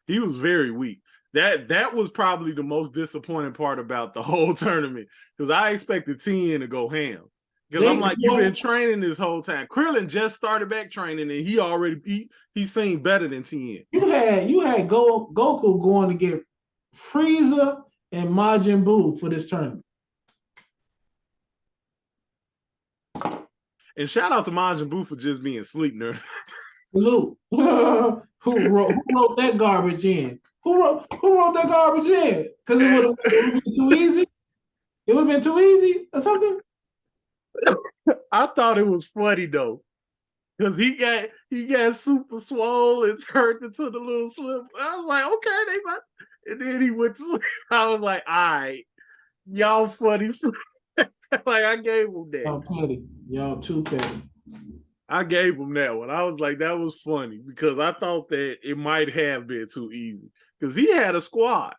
He was very weak. That was probably the most disappointing part about the whole tournament, because I expected TN to go ham. Because I'm like, you've been training this whole time. Krillin just started back training, and he seemed better than TN. You had Goku going to get Frieza and Majin Buu for this tournament. And shout out to Majin Buu for just being sleep nerd. Salute. who wrote that garbage in? Who wrote that garbage in? Because it would have been too easy. It would have been too easy or something. I thought it was funny though, because he got super swole and turned into the little slip. I was like, okay, and then he went to sleep. I was like, all right, y'all funny. Like I gave him that. Y'all petty. Y'all too petty. I gave him that one. I was like, that was funny, because I thought that it might have been too easy, because he had a squad.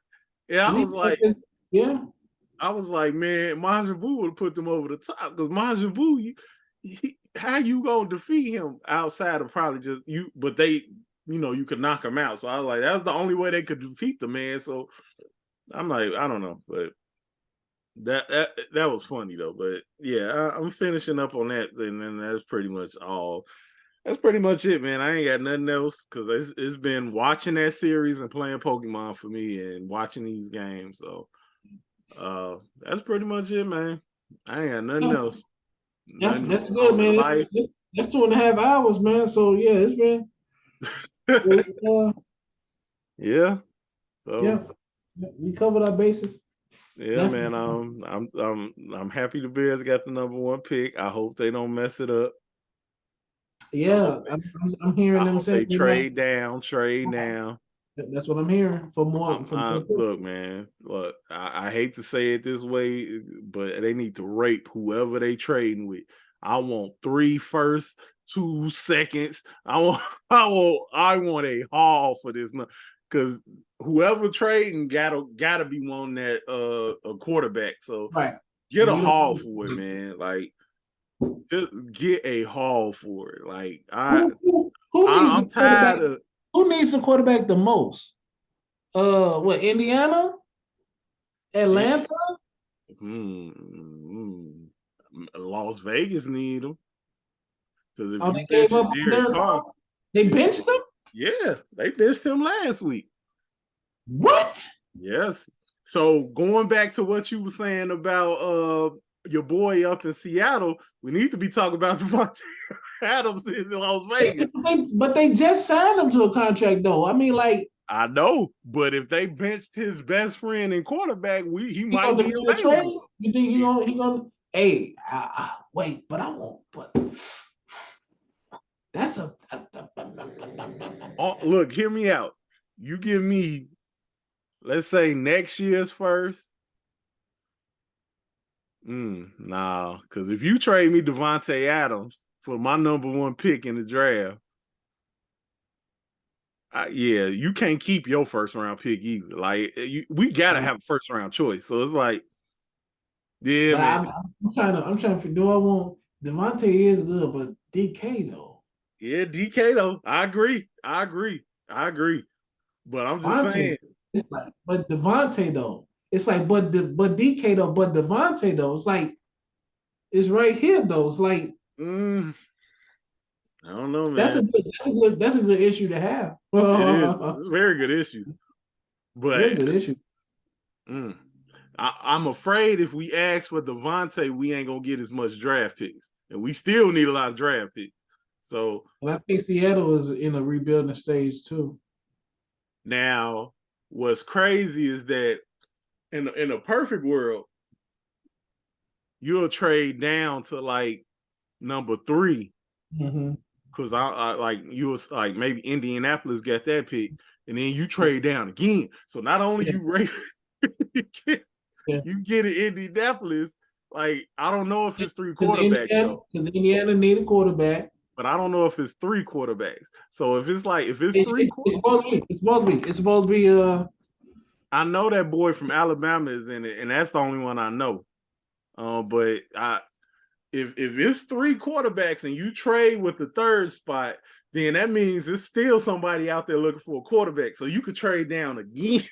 And I was like, yeah. I was like, man, Majin Buu would have put them over the top, because Majin Buu, how you gonna defeat him outside of probably just you? But they, you could knock him out. So I was like, that's the only way they could defeat the man. So I'm like, I don't know, but that was funny though. But yeah, I'm finishing up on that, and then that's pretty much all. That's pretty much it, man. I ain't got nothing else, because it's been watching that series and playing Pokemon for me and watching these games. So. That's pretty much it, man. I ain't got nothing else. That's good, man. That's 2.5 hours, man. So yeah, it's been yeah. So yeah, we covered our bases. Yeah, definitely. Man. I'm happy the Bears got the number 1 pick. I hope they don't mess it up. Yeah, I'm hearing them say they trade down. That's what I'm hearing for more. Look, man. Look, I hate to say it this way, but they need to rape whoever they trading with. I want 3 firsts, 2 seconds. I want a haul for this, because whoever trading gotta be wanting that a quarterback. So get a haul for it, man. Like, just get a haul for it. Like I'm tired of. Who needs a quarterback the most? What, Indiana? Atlanta? Las Vegas need them. Because if you bench Derek Carr, they benched him? Yeah, they benched him last week. What? Yes. So going back to what you were saying about your boy up in Seattle, we need to be talking about Davante Adams in Las Vegas. But they just signed him to a contract, though. I mean, like, I know, but if they benched his best friend and quarterback, he might be available. You think he gonna? Hey, wait, but I won't. But that's a. Look, hear me out. You give me, let's say, next year's first. Nah, because if you trade me Davante Adams for my number 1 pick in the draft, yeah, you can't keep your first round pick either. Like, we gotta have a first round choice. So it's like, yeah, man. I'm trying to. Do I want Davante is good, but DK though? Yeah, DK though. I agree. But I'm just saying. It's like, but Davante though. It's like, but DK though, but Davante though. It's like, it's right here though. It's like, I don't know, man. That's a good issue to have. It is. It's a very good issue. But very good issue. I'm afraid if we ask for Davante, we ain't gonna get as much draft picks, and we still need a lot of draft picks. So, I think Seattle is in a rebuilding stage too. Now, what's crazy is that in a perfect world, you'll trade down to like number 3. Because I like you was like maybe Indianapolis got that pick, and then you trade down again. So not only you rate, You get it in Indianapolis. Like, I don't know if it's 3 quarterbacks though. Because Indiana need a quarterback. But I don't know if it's 3 quarterbacks. So if it's 3 quarterbacks, it's supposed to be I know that boy from Alabama is in it, and that's the only one I know. But if it's 3 quarterbacks and you trade with the 3rd spot, then that means there's still somebody out there looking for a quarterback. So you could trade down again.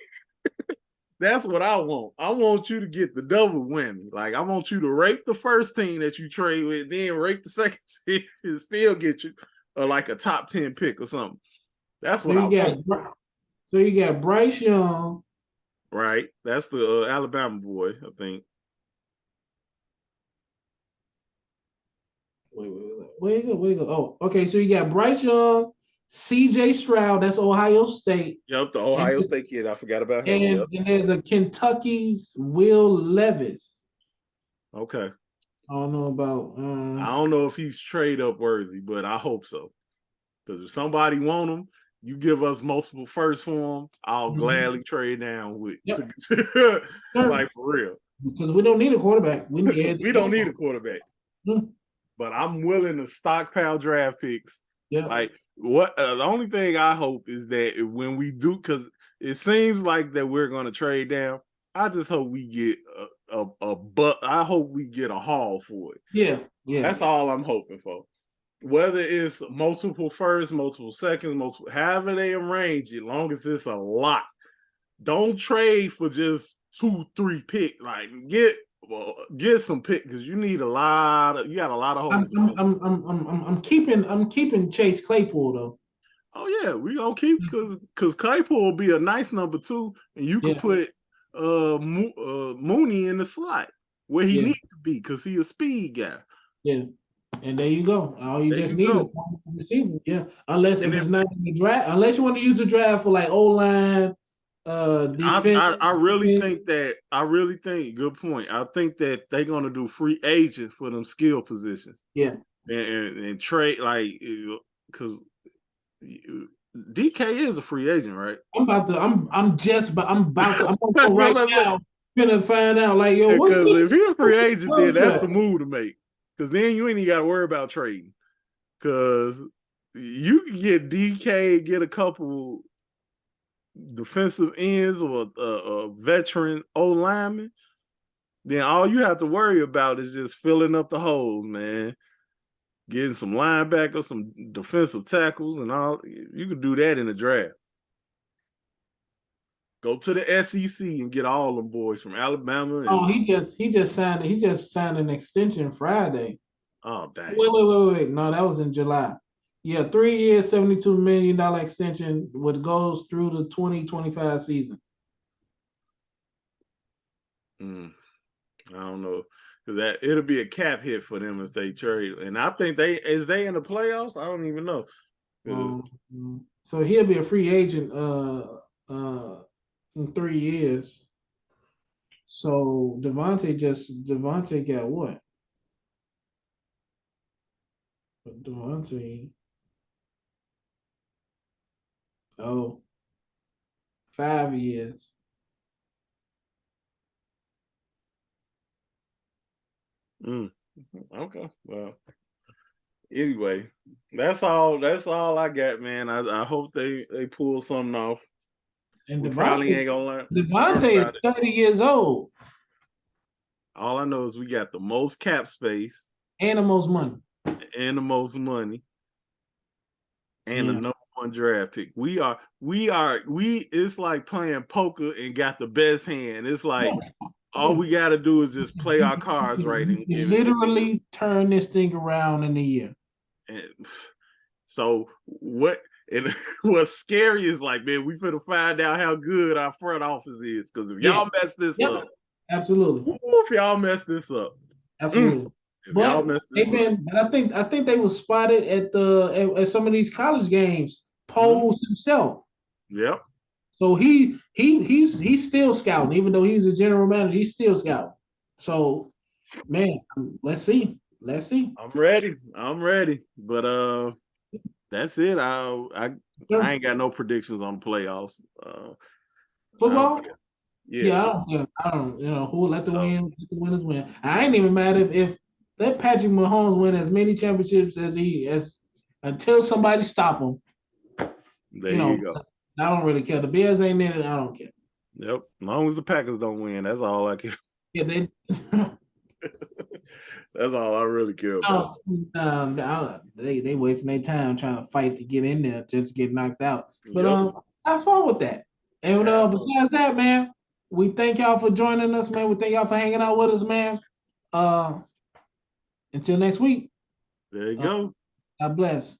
That's what I want. I want you to get the double whammy. Like, I want you to rake the first team that you trade with, then rake the second team and still get you like a top 10 pick or something. That's what I want. So you got Bryce Young. Right. That's the Alabama boy, I think. Wait, where you go? Oh, okay. So you got Bryce Young, C.J. Stroud. That's Ohio State. Yep, the Ohio State kid. I forgot about him. And there's a Kentucky's Will Levis. Okay. I don't know about. I don't know if he's trade up worthy, but I hope so. Because if somebody want him, you give us multiple firsts for him, I'll gladly trade down with. Yep. Like, for real. Because we don't need a quarterback. We don't need a quarterback. But I'm willing to stockpile draft picks. Yeah. Like, what the only thing I hope is that when we do, because it seems like that we're going to trade down. I just hope we get I hope we get a haul for it. Yeah. That's all I'm hoping for. Whether it's multiple firsts, multiple seconds, however they arrange it, long as it's a lot. Don't trade for just 2-3 picks. Like, get some picks because you need you got a lot of hope. I'm keeping Chase Claypool though. Oh yeah, we gonna keep because Claypool will be a nice number 2, and you can put Mooney in the slot where he needs to be because he's a speed guy. Yeah. And there you go. All you just need is one receiver. Yeah. Unless it's not in the draft, unless you want to use the draft for like O-line, defense. I really think good point. I think that they're gonna do free agent for them skill positions. Yeah. And trade, like, because DK is a free agent, right? I'm about to go right now. Gonna find out, like, yo, what's if he's a free agent, then that's the move to make. Because then you ain't even got to worry about trading. Because you can get DK, get a couple defensive ends or a veteran O-lineman. Then all you have to worry about is just filling up the holes, man. Getting some linebackers, some defensive tackles, and all. You can do that in the draft. Go to the SEC and get all them boys from Alabama. He just signed an extension Friday. Oh, dang. Wait. No, that was in July. Yeah, 3 years, $72 million extension, which goes through the 2025 season. I don't know. Because it'll be a cap hit for them if they trade. And I think they in the playoffs? I don't even know. So he'll be a free agent in 3 years. So Devontae got what? Devontae. 5 years. Okay. Well, anyway, that's all I got, man. I hope they pull something off. And we probably ain't gonna learn. Devontae is 30 years old. All I know is we got the most cap space and the most money. And the number 1 draft pick. We it's like playing poker and got the best hand. It's like all we got to do is just play our cards right. And literally turn this thing around in a year. And so what's scary is, like, man, we finna find out how good our front office is. Because if y'all mess this up. Absolutely. If y'all mess this up. Absolutely. But I think they were spotted at some of these college games. Poles himself. Yep. So he's still scouting, even though he's a general manager. He's still scouting. So, man, let's see. I'm ready. But that's it. I ain't got no predictions on the playoffs. Football. Yeah, I don't. Who will let the winners win. I ain't even mad if let Patrick Mahomes win as many championships as until somebody stop him. There you go. I don't really care. The Bears ain't in it. I don't care. Yep. As long as the Packers don't win, that's all I care. Yeah, they. That's all I really care about. They wasting their time trying to fight to get in there, just get knocked out. But have fun with that. And besides that, man, we thank y'all for joining us, man. We thank y'all for hanging out with us, man. Until next week. There you go. God bless.